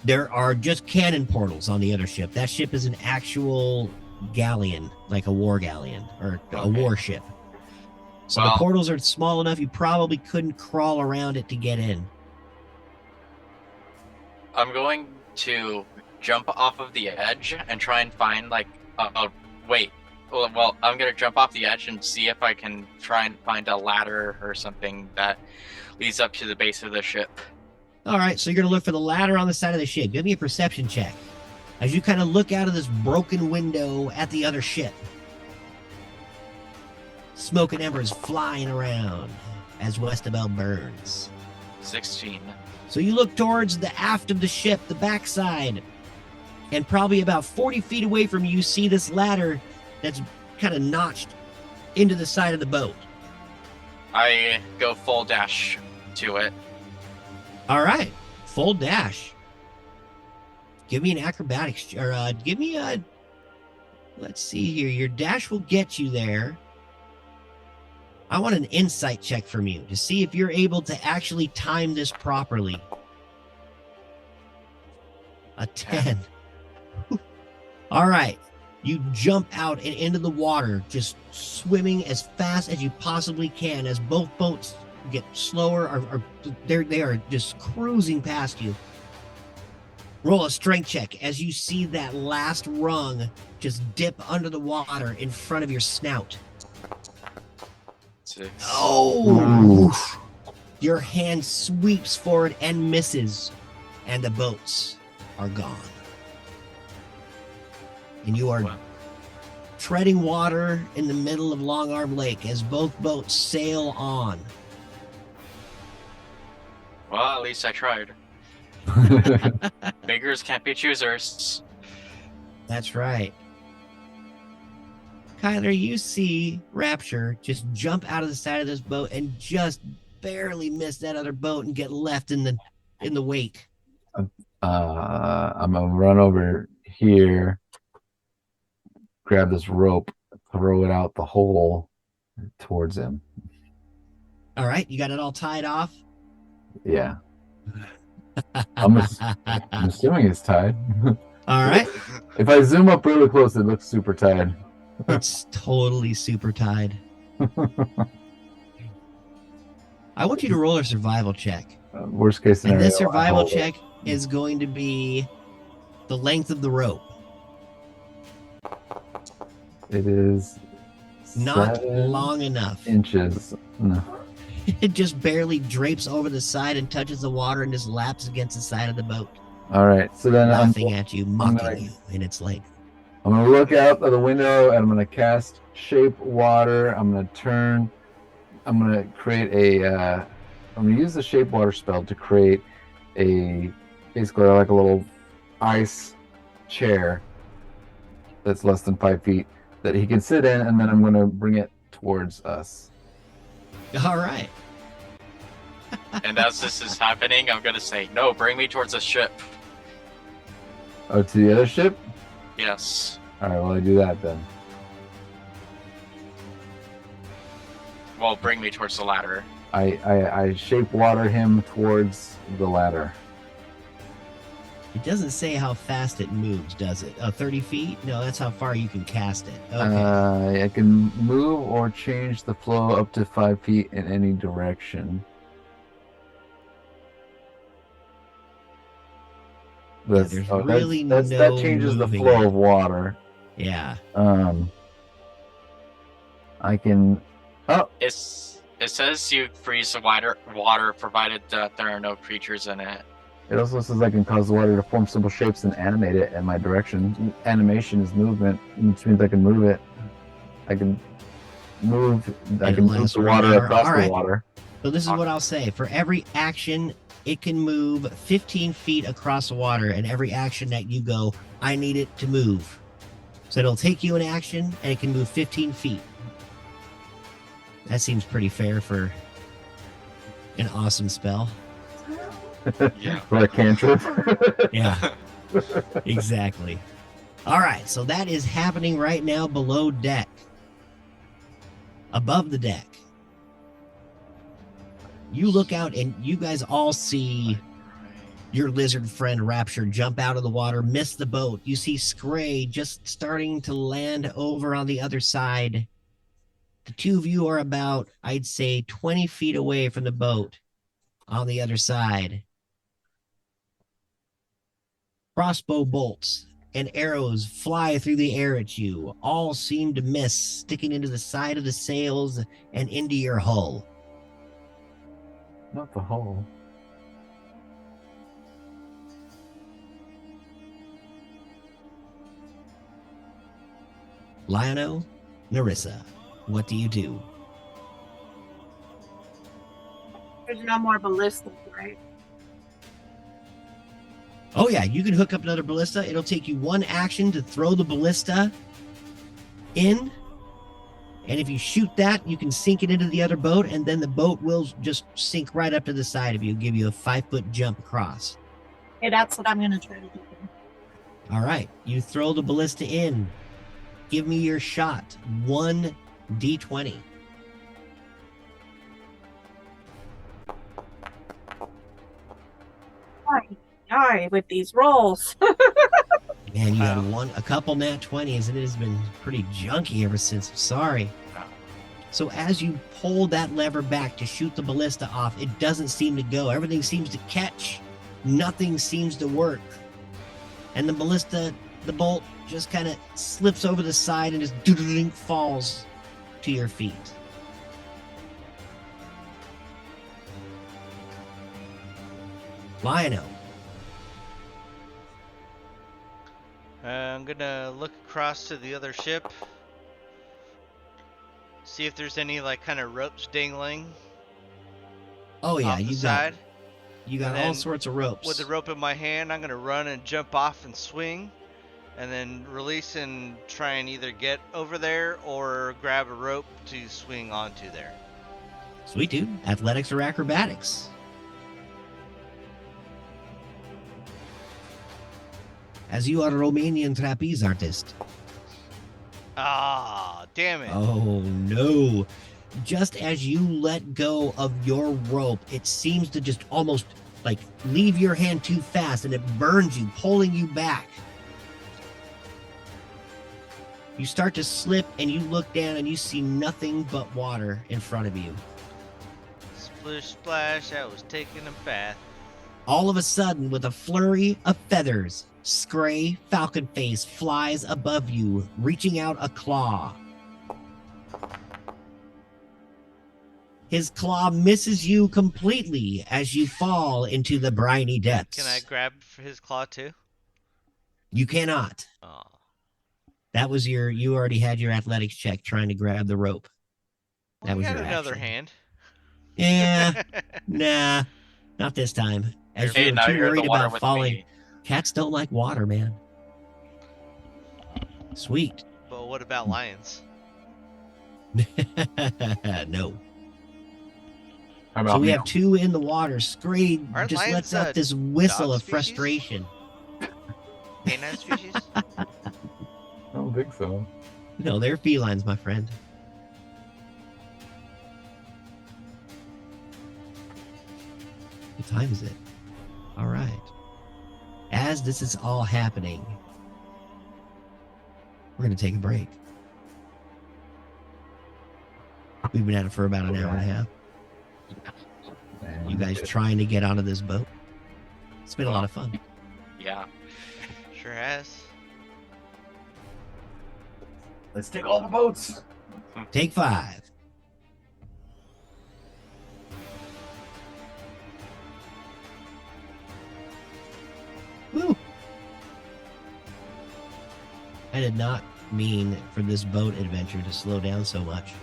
There are just cannon portals on the other ship. That ship is an actual galleon, like a war galleon or a Okay. warship. So Well- the portals are small enough you probably couldn't crawl around it to get in. I'm going to jump off of the edge and try and find wait. Well, I'm gonna jump off the edge and see if I can try and find a ladder or something that leads up to the base of the ship. All right, so you're going to look for the ladder on the side of the ship. Give me a perception check as you kind of look out of this broken window at the other ship. Smoke and embers flying around as Westabel burns. 16. So you look towards the aft of the ship, the backside, and probably about 40 feet away from you, see this ladder that's kind of notched into the side of the boat. I go full dash to it. All right, full dash. Give me an acrobatics, or give me a. Let's see here. Your dash will get you there. I want an insight check from you to see if you're able to actually time this properly. A 10. All right. You jump out and into the water, just swimming as fast as you possibly can as both boats get slower, or they are just cruising past you. Roll a strength check as you see that last rung just dip under the water in front of your snout. 6. Oh! Your hand sweeps forward and misses, and the boats are gone. And you are treading water in the middle of Long Arm Lake as both boats sail on. Well, at least I tried. Beggars can't be choosers. That's right. Kyler, you see Rapture just jump out of the side of this boat and just barely miss that other boat and get left in the wake. I'm gonna run over here, grab this rope, throw it out the hole towards him. All right, you got it all tied off? Yeah. I'm assuming it's tied. All right. If I zoom up really close, it looks super tied. It's totally super tied. I want you to roll a survival check. Worst case scenario. And this survival I hold it. check is going to be the length of the rope. It is Not 7 long enough. inches. No. It just barely drapes over the side and touches the water and just laps against the side of the boat, All right. So then laughing at you, mocking gonna- you in its length. I'm gonna look out of the window and I'm gonna cast shape water. I'm gonna create a. I'm gonna use the shape water spell to create basically like a little ice chair that's less than 5 feet that he can sit in, and then I'm gonna bring it towards us. All right. And as this is happening, I'm gonna say, no, bring me towards the ship. Oh, to the other ship. Yes. All right. Well, I do that then. Well, bring me towards the ladder. I shape water him towards the ladder. It doesn't say how fast it moves, does it? 30 feet? No, that's how far you can cast it. Okay. I can move or change the flow up to 5 feet in any direction. That's, there's that really no changes the moving flow it. of water. Yeah. I can. Oh, It says you freeze the water provided that there are no creatures in it. it also says I can cause the water to form simple shapes and animate it in my direction. Animation is movement, which means I can move it. I can move. I can move lasts the for an water hour. across All the right. water. So this is what I'll say. For every action, it can move 15 feet across the water, and every action that you go, I need it to move. So it'll take you an action, and it can move 15 feet. That seems pretty fair for an awesome spell. Yeah. For a cantrip. Yeah, exactly. All right, so that is happening right now below deck. Above the deck. You look out and you guys all see your lizard friend Rapture jump out of the water, miss the boat. You see Scray just starting to land over on the other side. The two of you are about, I'd say, 20 feet away from the boat on the other side. Crossbow bolts and arrows fly through the air at you. All seem to miss, sticking into the side of the sails and into your hull. Not the hole. Liono, Narissa, what do you do? There's no more ballistas, right? Oh yeah, you can hook up another ballista. It'll take you one action to throw the ballista in. And if you shoot that, you can sink it into the other boat, and then the boat will just sink right up to the side of you, give you a 5-foot jump across. Okay, that's what I'm gonna try to do. All right, you throw the ballista in. Give me your shot. 1d20. Die with these rolls. Man, you had Wow. a couple nat 20s, and it has been pretty junky ever since. I'm sorry. So as you pull that lever back to shoot the ballista off, it doesn't seem to go. Everything seems to catch. Nothing seems to work. And the ballista, the bolt just kind of slips over the side and just falls to your feet. Lionel. I'm gonna look across to the other ship. See if there's any like kind of ropes dangling Oh yeah, off the side. you got And all then sorts of ropes. With the rope in my hand, I'm gonna run and jump off and swing, and then release and try and either get over there or grab a rope to swing onto there. Sweet dude. Athletics or acrobatics? As you are a Romanian trapeze artist. Ah, damn it. Oh no. Just as you let go of your rope, it seems to just almost like leave your hand too fast and it burns you, pulling you back. You start to slip and you look down and you see nothing but water in front of you. Splish splash, I was taking a bath. All of a sudden, with a flurry of feathers, Scray Falconface flies above you, reaching out a claw. His claw misses you completely as you fall into the briny depths. Can I grab his claw too? You cannot. Oh. That was you already had your athletics check trying to grab the rope. Well, That was I your got another action. hand. Yeah, nah, not this time. As Hey, you were now too you're in the worried water about with falling. me. Cats don't like water, man. Sweet. But what about lions? No. How So about we me? have two in the water. Screed Aren't just lions, lets out this whistle dog of species? frustration. Canine species? I don't think so. No, they're felines, my friend. What time is it? All right. As this is all happening, we're going to take a break. We've been at it for about an hour and a half. You guys trying to get onto this boat? It's been a lot of fun. Yeah. Sure has. Let's take all the boats. Take 5. Woo! I did not mean for this boat adventure to slow down so much.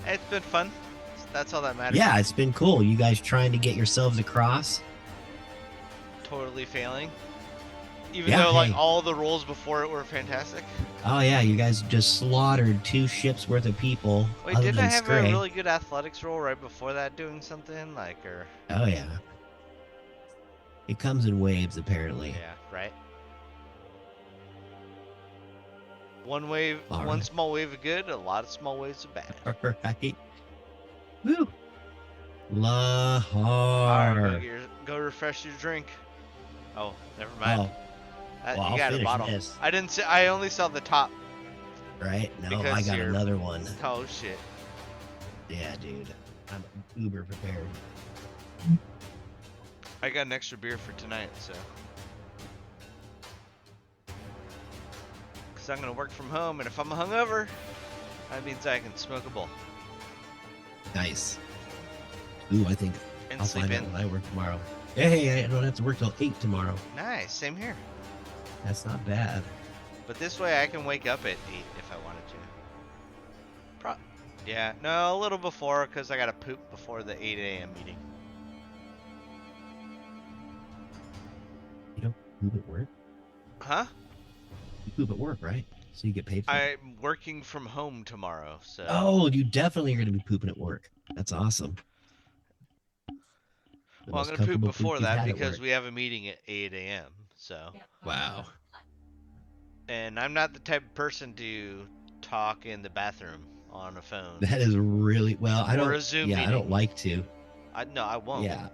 It's been fun. That's all that matters. Yeah, it's been cool. You guys trying to get yourselves across. Totally failing. Even Yeah, though like hey. all the rolls before it were fantastic. Oh yeah, you guys just slaughtered 2 ships worth of people. Wait, other didn't I than have Scray. a really good athletics roll right before that doing something? Like, or... Oh yeah. It comes in waves, apparently. Yeah, right? One wave, All one right. small wave of good, a lot of small waves of bad. Right. Woo. Lahar. Alright, go refresh your drink. Oh, never mind. Oh, well, You I'll got a finish bottle. this. I didn't see. I only saw the top. Right? No, I Because got you're- another one. Oh shit. Yeah, dude. I'm uber prepared. I got an extra beer for tonight, so. Because I'm going to work from home, and if I'm hungover, that means I can smoke a bowl Nice. Ooh, I think and I'll sleep find in. out when I work tomorrow. Hey, I don't have to work till 8 tomorrow. Nice, same here. That's not bad. But this way I can wake up at 8 if I wanted to. Yeah, no, a little before, because I got to poop before the 8 a.m. meeting. You don't poop at work? Huh? You poop at work, right? So you get paid for it. I'm working from home tomorrow, so. Oh, you definitely are going to be pooping at work. That's awesome. The Well, I'm most going to poop comfortable before you've that had at because work. we have a meeting at 8 a.m. So, Wow. and I'm not the type of person to talk in the bathroom on a phone That is really well. I or don't. a Zoom Yeah, meeting. I don't like to. No, I won't. Yeah.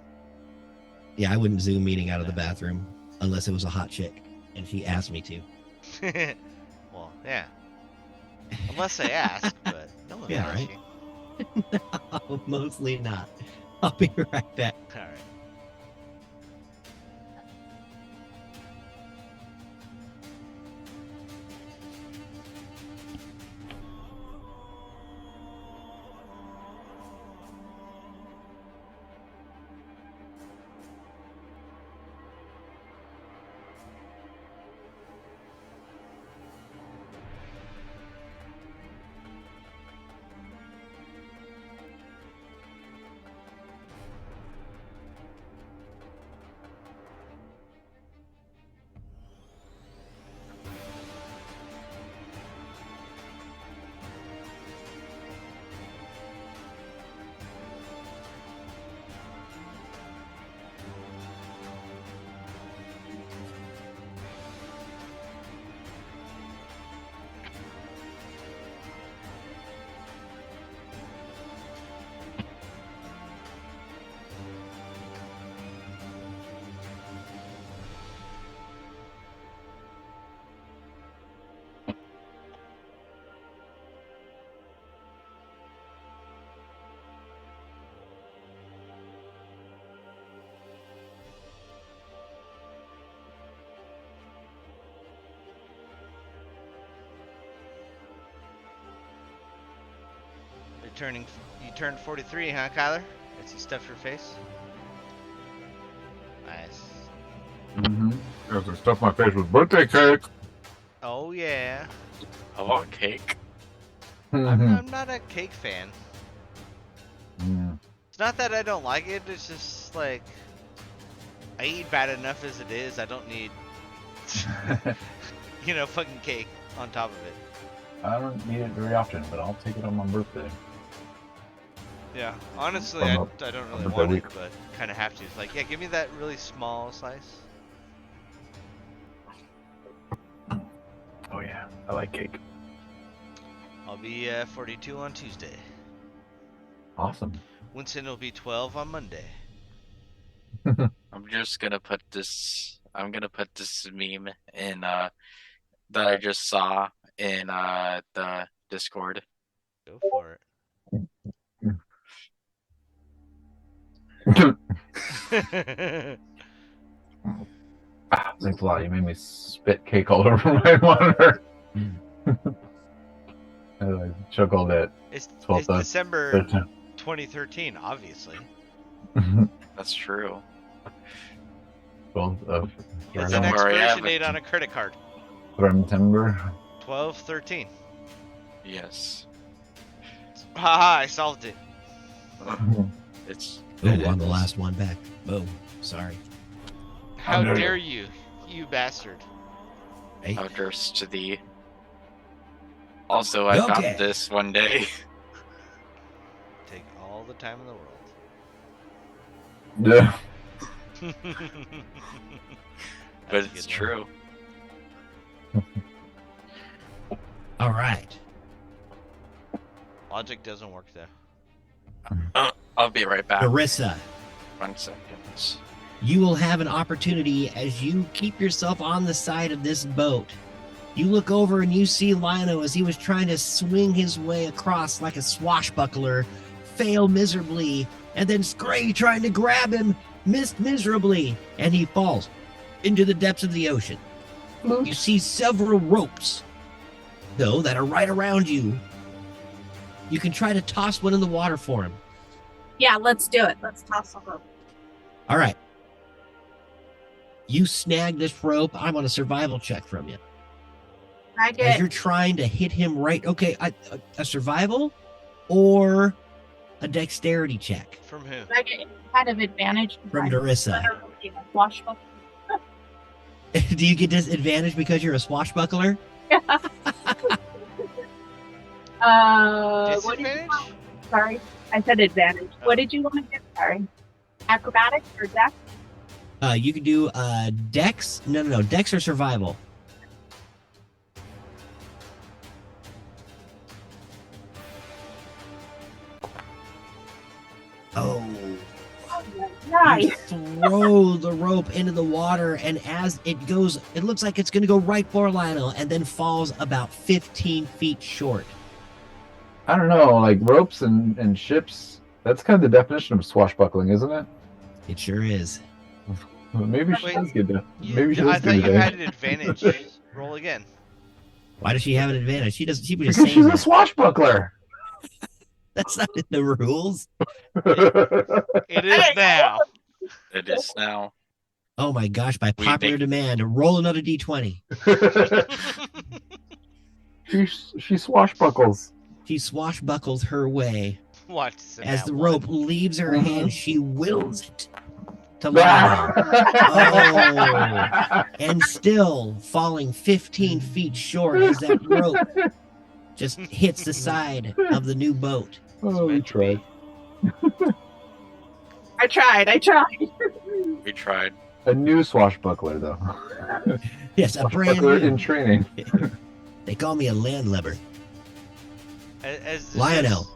Yeah, I wouldn't Zoom meeting out of the No. bathroom unless it was a hot chick and she asked me to. Well, yeah. Unless they ask, but no one Yeah, asks right. you. No, mostly not. I'll be right back. All right. You turned 43, huh, Kyler? It's you stuffed your face. Nice. Mm-hmm. Because I stuffed my face with birthday cake. Oh yeah. I want cake. I'm not a cake fan. Mm. It's not that I don't like it. It's just like I eat bad enough as it is. I don't need, fucking cake on top of it. I don't eat it very often, but I'll take it on my birthday. Yeah. Honestly, From I don't really birthday want week. it, but kind of have to. It's like, yeah, give me that really small slice. Oh yeah, I like cake. I'll be 42 on Tuesday. Awesome. Winston will be 12 on Monday. I'm gonna put this meme in that I just saw in the Discord. Go for it. Thanks a lot. You made me spit cake all over my monitor. I chuckled at It's 12th of December 13th. 2013, obviously. That's true. 12th of It's Don't an worry, I expiration have date on a credit card. September. 12/13. Yes. Haha, I solved it. It's Oh, it on the is. last one back. Boom. Sorry. How dare dare you, you bastard. Hey. How durst to thee. Also, I Okay. found this one day. Take all the time in the world. Yeah. But That's a it's good true. All right. one. Logic doesn't work though. I'll be right back. Marissa, 1 second. you will have an opportunity as you keep yourself on the side of this boat. You look over and you see Lionel as he was trying to swing his way across like a swashbuckler, fail miserably, and then Scray trying to grab him, missed miserably, and he falls into the depths of the ocean. You see several ropes, though, that are right around you. You can try to toss one in the water for him. Yeah, let's do it. Let's toss a rope. All right. You snag this rope. I want a survival check from you. I As get you're trying to hit him right. Okay, a survival or a dexterity check From who? I get kind of advantage. from because Darissa. I'm a swashbuckler. Do you get disadvantage because you're a swashbuckler? What did you Disadvantage? want? Sorry, I said advantage. Oh. What did you want to get? Sorry, acrobatics or dex? You can do Dex. No. Dex or survival. Oh. Nice. You throw the rope into the water, and as it goes, it looks like it's going to go right for Lionel, and then falls about 15 feet short. I don't know, like ropes and ships. That's kind of the definition of swashbuckling, isn't it? It sure is. Well, maybe she Wait, does get that. Maybe she I does thought get you that. had an advantage. Roll again. Why does she have an advantage? She doesn't. She was just Because saying she's a that. swashbuckler. That's not in the rules. It is now. It is now. Oh my gosh! By We popular think- demand, roll another d20. she swashbuckles. She swashbuckles her way. Watch this in As that the one. rope leaves her Mhm. hand, she wills it to Lionel. Oh. And still falling 15 feet short as that rope just hits the side of the new boat. Oh, we tried. I tried. We tried. A new swashbuckler, though. Yes, a brand Swashbuckler in new. training. They call me a landlubber. As this Lionel. is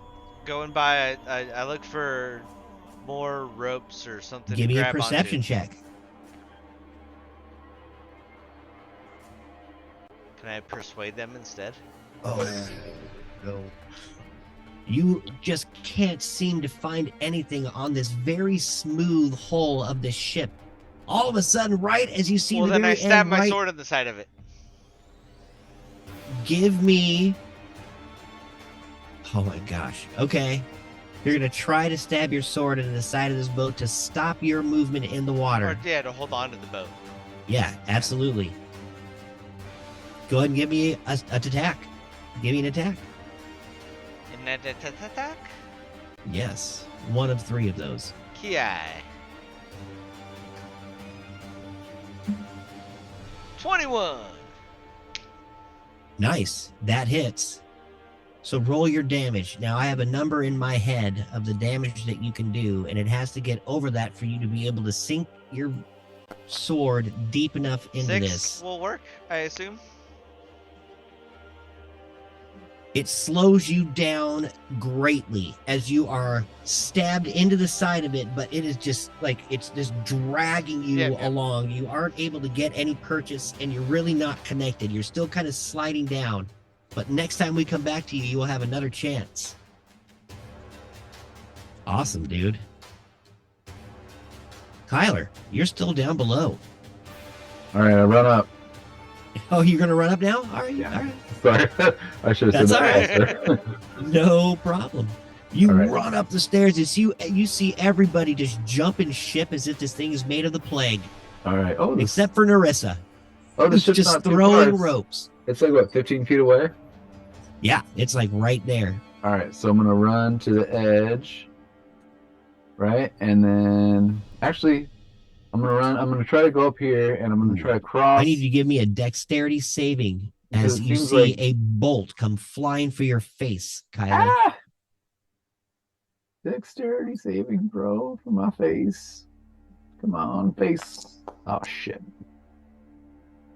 going by, I look for more ropes or something. Give to me a grab perception onto. check. Can I persuade them instead? Oh, no. You just can't seem to find anything on this very smooth hull of the ship. All of a sudden, right as you see Well, the then very I stab end, my right, sword on the side of it. give me... Oh my gosh. Okay. You're going to try to stab your sword into the side of this boat to stop your movement in the water. Or yeah, to hold on to the boat. Yeah, absolutely. Go ahead and give me an attack. Give me an attack. And attack. Yes. One of three of those. Ki. 21. Nice. That hits. So roll your damage. Now I have a number in my head of the damage that you can do, and it has to get over that for you to be able to sink your sword deep enough into 6 this. will work, I assume. It slows you down greatly as you are stabbed into the side of it, but it is just like it's just dragging you Yeah. along. You aren't able to get any purchase, and you're really not connected. You're still kind of sliding down. But next time we come back to you, you will have another chance. Awesome, dude. Kyler, you're still down below. All right, I run up. Oh, you're gonna run up now? All right, Yeah. all right. Sorry, I should have That's said all that. faster. No problem. You All right. run up the stairs as you see everybody just jumping ship as if this thing is made of the plague, All right. Oh, this, except for Narissa, oh, this who's ship's just not too throwing far. ropes. It's like what, 15 feet away? Yeah, it's like right there. All right, so I'm gonna run to the edge, right, and then actually, I'm gonna try to go up here, and I'm gonna try to cross. I need you to give me a dexterity saving Because as it you seems see like- a bolt come flying for your face, Kyler. Ah! Dexterity saving throw for my face. Come on, face. Oh shit!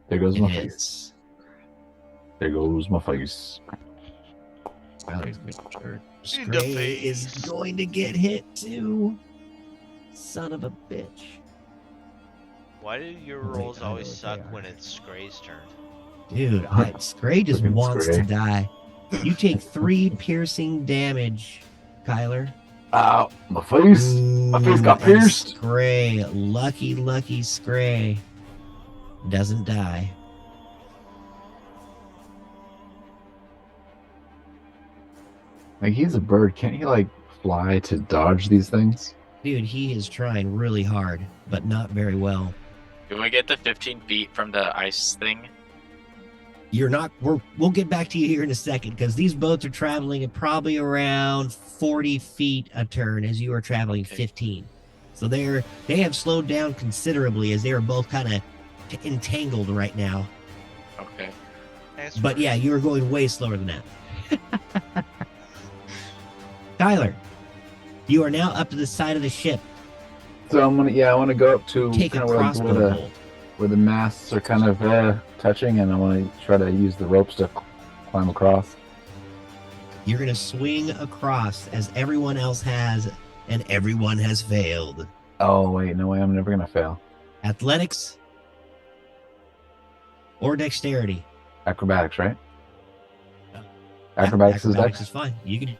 There goes my It face. hits. There goes my face. Kyler's making sure. In the Scray is face. going to get hit too. Son of a bitch. Why do your Wait, rolls I know always what suck they are. when it's Gray's turn? Dude, Scray just Freaking wants to Scray. die. You take 3 piercing damage, Kyler. Ow, my face. My face got Ooh, and pierced. Scray, lucky Scray, doesn't die. Like he's a bird. Can't he like fly to dodge these things? Dude, he is trying really hard, but not very well. Do we get the 15 feet from the ice thing? You're not. We'll get back to you here in a second because these boats are traveling at probably around 40 feet a turn as you are traveling Okay. 15. So they have slowed down considerably as they are both kind of entangled right now. Okay. Thanks But for- yeah, you are going way slower than that. Tyler, you are now up to the side of the ship. So I want to go up to Take a kind of crossbow bolt. where the masts are kind of touching, and I want to try to use the ropes to climb across. You're gonna swing across as everyone else has, and everyone has failed. Oh wait, no way! I'm never gonna fail. Athletics or dexterity. Acrobatics, right? Yeah, Acrobatics is acrobatics dex. is fine. You can do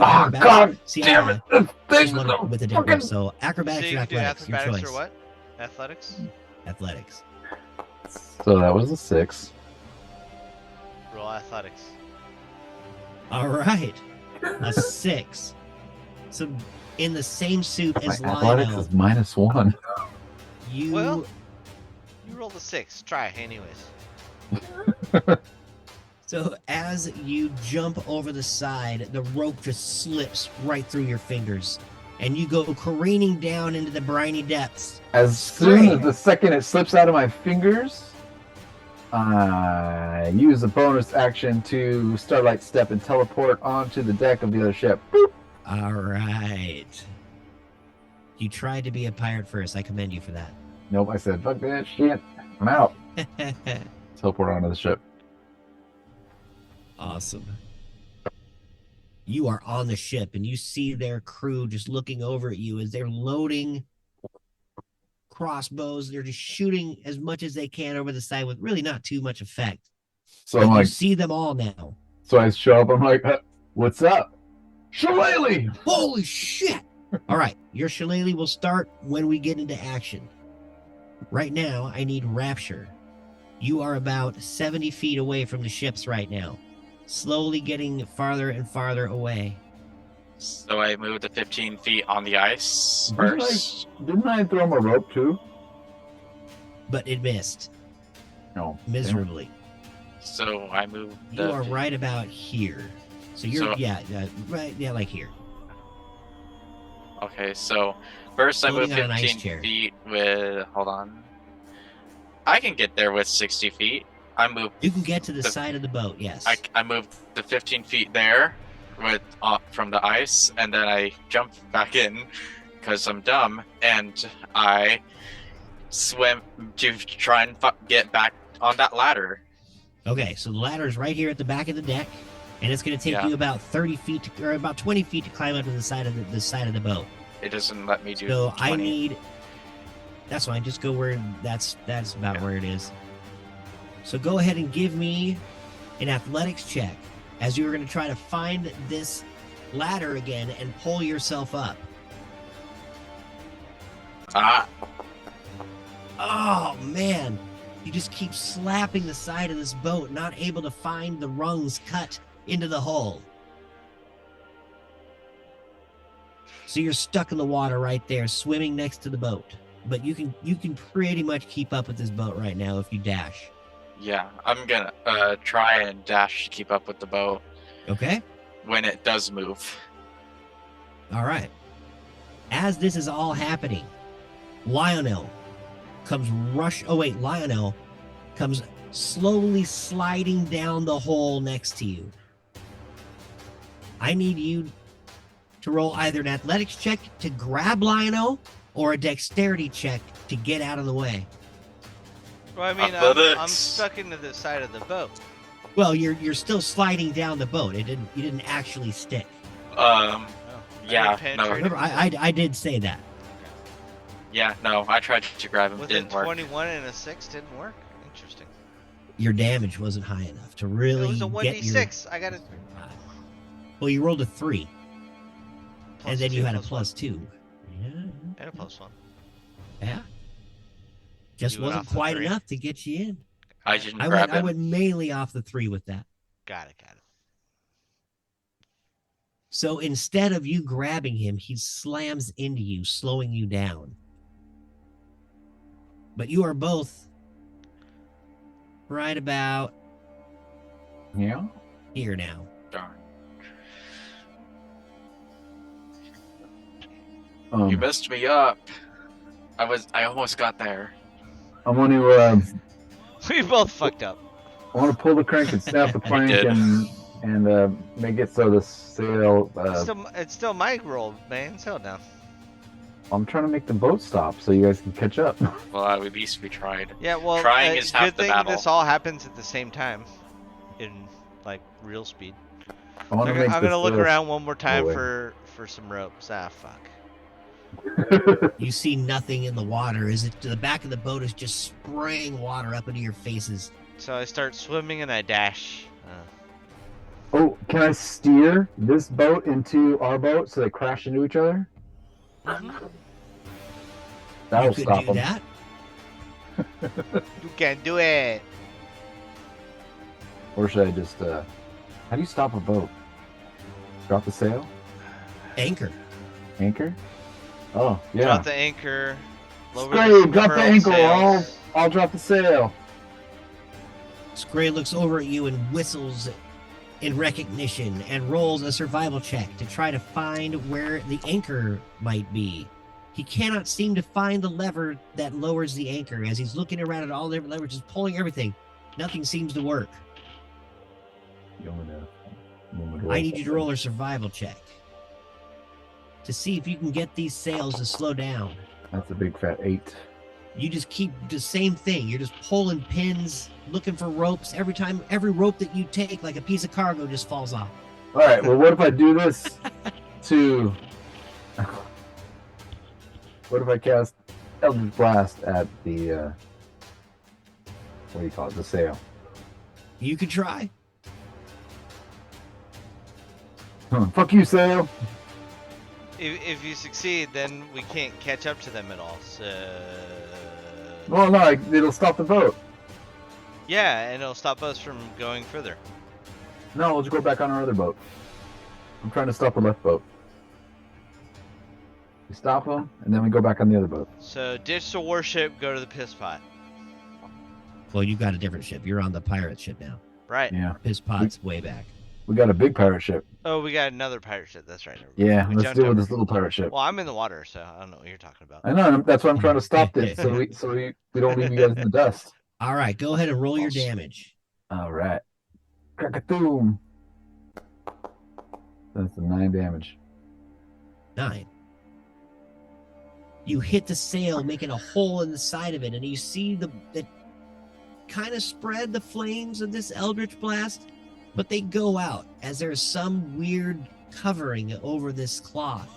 Oh acrobatics. God! See, Damn I it! This thing just is went so with a fucking... difference. So So acrobatics you or can do athletics, your acrobatics choice. or what? Athletics? Athletics. So that was a 6. Roll athletics. All right, a 6. So in the same suit My as athletics Lionel, is -1. you Well- You rolled a 6. Try, anyways. So as you jump over the side, the rope just slips right through your fingers, and you go careening down into the briny depths. As soon as Straight. the second it slips out of my fingers, I use a bonus action to Starlight Step and teleport onto the deck of the other ship. Boop. All right. You tried to be a pirate first. I commend you for that. Nope, I said, fuck that shit. I'm out. Teleport onto the ship. Awesome. You are on the ship, and you see their crew just looking over at you as they're loading crossbows. They're just shooting as much as they can over the side with really not too much effect. So But I'm you like, see them all now. so I show up. I'm like, what's up? Shillelagh! Holy shit! All right, your shillelagh will start when we get into action. Right now, I need Rapture. You are about 70 feet away from the ships right now, slowly getting farther and farther away. So I moved to 15 feet on the ice Didn't first. Didn't I throw him a rope too? But it missed No. miserably. So I moved. You are right about here. So you're, So- right, like here. Okay, so first I moved Floating on an ice 15 chair. feet with. Hold on. I can get there with 60 feet. I moved. You can get to the The- side of the boat, yes. I moved the 15 feet there with from the ice, and then I jumped back in because I'm dumb, and I swim to try and get back on that ladder. Okay, so the ladder is right here at the back of the deck, and it's going to take Yeah. you about 30 feet or about 20 feet to climb up to the side of the side of the boat. It doesn't let me do. So 20. I need. That's fine. Just go where that's about Yeah. where it is. So go ahead and give me an athletics check as you are going to try to find this ladder again and pull yourself up. Ah, Oh man, you just keep slapping the side of this boat, not able to find the rungs cut into the hull. So you're stuck in the water right there, swimming next to the boat. But you can pretty much keep up with this boat right now if you dash. yeah. I'm gonna try and dash to keep up with the boat Okay? when it does move. All right. As this is all happening, Lionel Lionel comes slowly sliding down the hole next to you. I need you to roll either an athletics check to grab Lionel or a dexterity check to get out of the way. Well, I mean, Athletics. I'm stuck into the side of the boat. Well, you're still sliding down the boat. You didn't actually stick. Oh, Yeah, I no. penetrated Remember, I did say that. Yeah, no. I tried to grab him. with a Didn't work. 21 and a 6 didn't work. Interesting. Your damage wasn't high enough to It really was a get your. 1d6. I got it. Well, you rolled a 3, and then you had a plus +2. Yeah. and a +1. Yeah. Just You went wasn't off the quite 3. enough to get you in. I didn't I grab him. went mainly off the 3 with that. Got it. So instead of you grabbing him, he slams into you, slowing you down. But you are both right about Yeah. here now. Darn. Um, You messed me up. I almost got there. I want to We both fucked up. pull the crank and snap the plank did. and make it so the sail. It's still my roll, man. Settle down. I'm trying to make the boat stop so you guys can catch up. Well, at least we tried. Yeah, well, Trying is half good the thing battle. this all happens at the same time, in like real speed. I want I'm, to make I'm gonna look this, around one more time away. for some ropes. Ah, fuck. You see nothing in the water. Is it the back of the boat is just spraying water up into your faces? So I start swimming and I dash. Oh, can I steer this boat into our boat so they crash into each other? That'll You could stop do them. that. You can do it. Or should I just, how do you stop a boat? Drop the sail? Anchor. Anchor? Oh, yeah. Drop the anchor. Lower Scray, the drop the furled anchor. sails. I'll drop the sail. Scray looks over at you and whistles in recognition and rolls a survival check to try to find where the anchor might be. He cannot seem to find the lever that lowers the anchor. As he's looking around at all the different levers, just pulling everything, nothing seems to work. I need you to roll a survival check to see if you can get these sails to slow down. That's a big fat 8. You just keep the same thing. You're just pulling pins, looking for ropes. Every time, every rope that you take, like a piece of cargo, just falls off. All right. Well, what if I do this to? What if I cast Eldritch Blast at the? What do you call it? The sail. You could try. Fuck you, sail. If you succeed, then we can't catch up to them at all. So. Well, no, it'll stop the boat. Yeah, and it'll stop us from going further. No, we'll just go back on our other boat. I'm trying to stop the left boat. We stop them, and then we go back on the other boat. So ditch the warship, go to the piss pot. Well, you got a different ship. You're on the pirate ship now. Right. Yeah, Piss pot's way back. we got a big pirate ship. Oh, we got another pirate ship. That's right. Yeah, We let's jumped deal with over. this little pirate ship. Well, I'm in the water, so I don't know what you're talking about. I know. That's why I'm trying to stop this, so we don't leave you guys in the dust. All right, go ahead and roll your damage. All right. Crack-a-doom. That's a 9 damage. 9. You hit the sail, making a hole in the side of it, and you see the kind of spread the flames of this eldritch blast, but they go out as there's some weird covering over this cloth.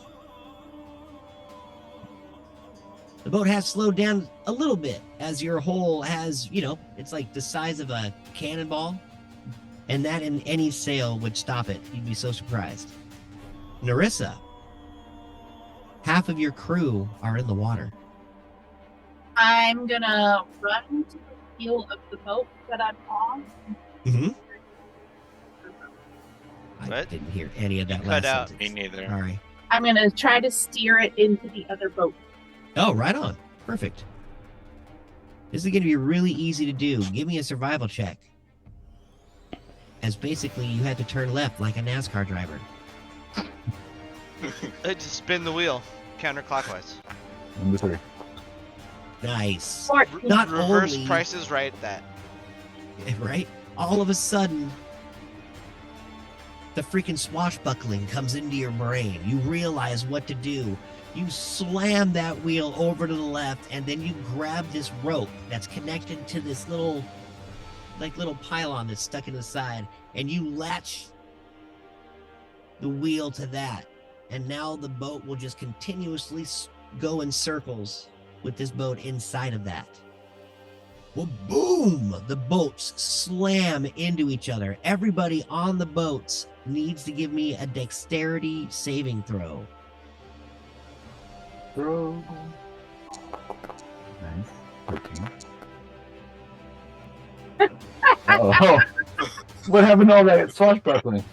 The boat has slowed down a little bit as your hole has, it's like the size of a cannonball, and that in any sail would stop it. You'd be so surprised. Narissa, half of your crew are in the water. I'm gonna run to the wheel of the boat that I'm on. Mm-hmm. I What? didn't hear any of that You last cut out. sentence. Me neither. All right. I'm gonna try to steer it into the other boat. Oh, right on. Perfect. This is going to be really easy to do. Give me a survival check. As basically you had to turn left like a NASCAR driver. Just spin the wheel, counterclockwise. Number 3. Nice. 14. Not Reverse only, Price is Right. That. right? All of a sudden, the freaking swashbuckling comes into your brain. You realize what to do. You slam that wheel over to the left, and then you grab this rope that's connected to this little pylon that's stuck in the side, and you latch the wheel to that. And now the boat will just continuously go in circles with this boat inside of that. Well, boom! The boats slam into each other. Everybody on the boats needs to give me a dexterity saving throw. Throw. Nice. 13. Oh, what happened to all that swashbuckling?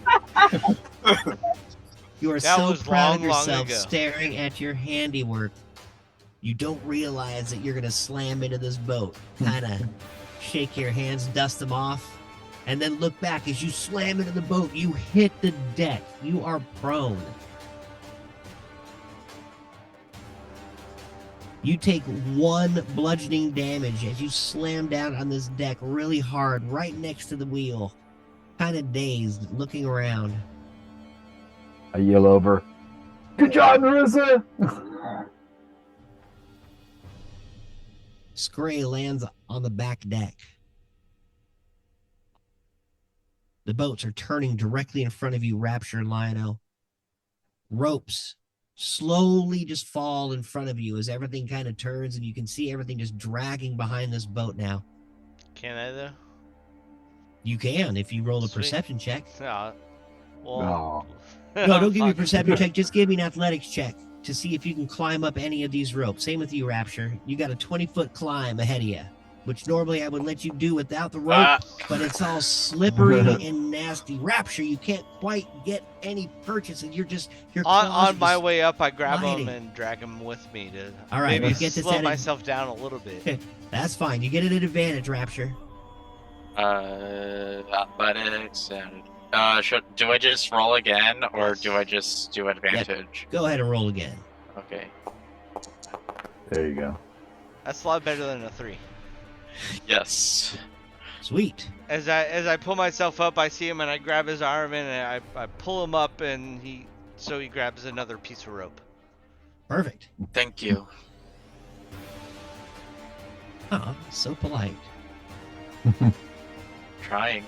You are That so was proud of long, long yourself ago. staring at your handiwork. You don't realize that you're going to slam into this boat. Kind of shake your hands, dust them off, and then look back. As you slam into the boat, you hit the deck. You are prone. You take 1 bludgeoning damage as you slam down on this deck really hard, right next to the wheel. Kind of dazed, looking around. I yell over. Good job, Marissa! Scray lands on the back deck. The boats are turning directly in front of you, Rapture and Lionel. Ropes slowly just fall in front of you as everything kind of turns, and you can see everything just dragging behind this boat now. Can I though? You can if you roll a Sweet. perception check. No. Well. No. No, don't give me a Fuck. perception check. Just give me an athletics check to see if you can climb up any of these ropes. Same with you, Rapture. You got a 20-foot climb ahead of you, which normally I would let you do without the rope, but it's all slippery and nasty. Rapture, you can't quite get any purchase, and you're On my just way up, I grab gliding. him and drag him with me to All right, maybe let's get this slow at it. myself down a little bit. That's fine. You get it at advantage, Rapture. Athletics and do I just roll again or do I just do advantage? Go ahead and roll again. Okay. There you go. That's a lot better than a 3. Yes. Sweet. As I pull myself up, I see him and I grab his arm and I pull him up and he grabs another piece of rope. Perfect. Thank you. Oh, so polite. Trying.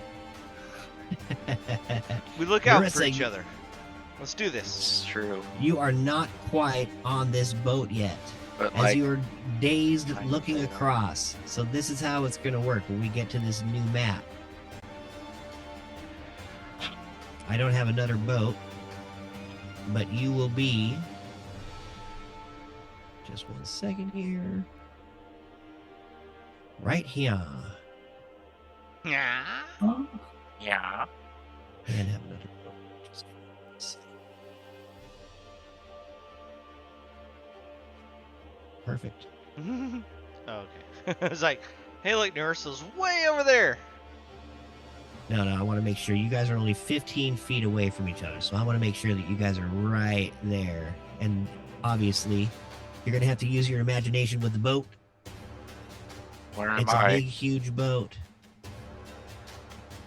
We look out for Marissa, each other. Let's do this. It's true. You are not quite on this boat yet, But as like, you are dazed kind looking of. across. So this is how it's going to work when we get to this new map. I don't have another boat, but you will be... Just 1 second here. Right here. Yeah. yeah. And have another boat. Just give me 1 second. Perfect. Okay. I was like, hey, look, Nursa's way over there. No, I want to make sure you guys are only 15 feet away from each other. So I want to make sure that you guys are right there. And obviously, you're going to have to use your imagination with the boat. Where am It's a I? big, huge boat.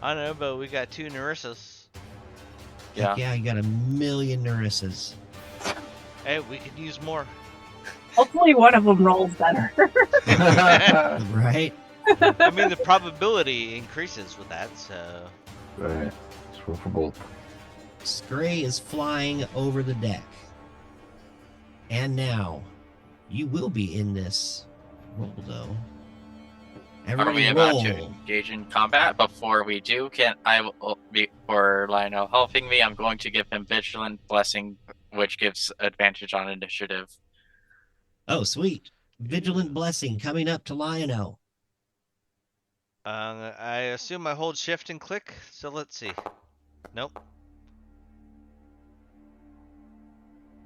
I don't know, but we got 2 Narissas. Yeah. Heck yeah, you got 1,000,000 Narissas. Hey, we could use more. Hopefully one of them rolls better. Right? I mean, the probability increases with that, so. Right. Let's roll for both. Scray is flying over the deck. And now, you will be in this roll, though. Are Everybody we about roll. to engage in combat? Before we do, for Lionel helping me, I'm going to give him Vigilant Blessing, which gives advantage on initiative. Oh, sweet. Vigilant Blessing coming up to Lionel. I assume I hold shift and click, so let's see. Nope.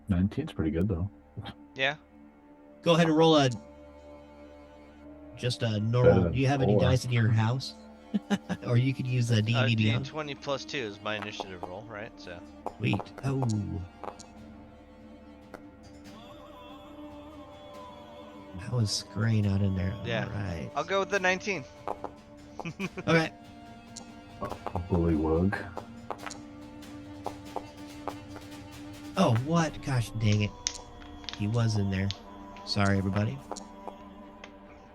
19's pretty good though. Yeah. Go ahead and roll just a normal. Do you have any Four. dice in your house? Or you could use a D&D Beyond. D20 plus 2 is my initiative roll, right? So. Sweet. Oh. How is Scray not in there? Yeah. All right. I'll go with the 19. Okay. Bullywug. Oh, what? Gosh dang it. He was in there. Sorry, everybody.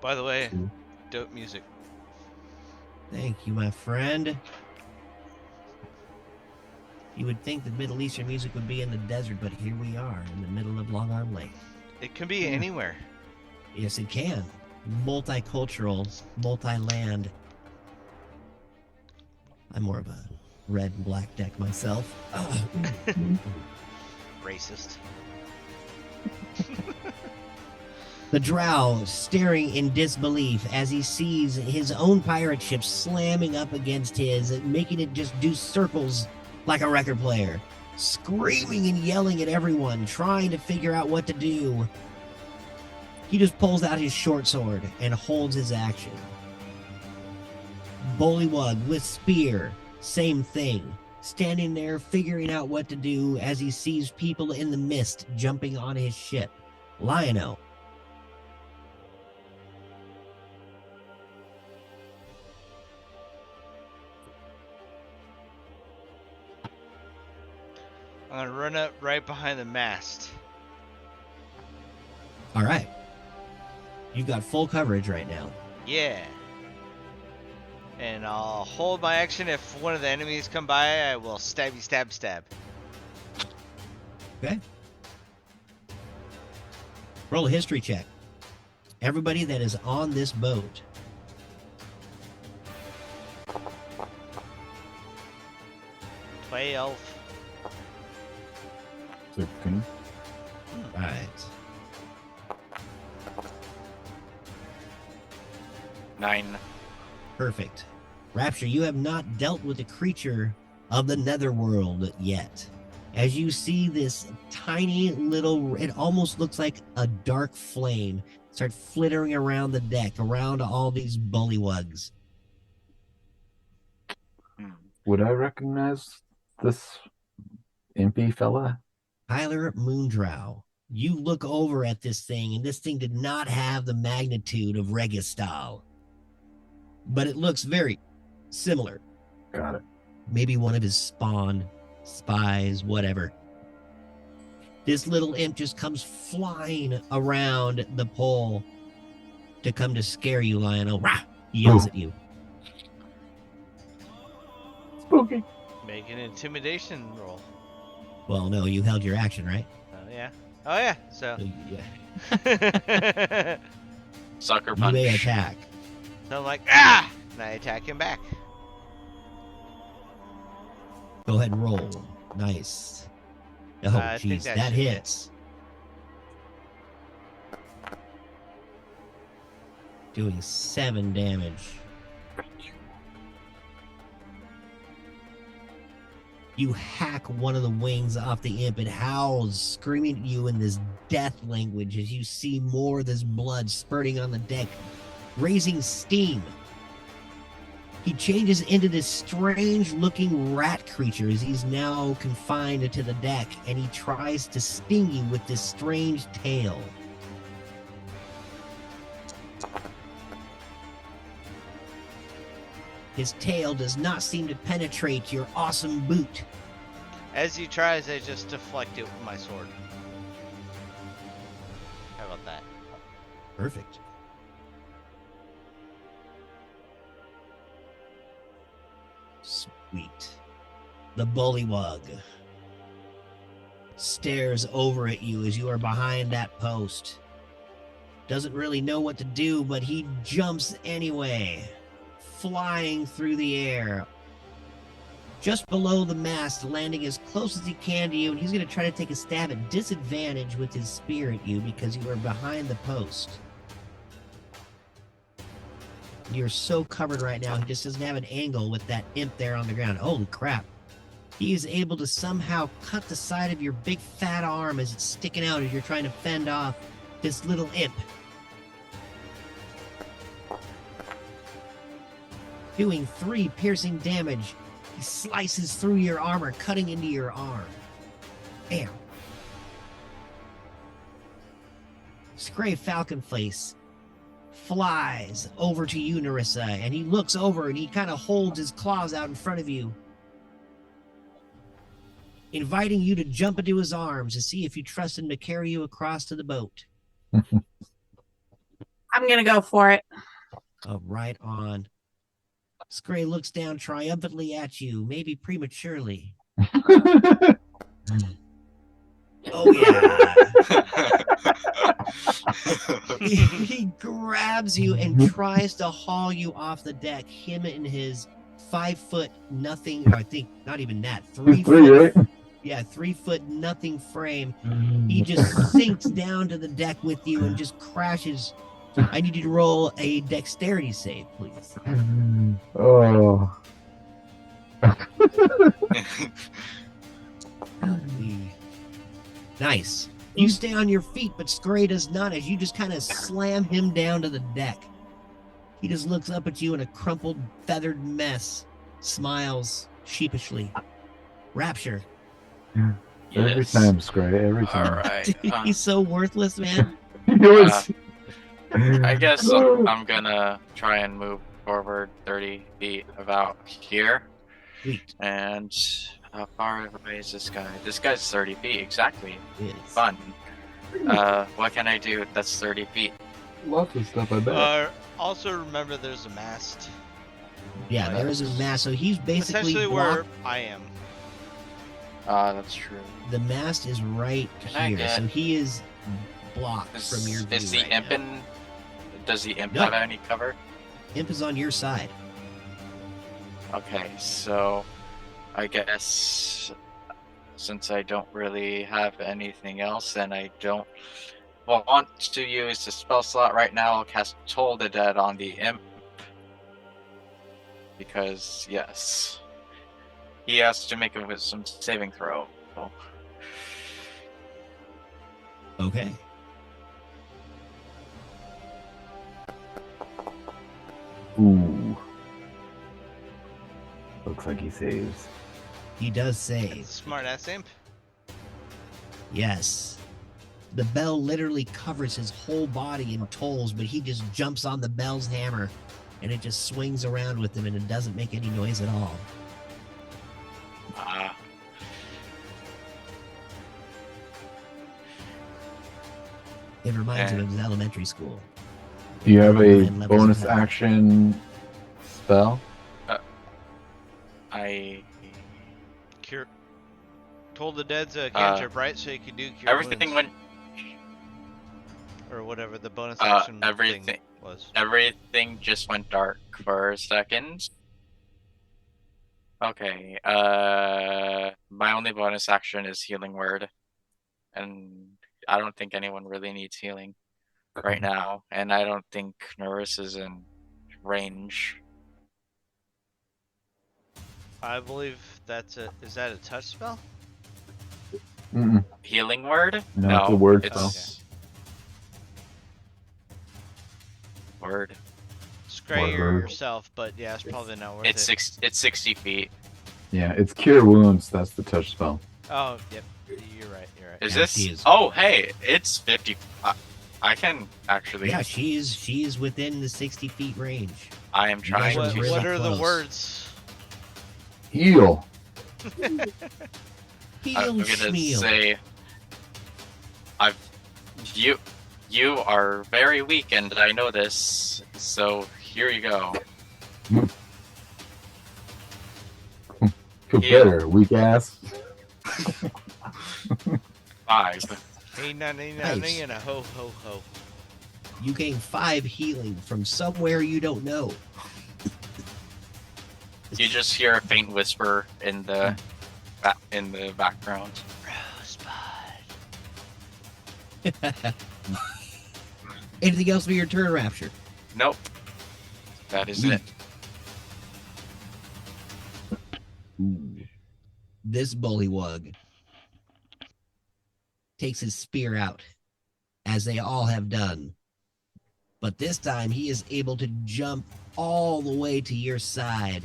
By the way, dope music. Thank you, my friend. You would think that Middle Eastern music would be in the desert, but here we are in the middle of Long Arm Lake. It can be anywhere. Yes, it can. Multicultural, multi-land. I'm more of a red and black deck myself. Racist. The drow staring in disbelief as he sees his own pirate ship slamming up against his, making it just do circles like a record player, screaming and yelling at everyone, trying to figure out what to do. He just pulls out his short sword and holds his action. Bullywug with spear, same thing, standing there figuring out what to do as he sees people in the mist jumping on his ship. Lionel. I'm gonna run up right behind the mast. All right. You've got full coverage right now. Yeah. And I'll hold my action. If one of the enemies come by, I will stabby stab stab. Okay. Roll a history check. Everybody that is on this boat. Play elf. 16. Right. 9. Perfect. Rapture, you have not dealt with a creature of the netherworld yet. As you see this tiny little, it almost looks like a dark flame start flittering around the deck, around all these bullywugs. Would I recognize this impy fella? Tyler Moondrow, you look over at this thing, and this thing did not have the magnitude of Registal, but it looks very similar. Got it. Maybe one of his spawn, spies, whatever. This little imp just comes flying around the pole to come to scare you, Lionel. Rah! He yells at you. Spooky. Make an intimidation roll. Well, no, you held your action, right? Oh yeah. Oh yeah. So. Yeah. Sucker You punch. may attack. So I'm like, ah! And I attack him back. Go ahead and roll. Nice. Oh, I think jeez, that that should hit. hits. Doing 7 damage. You hack one of the wings off the imp. It howls, screaming at you in this death language as you see more of this blood spurting on the deck, raising steam. He changes into this strange-looking rat creature as he's now confined to the deck, and he tries to sting you with this strange tail. His tail does not seem to penetrate your awesome boot. As he tries, I just deflect it with my sword. How about that? Perfect. Sweet. The bullywug stares over at you as you are behind that post. Doesn't really know what to do, but he jumps anyway, flying through the air, just below the mast, landing as close as he can to you, and he's going to try to take a stab at disadvantage with his spear at you because you are behind the post. You're so covered right now, he just doesn't have an angle with that imp there on the ground. Holy crap. He is able to somehow cut the side of your big fat arm as it's sticking out as you're trying to fend off this little imp. Doing 3 piercing damage. He slices through your armor, cutting into your arm. Bam. Scray Falconface flies over to you, Narissa, and he looks over and he kind of holds his claws out in front of you, inviting you to jump into his arms to see if you trust him to carry you across to the boat. I'm gonna go for it. Oh, right on. Scray looks down triumphantly at you, maybe prematurely. Oh, yeah. He grabs you and tries to haul you off the deck. Him and his 5 foot nothing, or I think not even that, 3 foot. Right? Yeah, 3 foot nothing frame. He just sinks down to the deck with you and just crashes. I need you to roll a dexterity save, please. Oh. Nice. You stay on your feet, but Scray does not, as you just kind of slam him down to the deck. He just looks up at you in a crumpled, feathered mess, smiles sheepishly. Rapture. Every Yes. time, Scray. Every time. All right. He's so worthless, man. He was- I guess I'm gonna try and move forward 30 feet about here. Sweet. And how far away is this guy? This guy's 30 feet exactly. Yes. Fun. What can I do that's 30 feet? Lots of stuff, I bet. Also remember there's a mast. Yeah, there is a mast. So he's basically Essentially blocked. where I am. That's true. The mast is right Can I here, get- so he is blocked from your view. Is the right imp now. in? Does the imp No. have any cover? Imp is on your side. Okay, so I guess since I don't really have anything else and I don't want to use the spell slot right now, I'll cast Toll the Dead on the imp. Because, yes, he has to make a wisdom saving throw. Okay. Ooh. Looks like he saves. He does save. Smart ass imp. Yes. The bell literally covers his whole body in tolls, but he just jumps on the bell's hammer and it just swings around with him and it doesn't make any noise at all. It reminds him of his elementary school. Do you have a 9 levels bonus of power. action spell? I Cure. Told the Dead's a cantrip, right? So you can do cure everything wounds, went or whatever the bonus action everything- thing was. everything just went dark for a second. Okay, my only bonus action is healing word. And I don't think anyone really needs healing right now. And I don't think Norris is in range. I believe that's a. Is that a touch spell? Mm-mm. Healing word? No, it's a word it's word. Scray Word. yourself, but yeah, it's probably not worth It's it. it's 60 feet. Yeah, it's cure wounds. That's the touch spell. Oh, yep. You're right. You're right. Is Yeah, this? she is. Oh, hey, it's 50. I can actually. Yeah, she is within the 60 feet range. I am trying guys What, are to. really what are the close. words? Heal. Heal I'm gonna schmeal. say, you are very weak, and I know this. So here you go. Feel Heal. better, weak ass. 5. Hey, nanny, Nice. nanny, and a ho, ho, ho. You gain 5 healing from somewhere you don't know. You just hear a faint whisper in the background. Rosebud. Anything else for your turn, Rapture? Nope. That is Neat. it. This bullywug takes his spear out, as they all have done. But this time he is able to jump all the way to your side.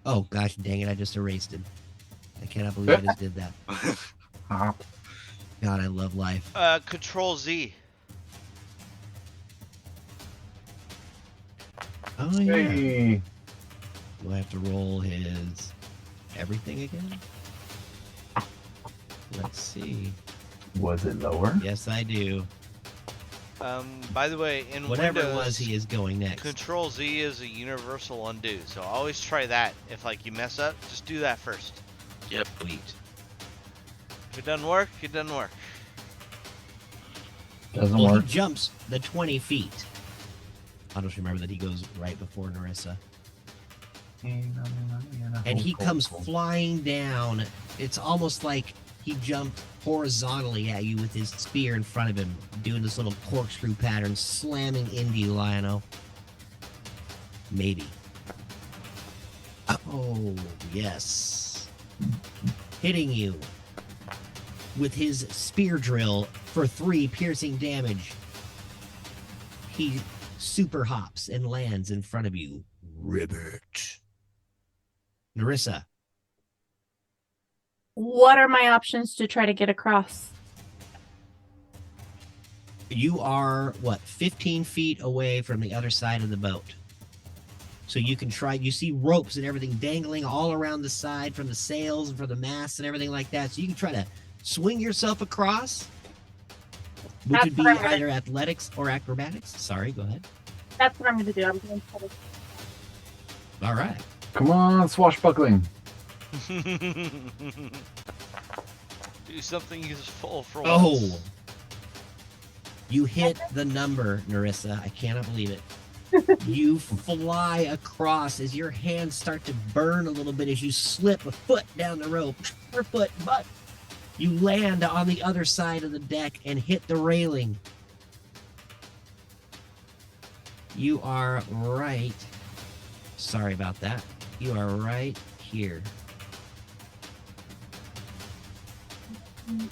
Oh gosh dang it, I just erased him. I cannot believe I just did that. Hop. God, I love life. Control Z. Oh yeah. Hey. Do I have to roll his everything again? Let's see. Was it lower? Yes, I do. By the way, in Whatever Windows, it was, he is going next. Control Z is a universal undo, so always try that. If like you mess up, just do that first. Sweet. If it doesn't work, it doesn't work. Doesn't Well, work. he jumps the 20 feet. I'll just remember that he goes right before Narissa. And he comes flying down. It's almost like he jumped horizontally at you with his spear in front of him, doing this little corkscrew pattern, slamming into you, Lionel. Maybe. Oh, yes. Hitting you with his spear drill for 3 piercing damage. He super hops and lands in front of you. Ribbit. Narissa. What are my options to try to get across? You are, 15 feet away from the other side of the boat. So you can try, you see ropes and everything dangling all around the side from the sails and from the masts and everything like that. So you can try to swing yourself across. which That's would be what I'm gonna- either athletics or acrobatics. Sorry, go ahead. That's what I'm going to do. I'm going to put it. All right. Come on, swashbuckling. Do something useful for Oh, once. you hit the number, Narissa. I cannot believe it. You fly across as your hands start to burn a little bit as you slip a foot down the rope, or foot, but you land on the other side of the deck and hit the railing. You are right. Sorry about that. You are right here.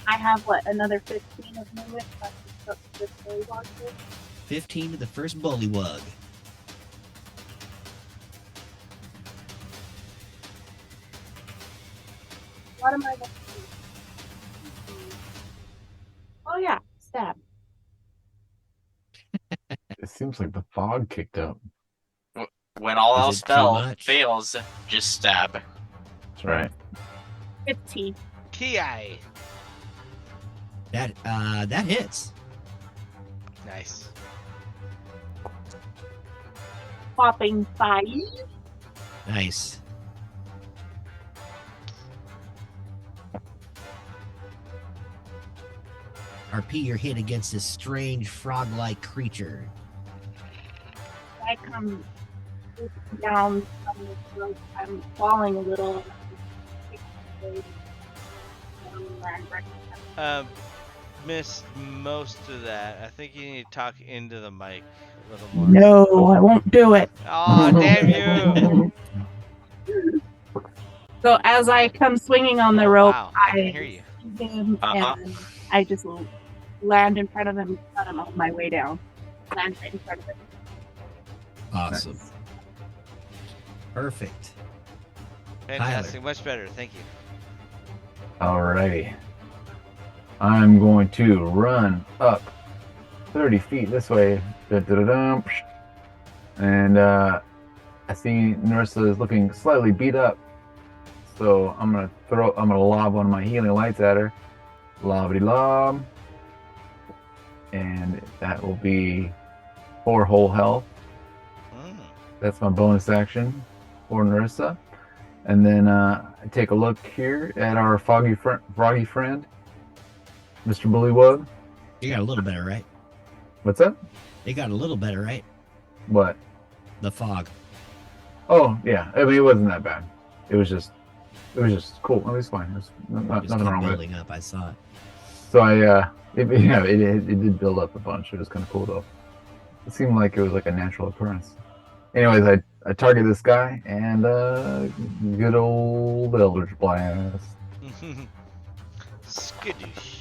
I have what, another 15 of movement. So I can put this really hard to. 15 to the first bullywug. What am I going to do? Oh yeah, stab. It seems like the fog kicked up. When all Is else it too much? fails, just stab. That's right. 15. Ki. That hits. Nice. Popping 5. Nice. RP, you're hit against this strange frog-like creature. I come down from this rope. I'm falling a little. Missed most of that. I think you need to talk into the mic a little more. No, I won't do it. Oh, damn you! So as I come swinging on the rope, Wow, I can I hear you. see him Uh-huh. and I just land in front of him, cut him on my way down. Land right in front of him. Awesome. Perfect. Fantastic, much better. Thank you. Alrighty. I'm going to run up 30 feet this way. Da-da-da-dum. And I see Narissa is looking slightly beat up. So I'm gonna lob one of my healing lights at her. Lobbity lob. And that will be 4 whole health. Mm. That's my bonus action for Narissa. And then I take a look here at our froggy friend, Mr. Bullywug. You got a little better, right? What's up? It got a little better, right? What? The fog. Oh yeah. I mean, it wasn't that bad. It was just cool. It was fine. It was Just nothing kept wrong with it. building up. I saw it. So it did build up a bunch. It was kind of cool though. It seemed like it was like a natural occurrence. Anyways, I target this guy and good old Eldritch Blast. Skadoosh.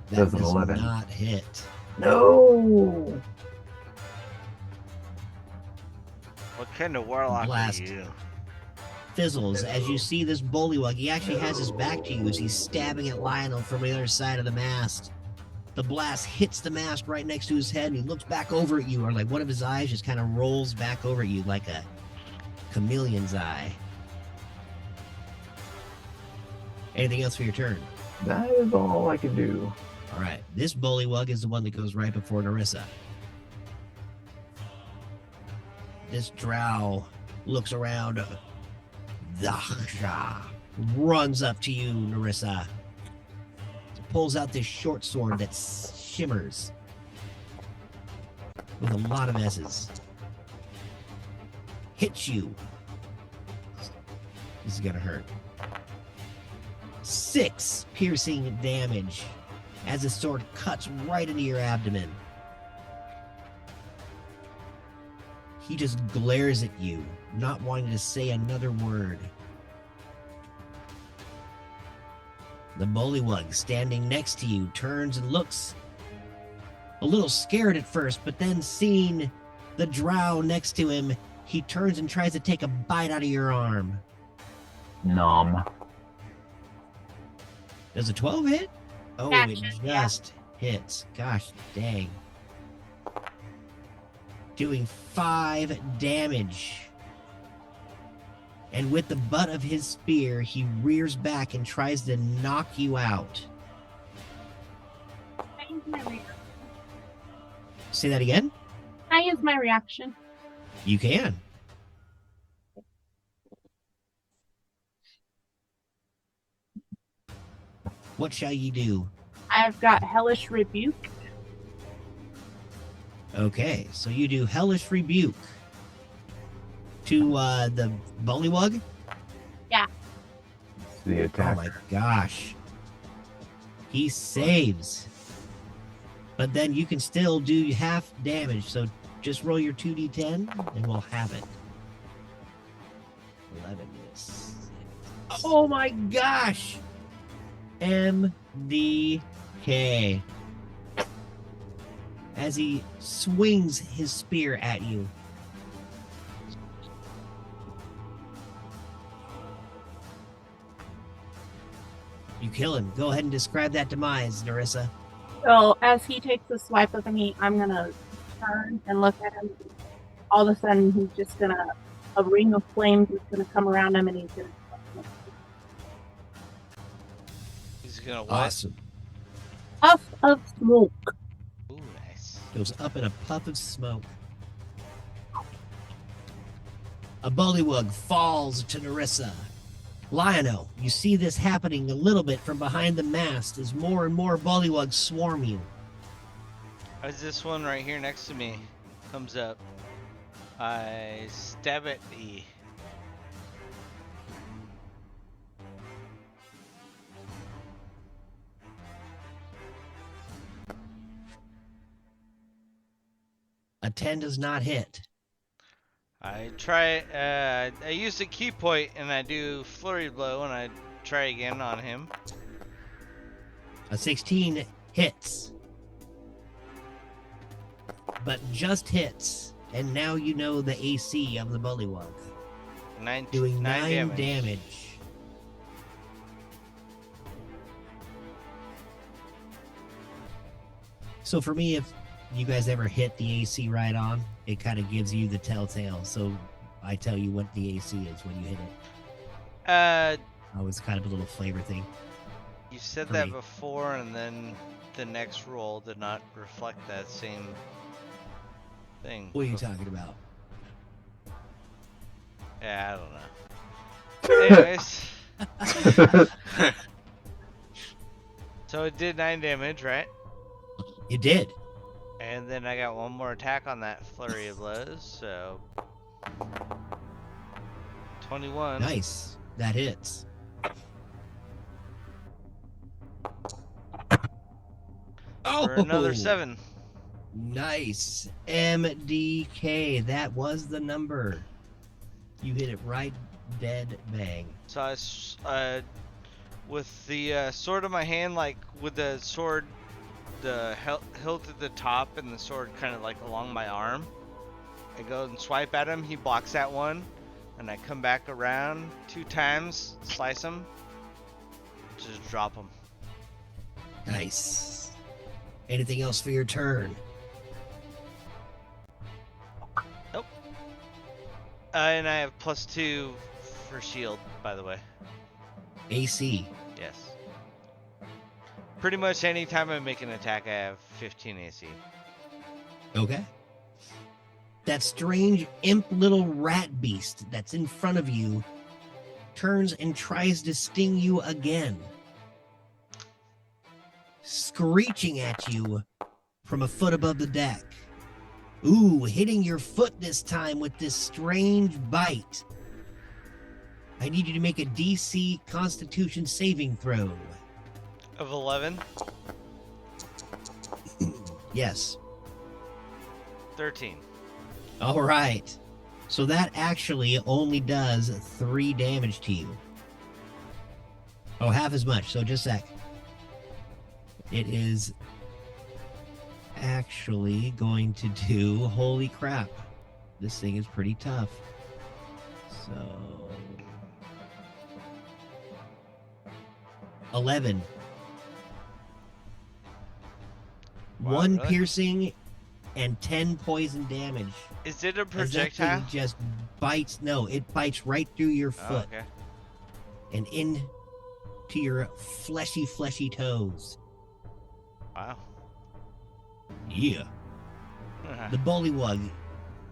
That Does an does 11. not hit. No. What kind of warlock Blast. are you? Fizzles as you see this bullywug. He actually has his back to you as he's stabbing at Lionel from the other side of the mast. The blast hits the mast right next to his head, and he looks back over at you, or like one of his eyes just kind of rolls back over at you like a chameleon's eye. Anything else for your turn? That is all I can do. All right, this bullywug is the one that goes right before Narissa. This drow looks around, runs up to you, Narissa. Pulls out this short sword that shimmers with a lot of S's. Hits you. This is gonna hurt. 6 piercing damage as the sword cuts right into your abdomen. He just glares at you, not wanting to say another word. The bullywug standing next to you turns and looks a little scared at first, but then seeing the drow next to him, he turns and tries to take a bite out of your arm. Nom. Does a 12 hit? Oh, it Gotcha, yeah. just hits. Gosh dang. Doing 5 damage. And with the butt of his spear, he rears back and tries to knock you out. use my reaction? Say that again? Can I use my reaction? You can. What shall ye do? I've got Hellish Rebuke. Okay, so you do Hellish Rebuke to the Bullywug? The Oh attack. my gosh. He saves. But then you can still do half damage, so just roll your 2d10 and we'll have it. 11 is. Oh my gosh! MDK. As he swings his spear at you. You kill him. Go ahead and describe that demise, Narissa. So as he takes a swipe of me, I'm gonna turn and look at him. All of a sudden, he's just gonna a ring of flames is gonna come around him, and he's gonna. He's gonna what? Awesome. Puff of smoke. Ooh, nice. Goes up in a puff of smoke. A bullywug falls to Narissa. Lionel, you see this happening a little bit from behind the mast as more and more bullywugs swarm you. As this one right here next to me comes up, I stab at E. A 10 does not hit. I try. I use the key point and I do flurry blow and I try again on him. A 16 hits. But just hits. And now you know the AC of the bullywug. Doing 9 damage. So for me, if you guys ever hit the AC right on, it kind of gives you the telltale. So I tell you what the AC is when you hit it. Oh, it's kind of a little flavor thing. You said For that me. before, and then the next roll did not reflect that same thing. What are you talking about? Yeah, I don't know. Anyways, so it did 9 damage, right? You did. And then I got one more attack on that flurry of blows, so 21. Nice. That hits. For another 7. Nice. MDK. That was the number. You hit it right dead bang. So with the sword in my hand, like with the sword, the hilt at the top and the sword kind of like along my arm, I go and swipe at him. He blocks that one, and I come back around 2 times, slice him, just drop him. Nice. Anything else for your turn? Nope. And I have +2 for shield, by the way. AC. Yes. Pretty much any time I make an attack, I have 15 AC. Okay. That strange imp little rat beast that's in front of you turns and tries to sting you again. Screeching at you from a foot above the deck. Ooh, hitting your foot this time with this strange bite. I need you to make a DC Constitution saving throw. Of 11, Yes. 13. All right. So that actually only does 3 damage to you. Oh, half as much. So just a sec. It is actually going to do... Holy crap. This thing is pretty tough. So... 11. Wow, 1 really? piercing and 10 poison damage. Is it a As that projectile? thing just bites. No, it bites right through your Oh, foot okay. and in to your fleshy toes. Wow. Yeah. The bullywug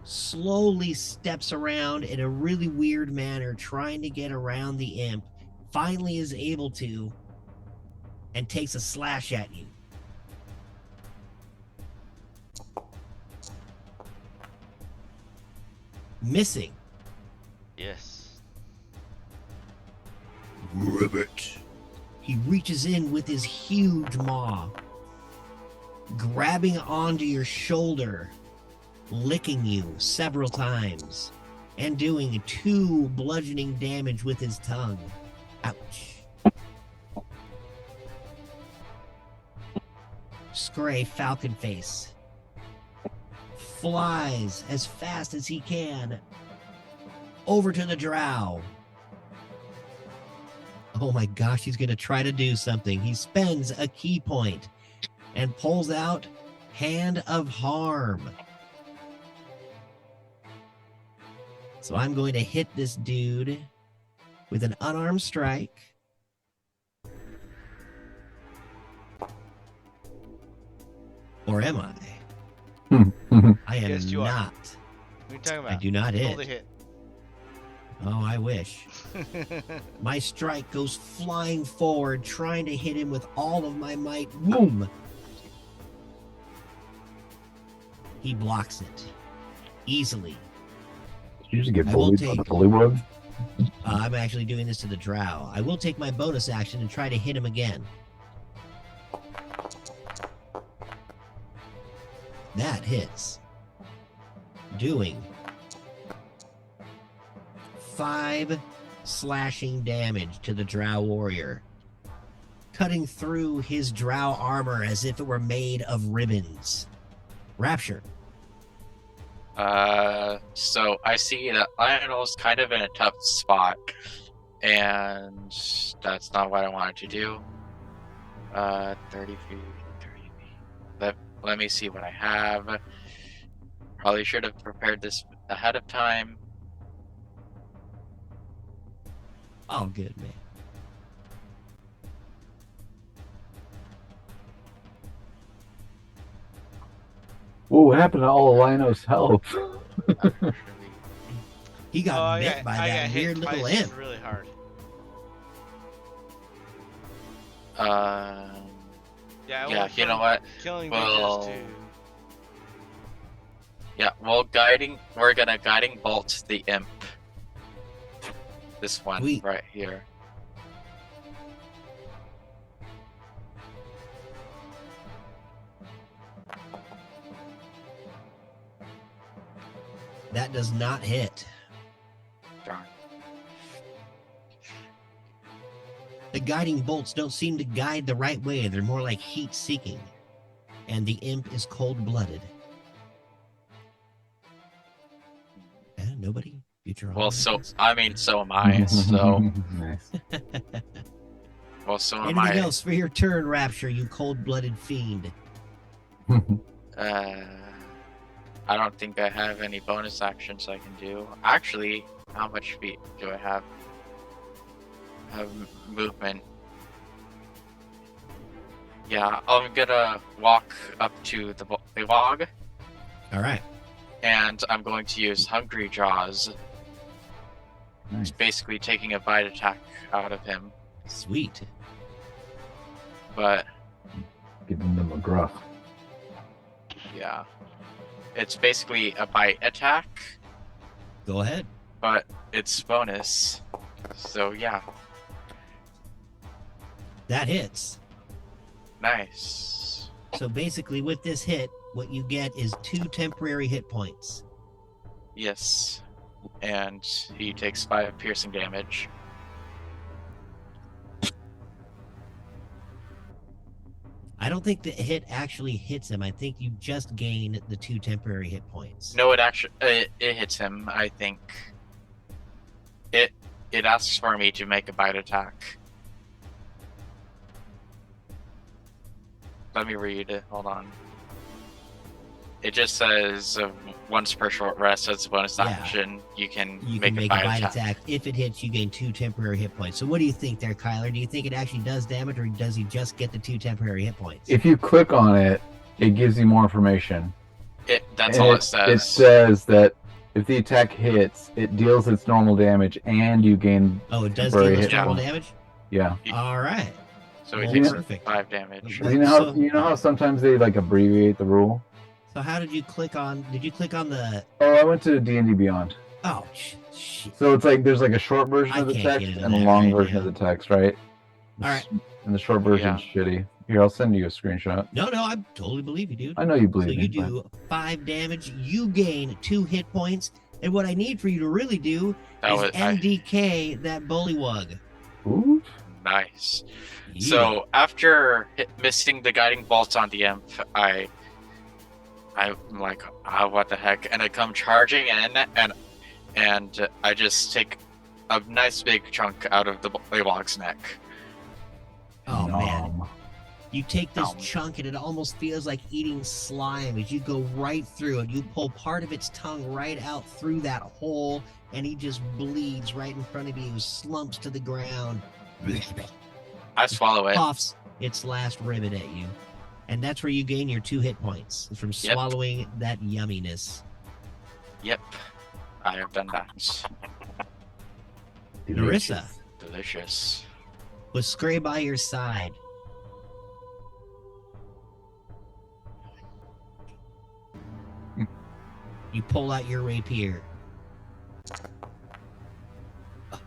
slowly steps around in a really weird manner, trying to get around the imp. Finally is able to, and takes a slash at you. Missing. Yes. Ribbit. He reaches in with his huge maw, grabbing onto your shoulder, licking you several times, and doing 2 bludgeoning damage with his tongue. Ouch. Scray Falcon Face flies as fast as he can over to the drow. Oh my gosh, he's going to try to do something. He spends a key point and pulls out Hand of Harm. So I'm going to hit this dude with an unarmed strike. Or am I? I am Yes, you are. not. What are you talking about? I do not Roll the hit. hit. Oh, I wish. My strike goes flying forward, trying to hit him with all of my might. Boom! He blocks it easily. Did you just get I will bullied by the take- bullywug? I'm actually doing this to the drow. I will take my bonus action and try to hit him again. That hits. Doing 5 slashing damage to the drow warrior, cutting through his drow armor as if it were made of ribbons. Rapture. So I see that Lionel's kind of in a tough spot, and that's not what I wanted to do. 30 feet, 30 feet. Let me see what I have. Probably should have prepared this ahead of time. Oh, good, man. Whoa, what happened to all of Lino's health? He got bit by I that got hit weird little twice imp. really hard. Yeah, I Yeah, went you know from what? Killing Well, bitches to Yeah, we're gonna guiding bolt the imp. This one Sweet. right here. That does not hit. Darn. The guiding bolts don't seem to guide the right way. They're more like heat-seeking. And the imp is cold-blooded. Nobody? Future Well, so audience? so am I. So Nice. well, so am Anything I. else for your turn, Rapture, you cold-blooded fiend? I don't think I have any bonus actions I can do. Actually, how much feet do I have? Movement. Yeah, I'm gonna walk up to the log, All right. and I'm going to use Hungry Jaws. Nice. It's basically taking a bite attack out of him, Sweet. but Giving them a gruff. yeah. It's basically a bite attack, Go ahead. but it's bonus. So yeah, That hits. nice. So basically, with this hit, what you get is 2 temporary hit points. Yes. And he takes 5 piercing damage. I don't think the hit actually hits him. I think you just gain the 2 temporary hit points. No, it hits him, I think. It asks for me to make a bite attack. Let me read it. Hold on. It just says once per short rest as a bonus Yeah. action, you can You make can a make bite a bite attack. attack. If it hits, you gain 2 temporary hit points. So what do you think there, Kyler? Do you think it actually does damage, or does he just get the 2 temporary hit points? If you click on it, it gives you more information. That's And all it It says. says that if the attack hits, it deals its normal damage, and you gain Oh, it does temporary deal its hit normal points. damage? Yeah. All right. So he Well, takes perfect. 5 damage. What- You so- know how sometimes they like abbreviate the rule. So how did you click on the Oh, I went to D&D Beyond. oh shit. So it's like there's like a short version I of the can't text get into and a that long right version now. of the text, right? All right. And the short version's shitty. Here, I'll send you a screenshot. No, I totally believe you, dude. I know you So believe you me. but- do 5 damage, you gain 2 hit points, and what I need for you to really do That is was NDK that bullywug. Ooh. nice. Yeah. So after missing the guiding bolts on the imp, I'm like, what the heck? And I come charging in, and I just take a nice big chunk out of the bullywug's neck. Oh man. Nom. You take this Nom. chunk and it almost feels like eating slime as you go right through it. You pull part of its tongue right out through that hole, and he just bleeds right in front of you, slumps to the ground, I swallow it. coughs its last ribbit at you. And that's where you gain your 2 hit points from Yep. swallowing that yumminess. Yep, I have done that. Narissa, Delicious. with Scray by your side, you pull out your rapier.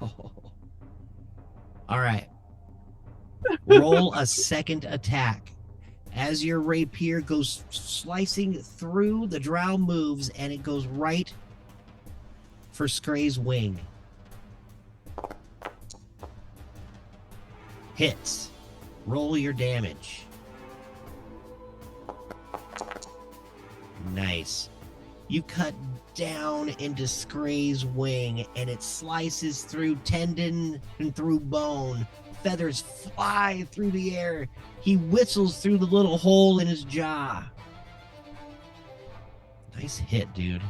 Oh. All right. Roll a second attack. As your rapier goes slicing through, the drow moves and it goes right for Scray's wing. Hits. Roll your damage. Nice. You cut down into Scray's wing and it slices through tendon and through bone. Feathers fly through the air. He whistles through the little hole in his jaw. Nice hit, dude.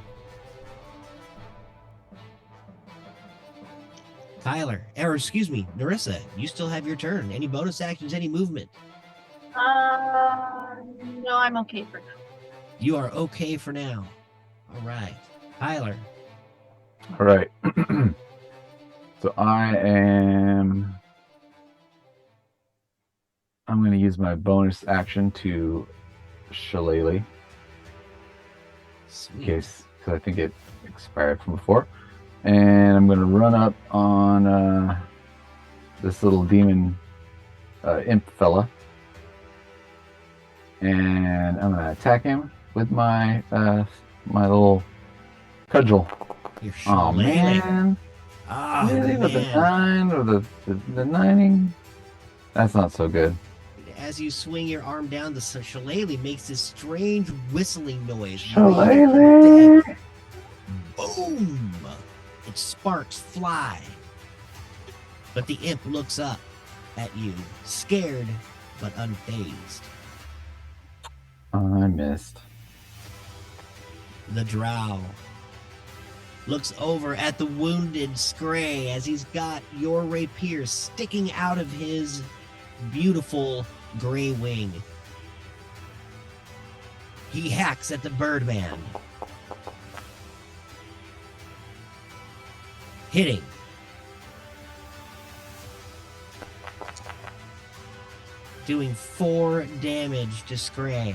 Tyler, or excuse me, Narissa, you still have your turn. Any bonus actions, any movement? No, I'm okay for now. You are okay for now. All right. Tyler, All right. So I'm going to use my bonus action to shillelagh in sweet. case, because I think it expired from before. And I'm going to run up on this little demon imp fella. And I'm going to attack him with my my little cudgel. You're Oh, shillelagh. man. Oh, Really? With the man. 9 or the 9ing? That's not so good. As you swing your arm down, the shillelagh makes this strange whistling noise. Shillelagh! Boom! Its sparks fly. But the imp looks up at you, scared but unfazed. I missed. The drow looks over at the wounded Scray as he's got your rapier sticking out of his beautiful gray wing. He hacks at the birdman, hitting. Doing 4 damage to Scray,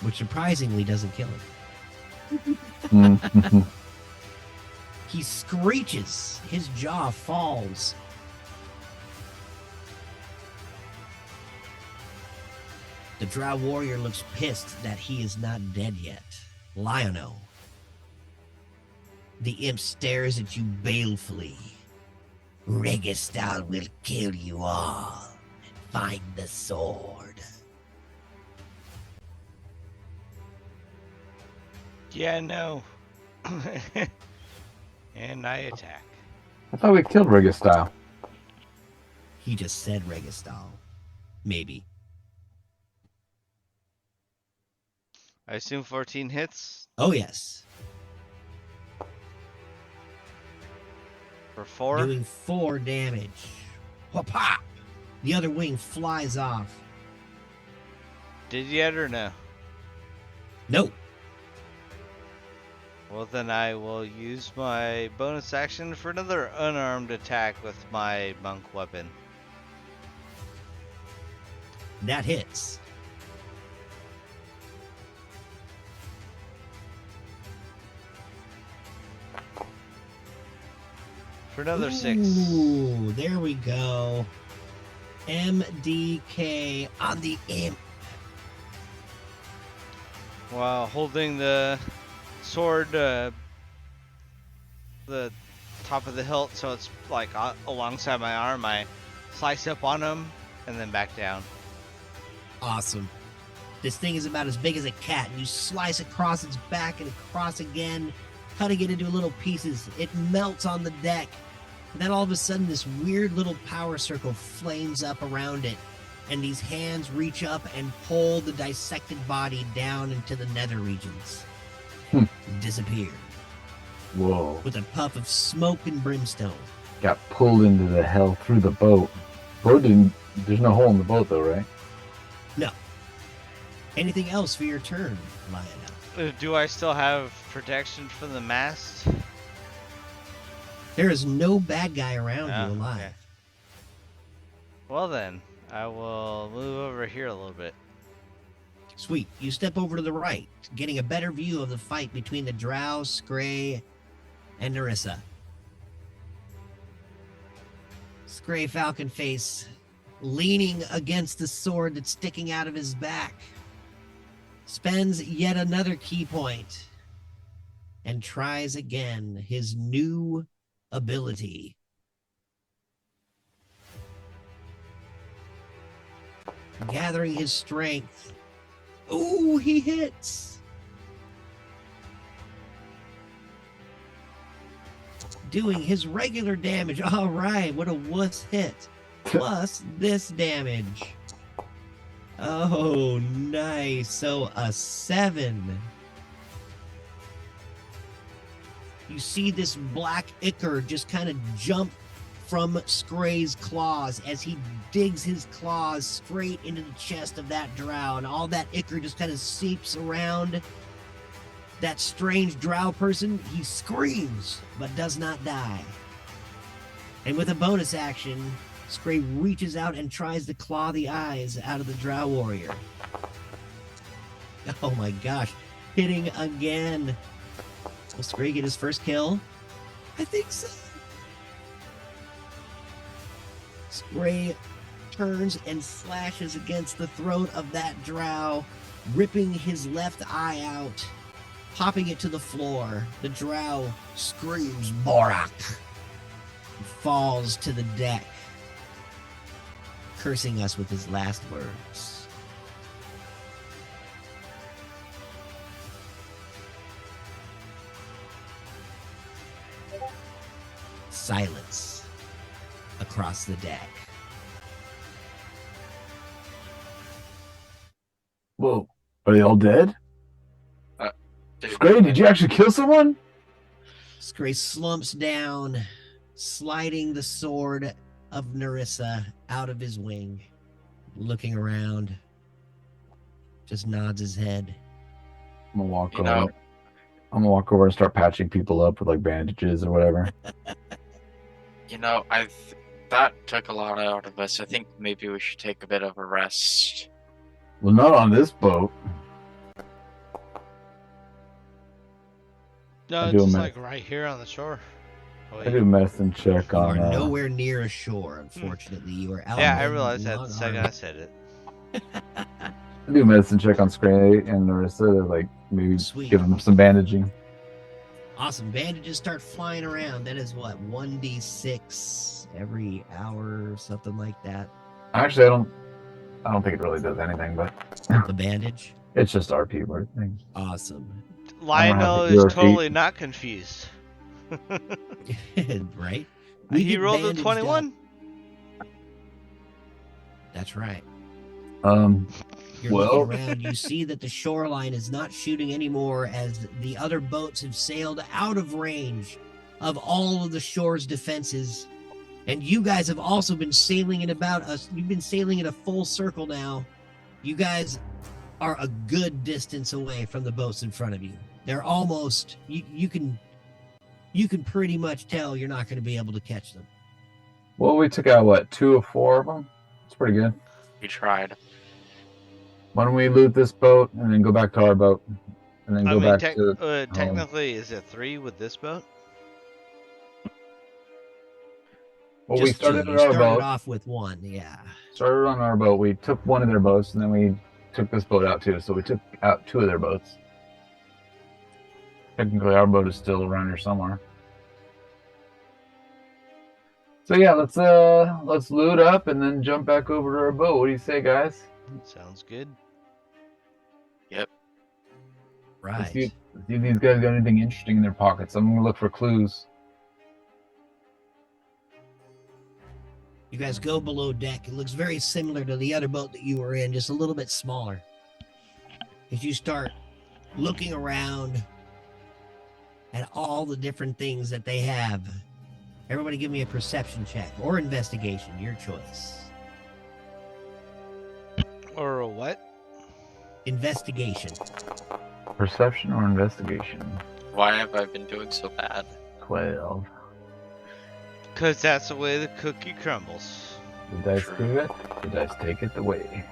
which surprisingly doesn't kill him. Mhm. He screeches. His jaw falls. The drow warrior looks pissed that he is not dead yet. Lionel. The imp stares at you balefully. Registal will kill you all and find the sword. Yeah, no. And I attack. I thought we killed Registal. He just said Registal. Maybe. I assume 14 hits Oh, yes. for 4. Doing 4 damage. Wha-pop! The other wing flies off. Did yet or no? Nope. Well, then I will use my bonus action for another unarmed attack with my monk weapon. That hits. For another 6. Ooh, there we go. MDK on the imp. While holding the sword, the top of the hilt, so it's like alongside my arm, I slice up on him and then back down. Awesome. This thing is about as big as a cat, and you slice across its back and across again, cutting it into little pieces. It melts on the deck, and then all of a sudden this weird little power circle flames up around it, and these hands reach up and pull the dissected body down into the nether regions. Disappear Whoa. with a puff of smoke and brimstone. Got pulled into the hell through the boat. There's no hole in the boat though, right? No. Anything else for your turn, Lionel? Do I still have protection from the mast? There is no bad guy around Oh, you alive. okay. Well then, I will move over here a little bit. Sweet. You step over to the right, getting a better view of the fight between the Drow, Scray, and Narissa. Scray Falconface leaning against the sword that's sticking out of his back, spends yet another key point and tries again his new ability. Gathering his strength. Ooh, he hits. Doing his regular damage. All right, what a wuss hit. Plus this damage. Oh, nice. So a 7. You see this black ichor just kind of jump from Scray's claws as he digs his claws straight into the chest of that drow, and all that ichor just kind of seeps around that strange drow person. He screams, but does not die. And with a bonus action, Scray reaches out and tries to claw the eyes out of the drow warrior. Oh my gosh. Hitting again. Will Scray get his first kill? I think so. Scray turns and slashes against the throat of that drow, ripping his left eye out, popping it to the floor. The drow screams, Borak, and falls to the deck, cursing us with his last words. Silence across the deck. Whoa. Are they all dead? Dude, Great. Did you actually kill someone? Scray slumps down, sliding the sword of Narissa out of his wing, looking around, just nods his head. I'm gonna walk You over. know- I'm gonna walk over and start patching people up with like bandages or whatever. You know, that took a lot out of us. I think maybe we should take a bit of a rest. Well, not on this boat. No, I it's do just a like right here on the shore. Oh, I do a medicine check You are on. nowhere near a shore, unfortunately. You are out. Yeah, I in realized that long the second arm. I said it. I do a medicine check on Scray and Narissa to like maybe Sweet. give them some bandaging. Awesome. Bandages start flying around. That is what, 1d6 every hour or something like that. Actually, I don't think it really does anything, but The bandage. it's just RP word thing. Awesome. Lionel to hear is feet. totally not confused. Right? He get rolled a bandaged 21. up. That's right. You're Well- looking around, you see that the shoreline is not shooting anymore as the other boats have sailed out of range of all of the shore's defenses. And you guys have also been sailing in about us. You've been sailing in a full circle now, You guys are a good distance away from the boats in front of you. They're almost you can pretty much tell you're not going to be able to catch them. Well, we took out what, 2 of 4 of them? It's pretty good. We tried. Why don't we loot this boat and then go back to our boat, and then I go mean, back to technically, is it 3 with this boat? well, we Just two. started You at our started boat. off with one, yeah. Started on our boat. We took one of their boats, and then we took this boat out too. So we took out 2 of their boats. Technically, our boat is still around here somewhere. So yeah, let's loot up and then jump back over to our boat. What do you say, guys? Sounds good. Yep. Right. Let's see if these guys got anything interesting in their pockets. I'm gonna look for clues. You guys go below deck. It looks very similar to the other boat that you were in, just a little bit smaller. As you start looking around at all the different things that they have, everybody give me a perception check or investigation, your choice. Or a what? Investigation. Perception or investigation? Why have I been doing so bad? 12. Because that's the way the cookie crumbles. The dice do it. The dice take it away.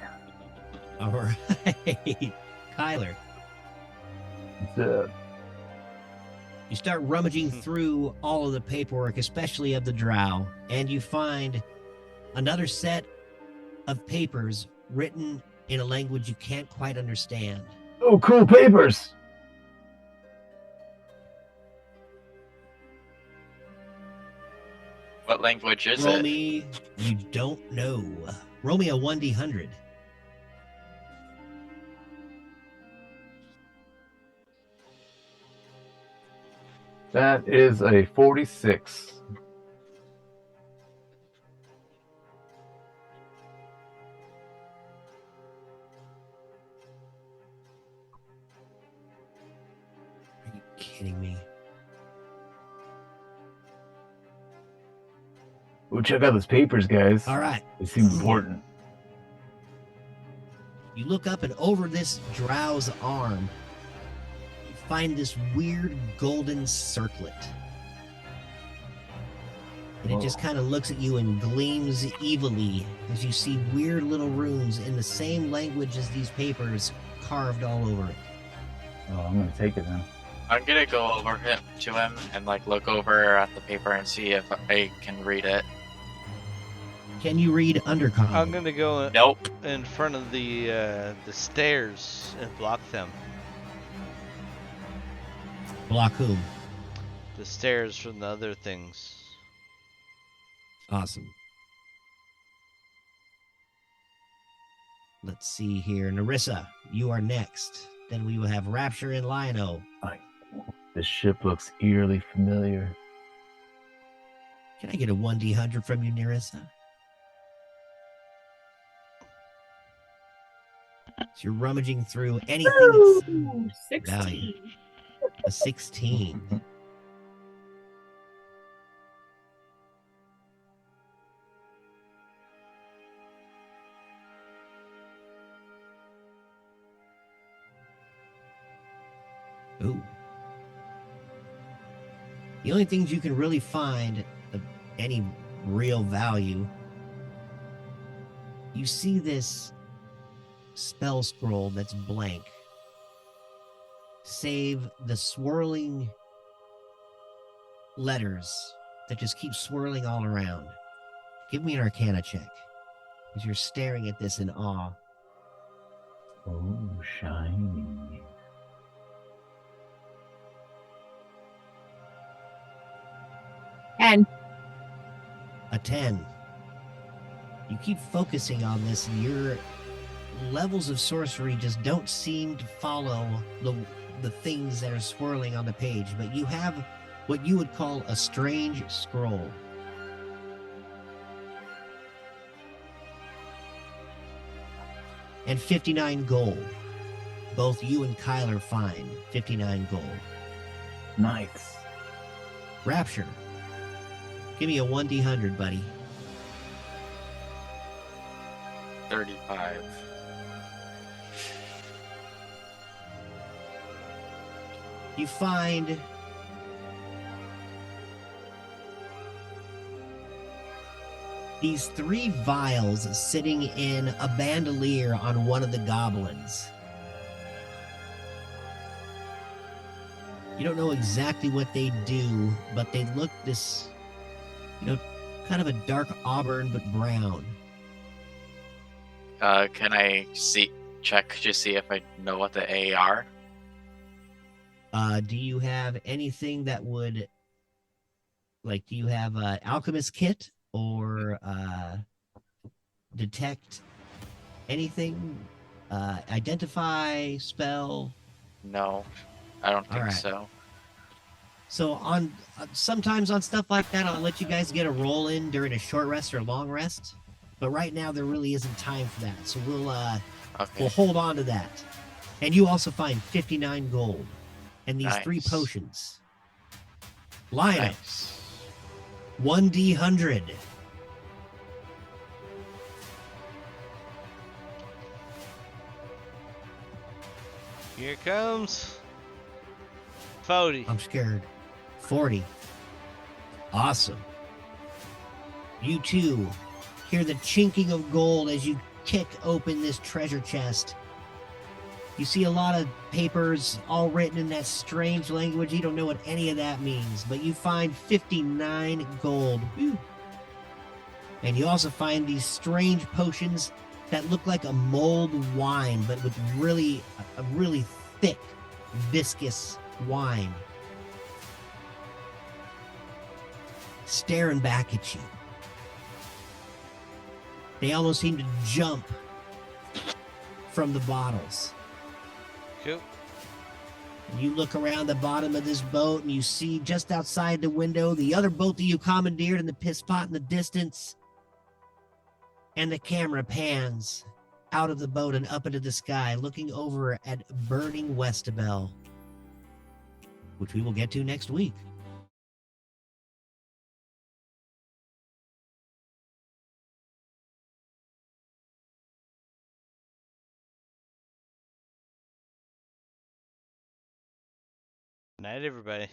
All right. Kyler, So, you start rummaging through all of the paperwork, especially of the drow, and you find another set of papers written in a language you can't quite understand. oh, cool papers. What language is Roll it? me, you don't know. Roll me a 1d100. That is a 46. Are you kidding me? Well, check out those papers, guys. All right. They seem important. You look up, and over this drow's arm, you find this weird golden circlet. And it just kind of looks at you and gleams evilly as you see weird little runes in the same language as these papers carved all over it. Oh, I'm gonna take it then. I'm gonna go over to him and like look over at the paper and see if I can read it. Can you read undercommon? I'm gonna go Nope. in front of the stairs and block them. Block whom? The stairs from the other things. Awesome. Let's see here. Narissa, you are next. Then we will have Rapture and Lion-O. This ship looks eerily familiar. Can I get a 1d100 from you, Narissa? So you're rummaging through anything that's Ooh, 16. value. A 16. Ooh. The only things you can really find of any real value, you see this spell scroll that's blank, save the swirling letters that just keep swirling all around. Give me an Arcana check, as you're staring at this in awe. Oh, shiny. And A 10. You keep focusing on this, and your levels of sorcery just don't seem to follow the things that are swirling on the page, but you have what you would call a strange scroll. And 59 gold. Both you and Kyler find 59 gold. Nice. Rapture. Give me a 1d100, buddy. 35. You find these 3 vials sitting in a bandolier on one of the goblins. You don't know exactly what they do, but they look this, kind of a dark auburn but brown. Can I check to see if I know what the A are? Do you have anything that would, do you have an alchemist kit or detect anything? Identify, spell? No, I don't All think right. so. So on sometimes on stuff like that, I'll let you guys get a roll in during a short rest or a long rest. But right now there really isn't time for that, so we'll Okay. hold on to that. And you also find 59 gold and these 3 Nice. potions. Line up Nice. 1d100. Here it comes. 40. I'm scared. 40. Awesome. You too hear the chinking of gold as you kick open this treasure chest. You see a lot of papers all written in that strange language. You don't know what any of that means, but you find 59 gold. Whew. And you also find these strange potions that look like a mulled wine, but with a really thick, viscous wine. Staring back at you. They almost seem to jump from the bottles. Cool. You look around the bottom of this boat and you see just outside the window the other boat that you commandeered in the piss pot in the distance. And the camera pans out of the boat and up into the sky, looking over at burning Westabel, which we will get to next week. Night, everybody.